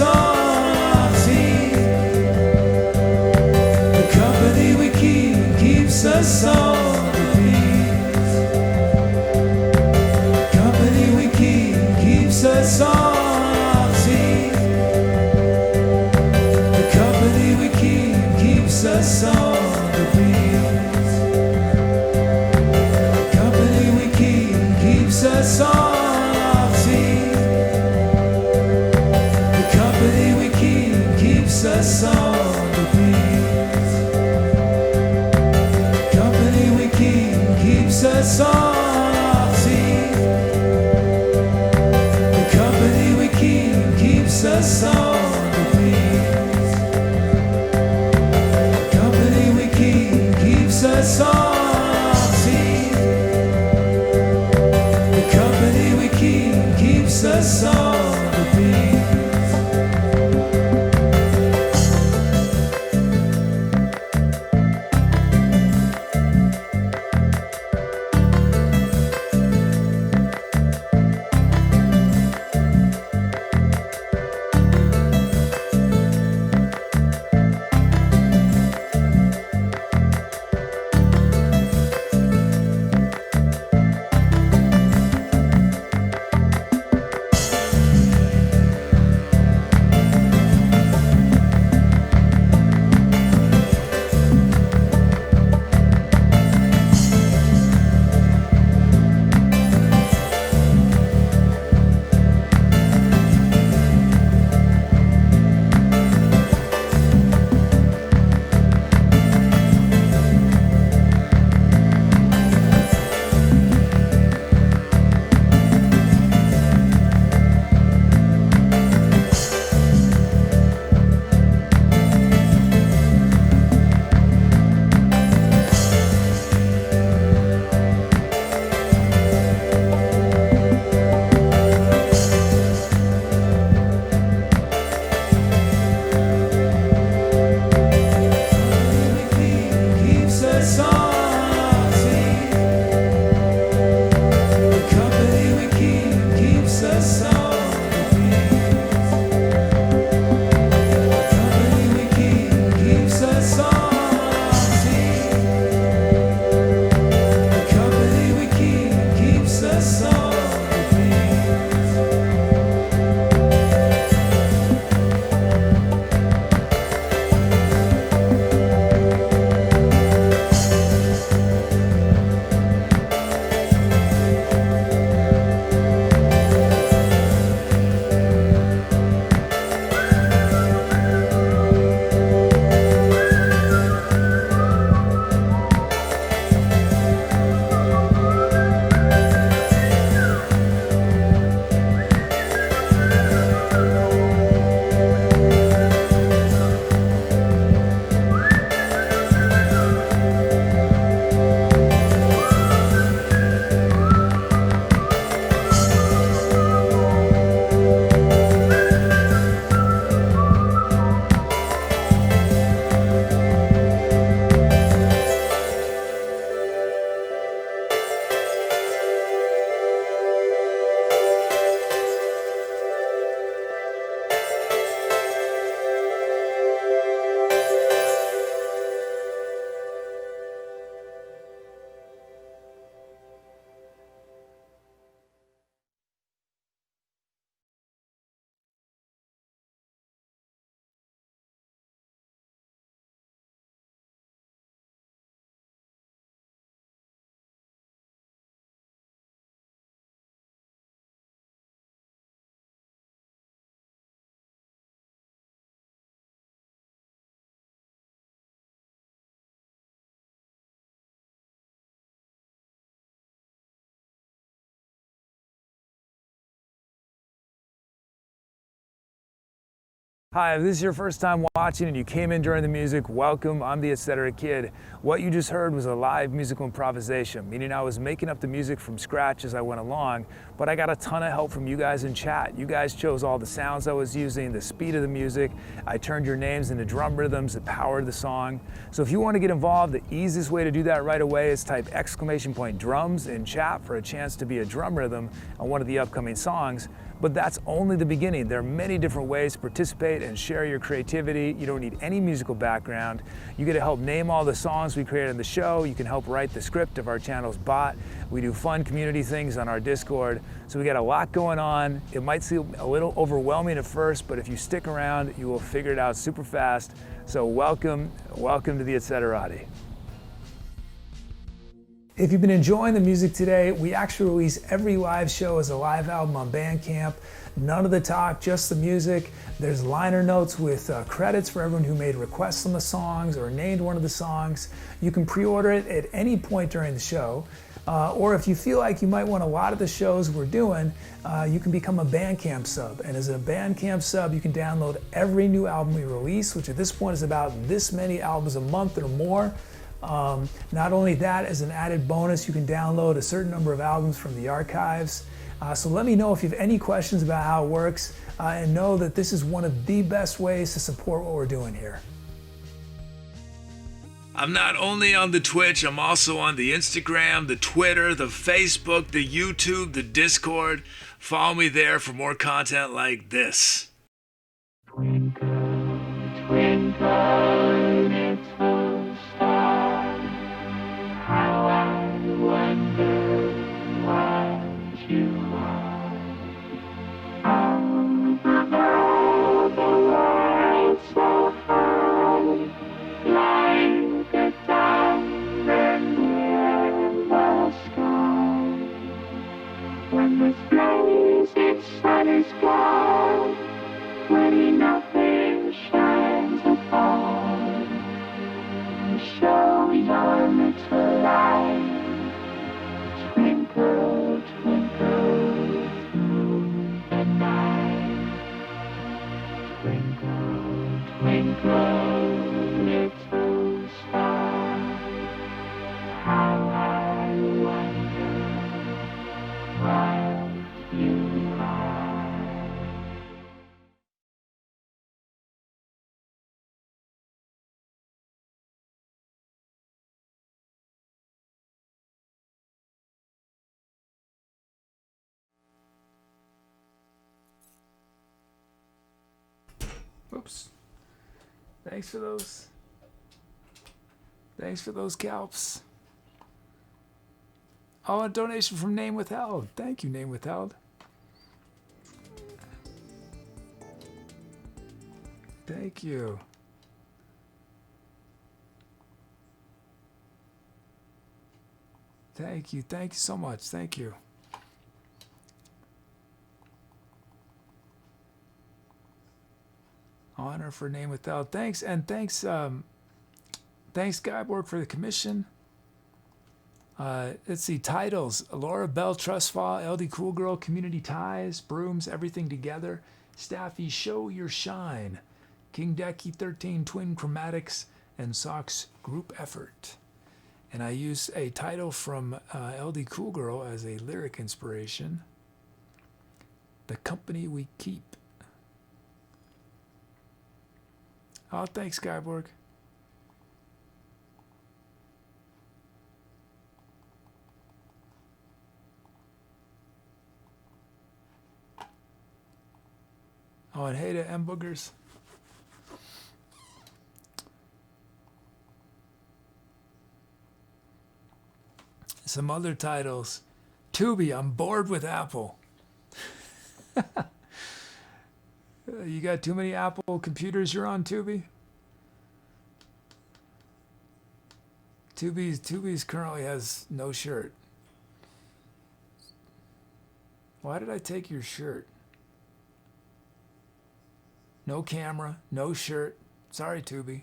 us on our feet. The company we keep keeps us on the beat. Company we keep keeps us on our feet. The company we keep keeps us on the beat. Company we keep keeps us on our feet. The company we keep keeps us on the beat. Company we keep keeps us on our feet. The company we keep keeps us on the beat. Company we keep keeps us on our feet. The company we keep keeps us on the beat. Hi, if this is your first time watching and you came in during the music, welcome. I'm the Etc. Kid. What you just heard was a live musical improvisation, meaning I was making up the music from scratch as I went along, but I got a ton of help from you guys in chat. You guys chose all the sounds I was using, the speed of the music. I turned your names into drum rhythms that powered the song. So if you want to get involved, the easiest way to do that right away is type !drums in chat for a chance to be a drum rhythm on one of the upcoming songs. But that's only the beginning. There are many different ways to participate and share your creativity. You don't need any musical background. You get to help name all the songs we created on the show. You can help write the script of our channel's bot. We do fun community things on our Discord. So we got a lot going on. It might seem a little overwhelming at first, but if you stick around, you will figure it out super fast. So welcome to the Etceterati. If you've been enjoying the music today, we actually release every live show as a live album on Bandcamp. None of the talk, just the music. There's liner notes with credits for everyone who made requests on the songs or named one of the songs. You can pre-order it at any point during the show. Or if you feel like you might want a lot of the shows we're doing, you can become a Bandcamp sub. And as a Bandcamp sub, you can download every new album we release, which at this point is about this many albums a month or more. Not only that, as an added bonus, you can download a certain number of albums from the archives. So let me know if you have any questions about how it works, and know that this is one of the best ways to support what we're doing here. I'm not only on the Twitch, I'm also on the Instagram, the Twitter, the Facebook, the YouTube, the Discord. Follow me there for more content like this. Twinkle, twinkle, little star, how I wonder what you are. Up above the world so high, like a diamond in the sky. When the blazing sun is gone, when nothing shines upon, show your little light, twinkle, twinkle through the night. Twinkle, twinkle, little star, how I wonder what you are. Oops. Thanks for those. Thanks for those calps. Oh, a donation from Name Withheld. Thank you, Name Withheld. Thank you. Thank you. Thank you so much. Thank you. Honor for Name Withheld. Thanks, and thanks, thanks Skyborg for the commission. Let's see, titles: Laura Bell Trustfall, Ldcoolgirl, Community Ties, Brooms, Everything Together, Staffy, Show Your Shine, King Decky 13, Twin Chromatics, and Socks Group Effort. And I use a title from Ldcoolgirl as a lyric inspiration. The Company We Keep. Oh, thanks, Skyborg. Oh, and hey to M Boogers. Some other titles. Tubi, I'm bored with Apple. You got too many Apple computers you're on, Tubi? Tubi's currently has no shirt. Why did I take your shirt? No camera, no shirt. Sorry, Tubi.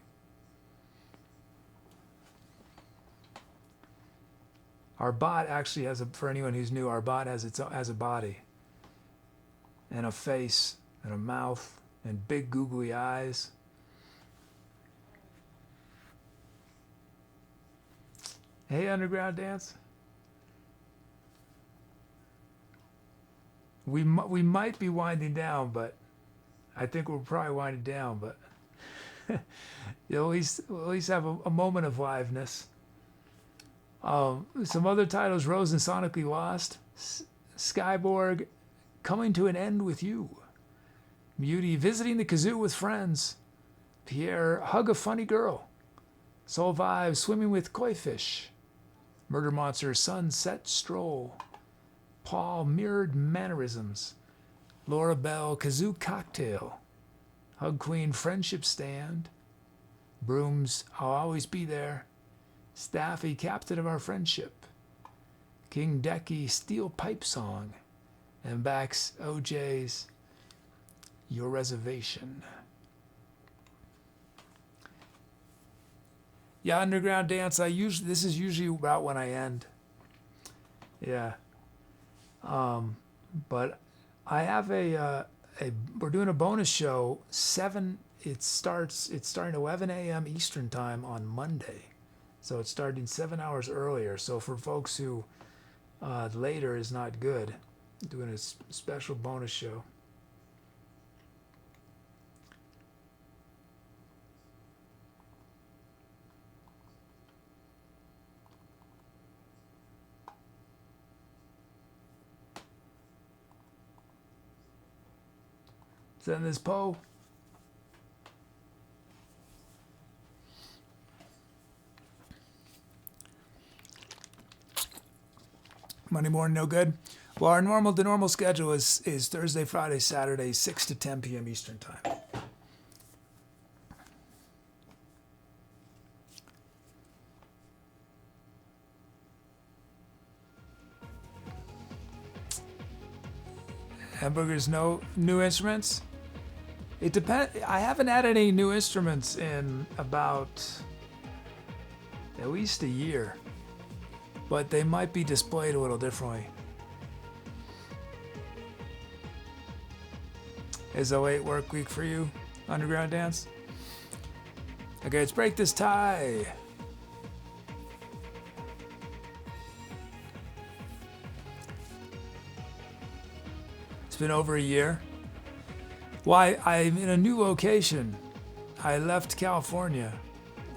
Our bot actually has for anyone who's new, our bot has a body and a face and a mouth and big googly eyes. Hey, Underground Dance. We might be winding down, but I think we're probably winding down. But we'll at least have a moment of liveness. Some other titles: Rose and Sonically Lost, Skyborg, coming to an end with you. Beauty visiting the Kazoo with friends. Pierre, hug a funny girl. Soul Vibe, swimming with koi fish. Murder Monster, sunset stroll. Paul, mirrored mannerisms. Laura Bell, Kazoo cocktail. Hug Queen, friendship stand. Brooms, I'll always be there. Staffy, captain of our friendship. King Decky, steel pipe song. And Bax, OJ's, your reservation. Yeah, underground dance. This is usually about when I end. Yeah. But I have we're doing a bonus show. It's starting 11 a.m. Eastern time on Monday. So it's starting 7 hours earlier. So for folks who later is not good, I'm doing a special bonus show. Send this Poe. Monday morning, no good. Well, the normal schedule is Thursday, Friday, Saturday, 6 to 10 p.m. Eastern time. Hamburgers, no new instruments. It depends. I haven't had any new instruments in about at least a year, but they might be displayed a little differently. Is a late work week for you, underground dance? Okay, let's break this tie. It's been over a year. Why? I'm in a new location. I left California,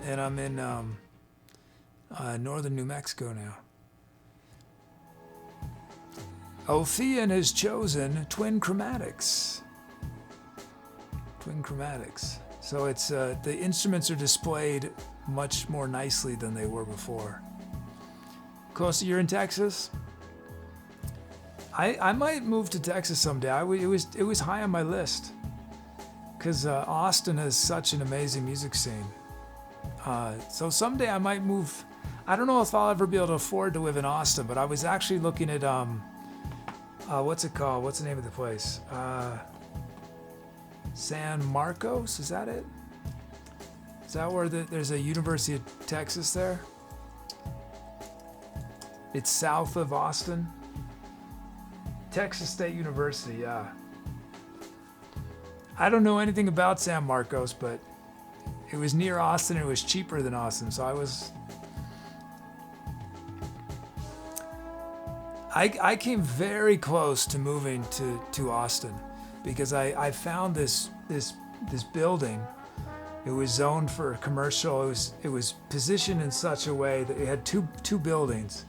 and I'm in northern New Mexico now. Ophian has chosen Twin Chromatics. Twin Chromatics. So it's the instruments are displayed much more nicely than they were before. Close, you're in Texas? I might move to Texas someday. It was high on my list because Austin has such an amazing music scene. So someday I might move. I don't know if I'll ever be able to afford to live in Austin, but I was actually looking at what's it called? What's the name of the place? San Marcos, is that it? Is that where there's a University of Texas there? It's south of Austin. Texas State University, yeah. I don't know anything about San Marcos, but it was near Austin and it was cheaper than Austin, so I came very close to moving to Austin because I found this building. It was zoned for commercial. It was positioned in such a way that it had two buildings,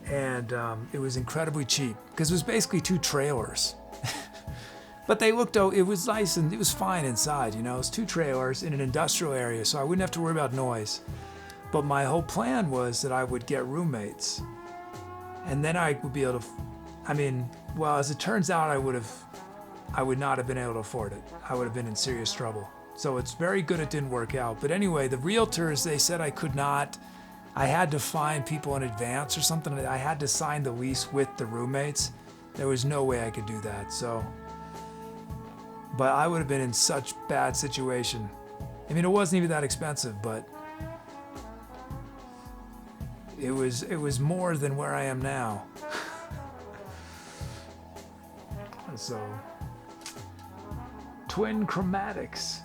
and it was incredibly cheap because it was basically two trailers. But it was nice and it was fine inside. You know, it was two trailers in an industrial area, so I wouldn't have to worry about noise. But my whole plan was that I would get roommates, and then I would be able to. As it turns out, I would not have been able to afford it. I would have been in serious trouble. So it's very good it didn't work out. But anyway, the realtors, they said I could not. I had to find people in advance or something. I had to sign the lease with the roommates. There was no way I could do that. But I would have been in such bad situation. I mean, it wasn't even that expensive, but it was more than where I am now. So, Twin Chromatics.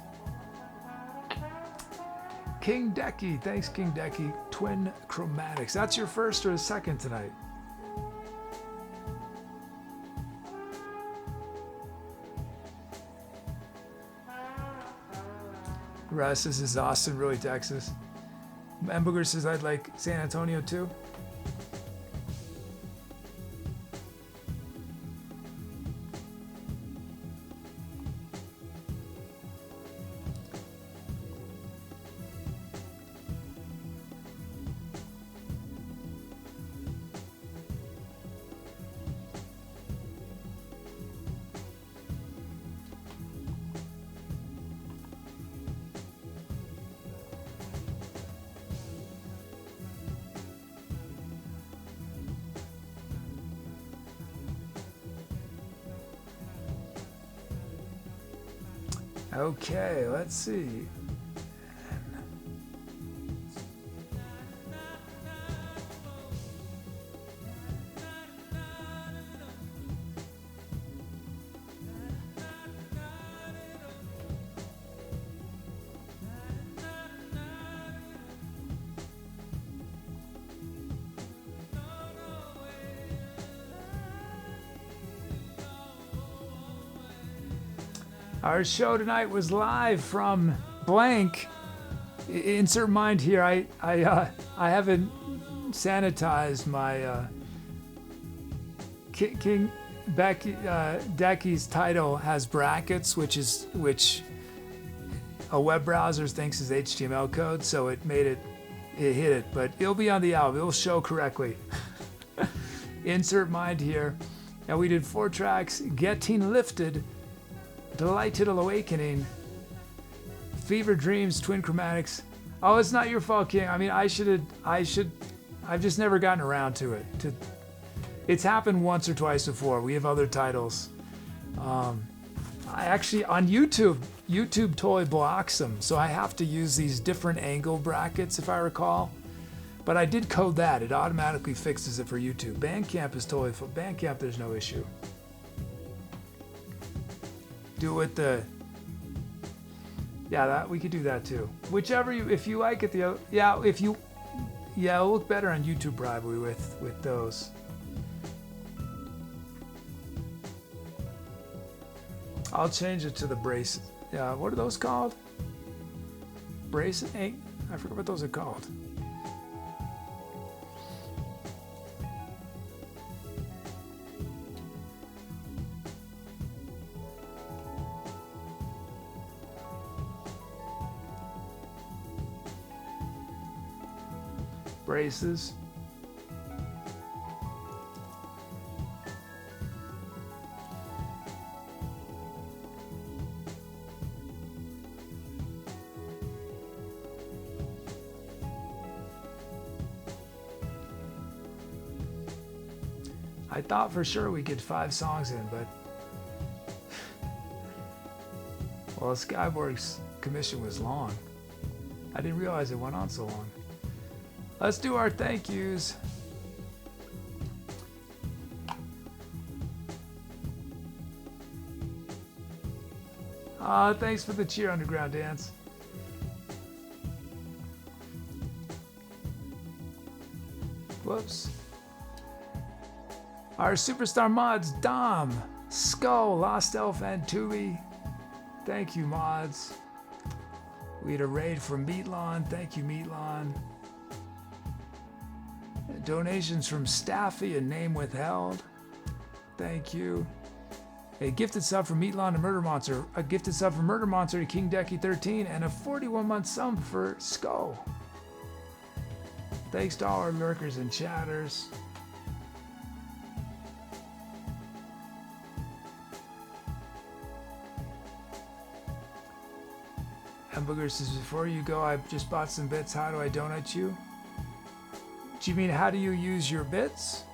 King Decky, thanks King Decky. Twin Chromatics. That's your first or the second tonight? Russ, this is Austin, really Texas. Hamburger says I'd like San Antonio too. Okay, let's see. Our show tonight was live from blank. Insert mind here. I haven't sanitized my King Decky's title has brackets, which a web browser thinks is HTML code, so it hit it, but it'll be on the album. It'll show correctly. Insert mind here. And we did 4 tracks: Getting Lifted, Delighted Awakening, Fever Dreams, Twin Chromatics. Oh, it's not your fault, King. I mean, I've just never gotten around to it. It's happened once or twice before. We have other titles. I actually, on YouTube totally blocks them, so I have to use these different angle brackets, if I recall. But I did code that. It automatically fixes it for YouTube. Bandcamp is totally full. Bandcamp, there's no issue. Do it with the, that we could do that too. Whichever if you like it, it'll look better on YouTube probably with those. I'll change it to the braces. Yeah, what are those called? Braces? I forget what those are called. Braces. I thought for sure we'd get 5 songs in, but well, Skyborg's commission was long. I didn't realize it went on so long. Let's do our thank yous. Thanks for the cheer, Underground Dance. Whoops. Our superstar mods, Dom, Skull, Lost Elf, and Tubi. Thank you, mods. We had a raid from Meatlon. Thank you, Meatlon. Donations from Staffy and Name Withheld. Thank you. A gifted sub from Meatlon to Murdermonster. A gifted sub from Murdermonster to King Decky 13. And a 41-month sub for Skull. Thanks to all our lurkers and chatters. Hamburger says, before you go, I just bought some bits. How do I donate you? Do you mean how do you use your bits?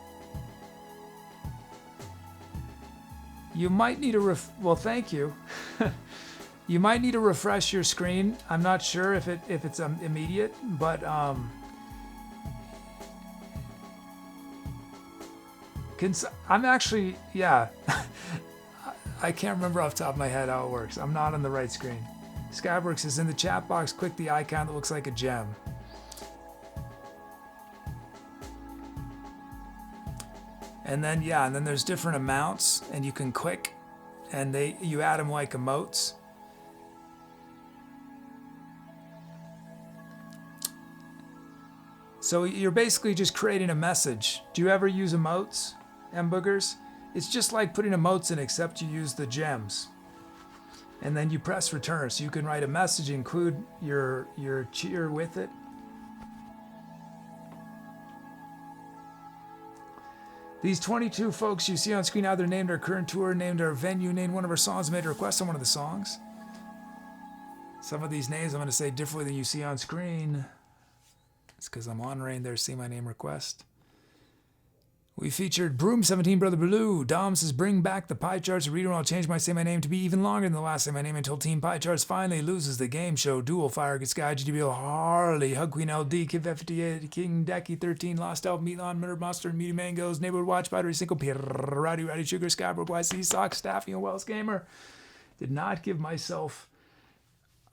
You might need a well, thank you. You might need to refresh your screen. I'm not sure if it's immediate, but I'm actually, yeah. I can't remember off the top of my head how it works. I'm not on the right screen. Skyworks is in the chat box. Click the icon that looks like a gem. And then, and then there's different amounts, and you can click, and you add them like emotes. So you're basically just creating a message. Do you ever use emotes, M-boogers? It's just like putting emotes in, except you use the gems. And then you press return, so you can write a message, include your cheer with it. These 22 folks you see on screen either named our current tour, named our venue, named one of our songs, made a request on one of the songs. Some of these names I'm going to say differently than you see on screen. It's because I'm honoring their See My Name request. We featured Broom 17 Brother Blue. Dom says, bring back the pie charts. The reader, I'll change my Say My Name to be even longer than the last Say My Name until Team Pie Charts finally loses the game show. Duel, Fire, Good Sky, GDBL, Harley, Hug Queen LD, Kid F58, King Decky 13, Lost Elf, Meatlon, Murdermonster, Meaty Mangoes, Neighborhood Watch, Battery Single, Rowdy Sugar, Skybrook, YC, Sock, Staffy, and Wells Gamer. Did not give myself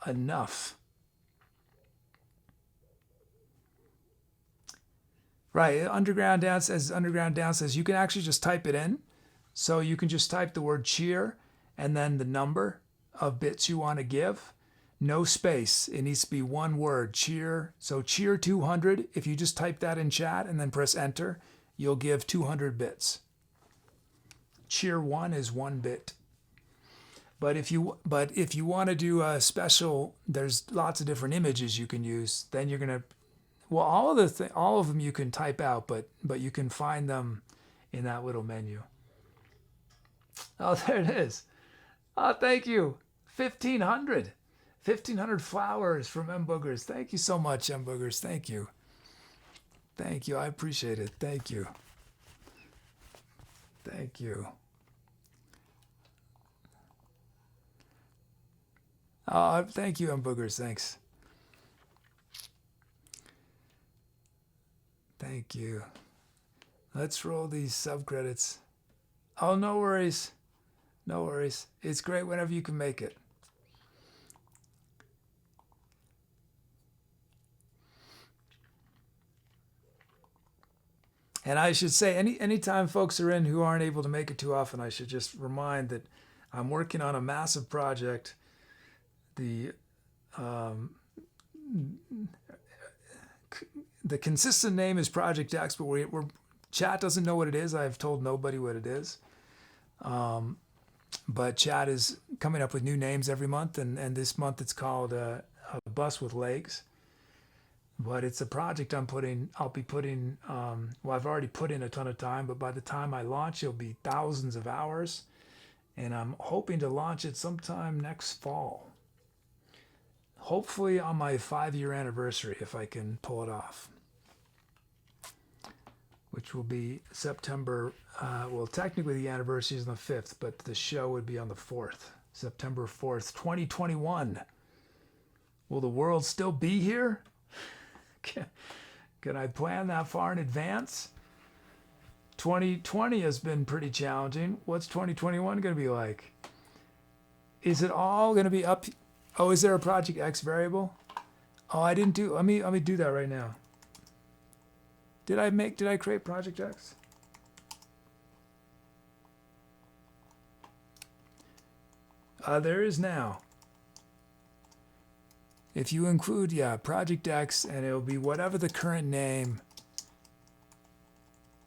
enough. Right, Underground Down says you can actually just type it in. So you can just type the word cheer and then the number of bits you want to give. No space. It needs to be one word, cheer. So cheer 200. If you just type that in chat and then press enter, you'll give 200 bits. Cheer 1 is 1 bit. But if you want to do a special, there's lots of different images you can use. Then you're gonna, well, all of them you can type out, but you can find them in that little menu. Oh, there it is. Oh, thank you. 1,500. 1,500 flowers from M Boogers. Thank you so much, M Boogers. Thank you. Thank you. I appreciate it. Thank you. Thank you. Oh, thank you, M Boogers. Thanks. Thank you. Let's roll these subcredits. Oh, no worries. No worries. It's great whenever you can make it. And I should say, anytime folks are in who aren't able to make it too often, I should just remind that I'm working on a massive project. The consistent name is Project X, but we're chat doesn't know what it is. I've told nobody what it is. But chat is coming up with new names every month, and this month it's called a Bus with Legs. But it's a project I'll be putting, well, I've already put in a ton of time, but by the time I launch, it'll be thousands of hours. And I'm hoping to launch it sometime next fall. Hopefully on my 5-year anniversary, if I can pull it off. Which will be September, well, technically the anniversary is on the 5th, but the show would be on the 4th, September 4th, 2021. Will the world still be here? Can I plan that far in advance? 2020 has been pretty challenging. What's 2021 going to be like? Is it all going to be up? Oh, is there a Project X variable? Oh, I didn't do, let me do that right now. Did I create Project X? There is now. If you include, Project X, and it'll be whatever the current name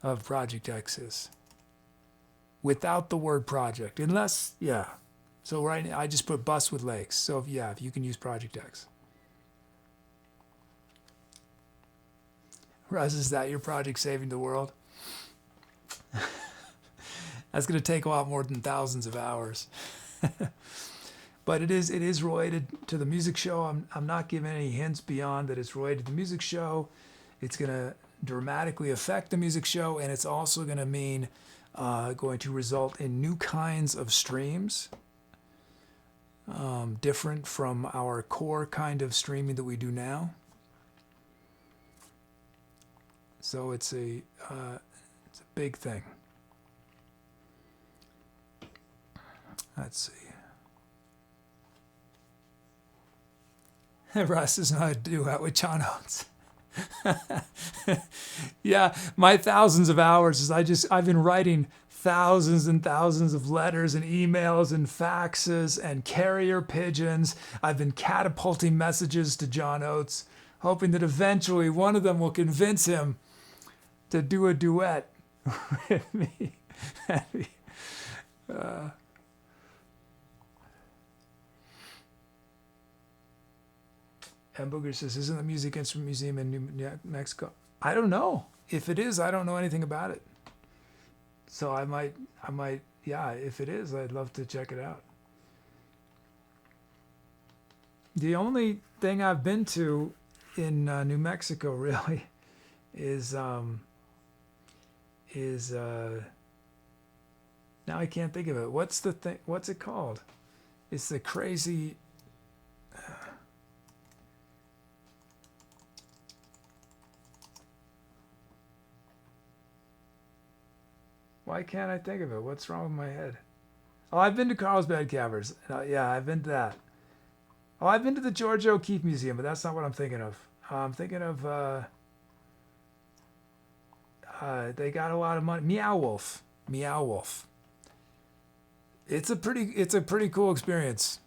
of Project X is. Without the word project, unless, So right now, I just put Bus with Legs. So if you can use Project X. Russ, is that your project saving the world? That's going to take a lot more than thousands of hours. But it is related to the music show. I'm not giving any hints beyond that it's related to the music show. It's going to dramatically affect the music show, and it's also going to mean going to result in new kinds of streams, different from our core kind of streaming that we do now. So it's a big thing. Let's see. Russ is not a duet with John Oates. Yeah, my thousands of hours is I've been writing thousands and thousands of letters and emails and faxes and carrier pigeons. I've been catapulting messages to John Oates, hoping that eventually one of them will convince him to do a duet with me. And Booger says, isn't the Music Instrument Museum in New Mexico? I don't know. If it is, I don't know anything about it. So I might, if it is, I'd love to check it out. The only thing I've been to in New Mexico really is is now I can't think of it. What's the thing? What's it called? It's the crazy. Why can't I think of it? What's wrong with my head? Oh, I've been to Carlsbad Caverns. Yeah, I've been to that. Oh, I've been to the George O'Keeffe Museum, but that's not what I'm thinking of. I'm thinking of they got a lot of money. Meow Wolf. Meow Wolf. It's a pretty cool experience.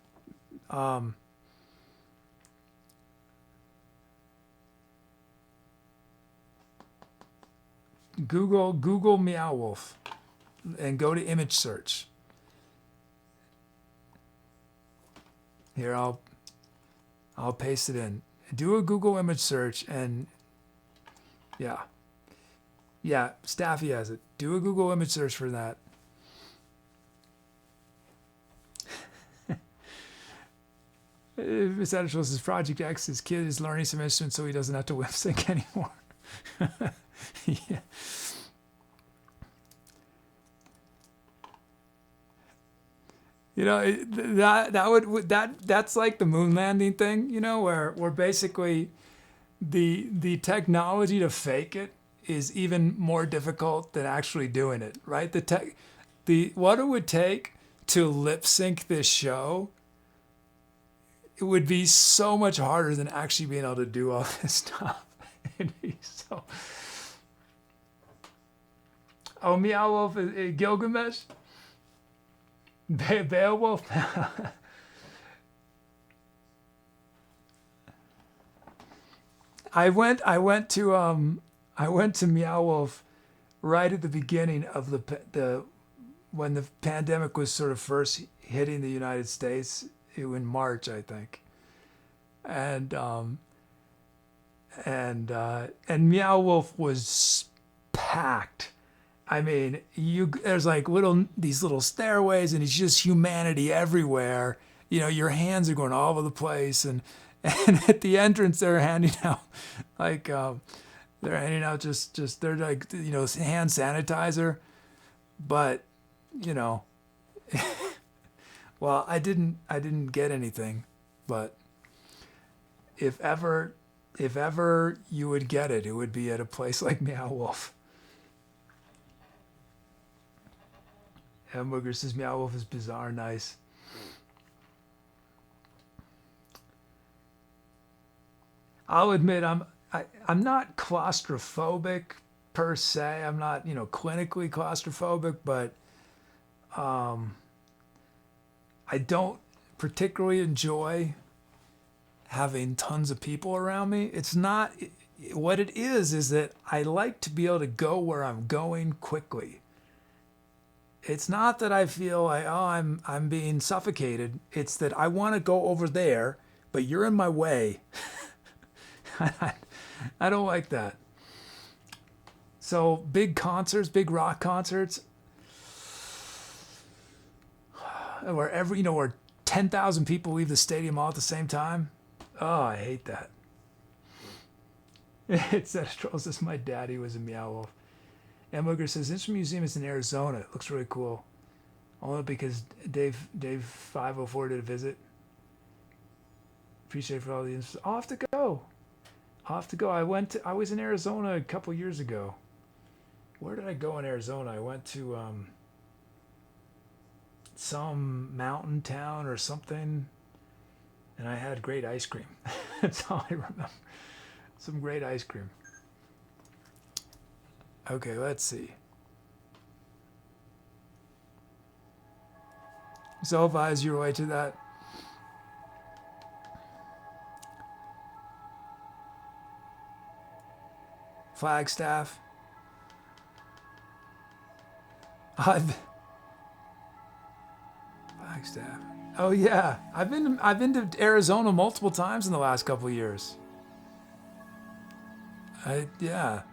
Google Meow Wolf and go to image search. Here, I'll paste it in. Do a Google image search and yeah, Staffy has it. Do a Google image search for that. Miss Editors says Project X, his kid is learning some instruments so he doesn't have to lip sync anymore. Yeah. You know, that's like the moon landing thing, you know, where basically the technology to fake it is even more difficult than actually doing it, right? What it would take to lip sync this show, it would be so much harder than actually being able to do all this stuff. It'd be so. Oh, Meow Wolf is Gilgamesh? Beowulf? I went to Meow Wolf right at the beginning of the when the pandemic was sort of first hitting the United States in March, I think. And Meow Wolf was packed. I mean, there's like these little stairways, and it's just humanity everywhere. You know, your hands are going all over the place, and at the entrance they're handing out just they're like, you know, hand sanitizer, but you know, well, I didn't get anything, but if ever you would get it, it would be at a place like Meow Wolf. Hamburger says Meow Wolf is bizarre nice. I'll admit I'm not claustrophobic per se. I'm not, you know, clinically claustrophobic, but I don't particularly enjoy having tons of people around me. It's not what it is that I like to be able to go where I'm going quickly. It's not that I feel like, oh, I'm being suffocated. It's that I want to go over there, but you're in my way. I don't like that. So big concerts, big rock concerts, where 10,000 people leave the stadium all at the same time. Oh, I hate that. It says, Trolls, this my daddy was a Meow Wolf. Hamburger says, Instrument Museum is in Arizona. It looks really cool. Only because Dave 504 did a visit. Appreciate it for all the info. I'll have to go. I was in Arizona a couple years ago. Where did I go in Arizona? I went to some mountain town or something, and I had great ice cream. That's all I remember. Some great ice cream. Okay, let's see. Zelva, is your way to that? Flagstaff. Flagstaff. Oh yeah, I've been to Arizona multiple times in the last couple of years. Yeah.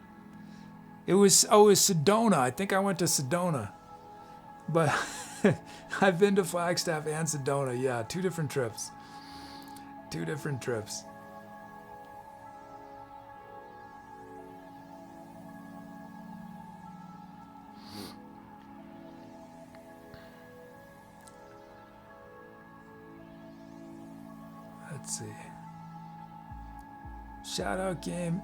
It was Sedona. I think I went to Sedona. But I've been to Flagstaff and Sedona. Yeah, two different trips. Let's see. Shout out game.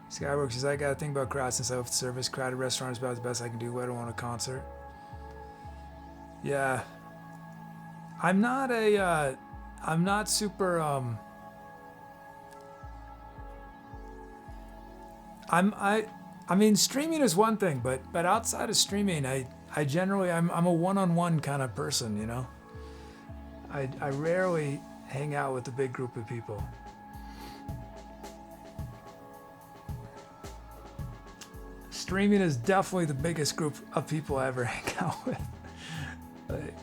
Skyworks says, I got to think about crowds since I have service. Crowded restaurant is about the best I can do. What I don't want a concert. Yeah. I'm not super, I mean, streaming is one thing, but outside of streaming, I generally, I'm a one-on-one kind of person, you know? I rarely hang out with a big group of people. Streaming is definitely the biggest group of people I ever hang out with. Like,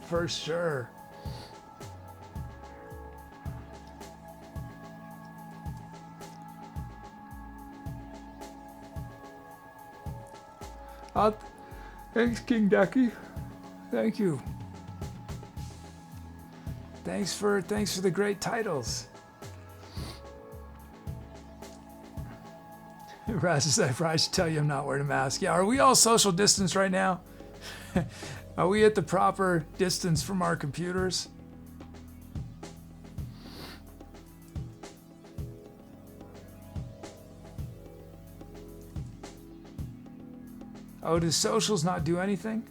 for sure. Thanks, King Ducky. Thank you. Thanks for the great titles. Raz, I probably should tell you I'm not wearing a mask. Yeah, are we all social distance right now? Are we at the proper distance from our computers? Oh, do socials not do anything?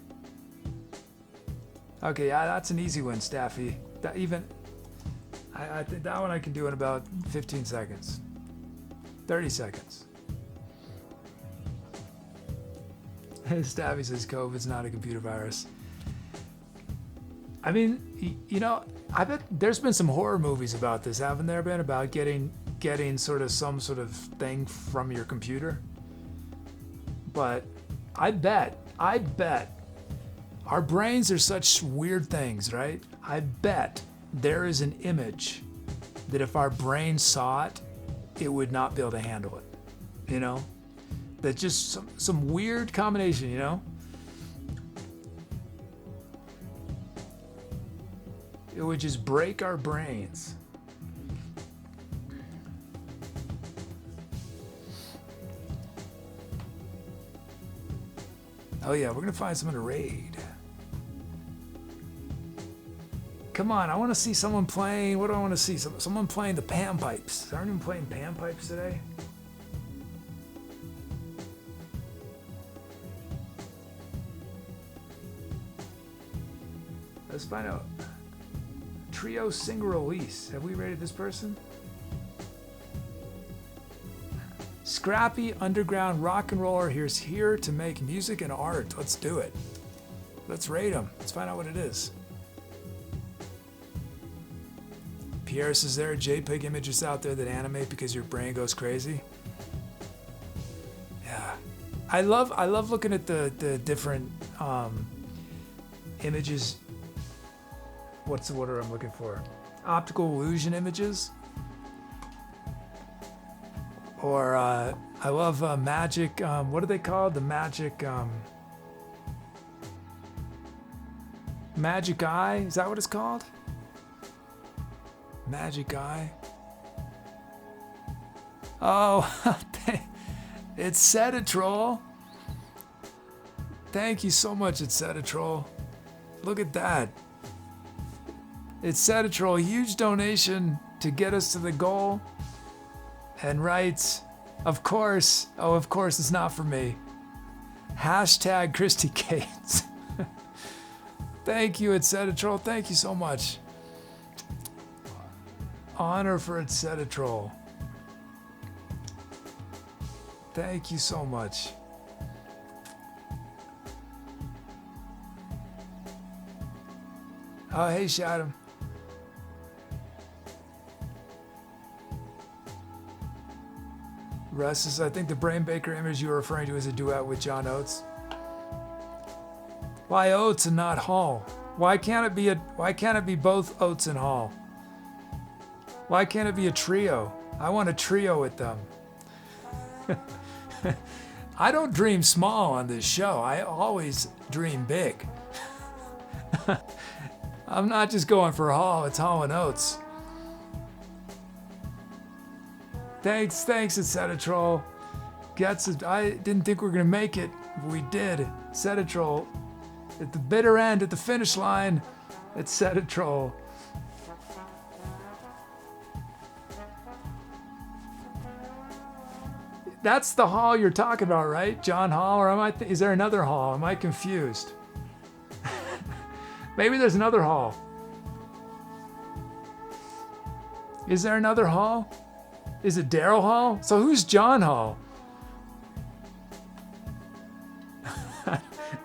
Okay, yeah, that's an easy one, Staffy. That even, I think that one I can do in about 15 seconds. 30 seconds. Staffy says COVID's not a computer virus. I mean, you know, I bet there's been some horror movies about this, haven't there been? About getting sort of some sort of thing from your computer. But I bet our brains are such weird things, right? I bet there is an image that if our brain saw it, it would not be able to handle it, you know? That's just some weird combination, you know? It would just break our brains. Oh yeah, we're gonna find someone to raid. Come on, I wanna see someone playing, what do I wanna see? Someone playing the panpipes. Aren't even playing panpipes today? Let's find out. Trio single release. Have we rated this person? Scrappy underground rock and roller here's here to make music and art. Let's do it. Let's rate him. Let's find out what it is. Pierre says there are JPEG images out there that animate because your brain goes crazy. Yeah. I love looking at the different images. What's the word I'm looking for? Optical illusion images. Or I love magic. What are they called? The magic. Magic eye. Is that what it's called? Magic eye. Oh, it's Setatrol. Thank you so much, it's Setatrol. Look at that. It's Setatrol, huge donation to get us to the goal. And writes, of course, it's not for me. Hashtag Christy Cates. Thank you, it's Setatrol. Thank you so much. Honor for it's Setatrol. Thank you so much. Oh, hey, Shadow. Russ says, I think the Brain Baker image you were referring to is a duet with John Oates. Why Oates and not Hall? Why can't it be both Oates and Hall? Why can't it be a trio? I want a trio with them. I don't dream small on this show. I always dream big. I'm not just going for Hall, it's Hall and Oates. Thanks, it's Setatrol. I didn't think we were gonna make it, but we did. Setatrol, at the bitter end, at the finish line, at Set a Troll. That's the hall you're talking about, right? John Hall, or is there another hall? Am I confused? Maybe there's another hall. Is there another hall? Is it Daryl Hall? So who's John Hall?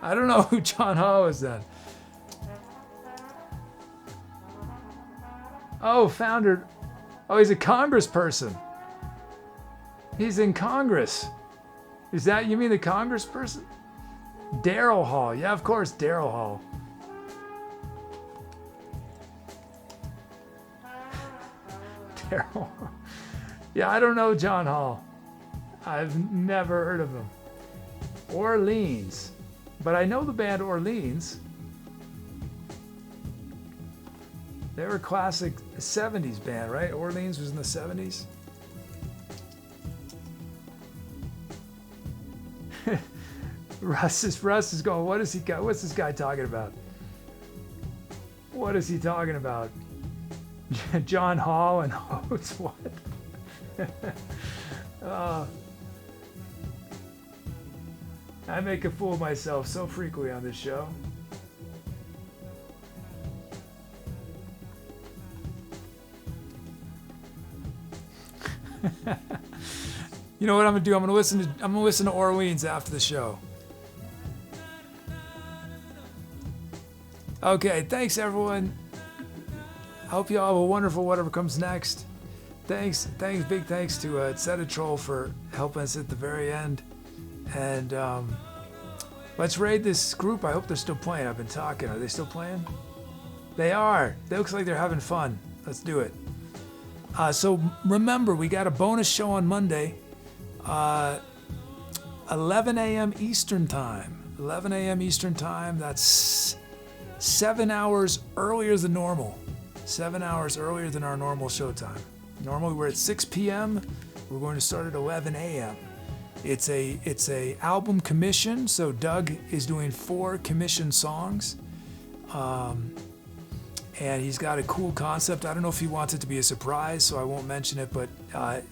I don't know who John Hall is then. Oh, founder. Oh, he's a congressperson. He's in Congress. Is that, you mean the congressperson? Daryl Hall. Yeah, of course, Daryl Hall. Daryl. Yeah, I don't know John Hall. I've never heard of him. Orleans. But I know the band Orleans. They were a classic 70s band, right? Orleans was in the 70s. Russ is going, what is he got? What's this guy talking about? What is he talking about? John Hall and Oates, what? I make a fool of myself so frequently on this show. You know what I'm gonna do? I'm gonna listen to Orleans after the show. Okay, thanks everyone. I hope you all have a wonderful whatever comes next. Big thanks to Set a Troll for helping us at the very end. And let's raid this group. I hope they're still playing. I've been talking. Are they still playing? They are. They looks like they're having fun. Let's do it. So remember, we got a bonus show on Monday, 11 a.m. Eastern Time. 11 a.m. Eastern Time. That's 7 hours earlier than normal. 7 hours earlier than our normal show time. Normally we're at 6 p.m. We're going to start at 11 a.m. It's a album commission, so Doug is doing 4 commissioned songs. And he's got a cool concept. I don't know if he wants it to be a surprise, so I won't mention it, but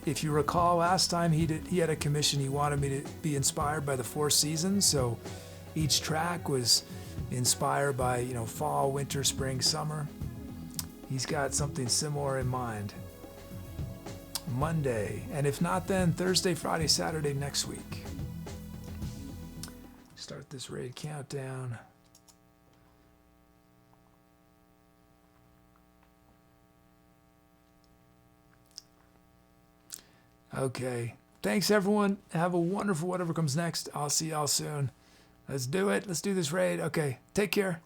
if you recall last time he had a commission. He wanted me to be inspired by the 4 seasons, so each track was inspired by, fall, winter, spring, summer. He's got something similar in mind. Monday, and if not then Thursday, Friday, Saturday next week. Start this raid countdown. Okay, thanks everyone. Have a wonderful whatever comes next. I'll see y'all soon. Let's do it. Let's do this raid. Okay, take care.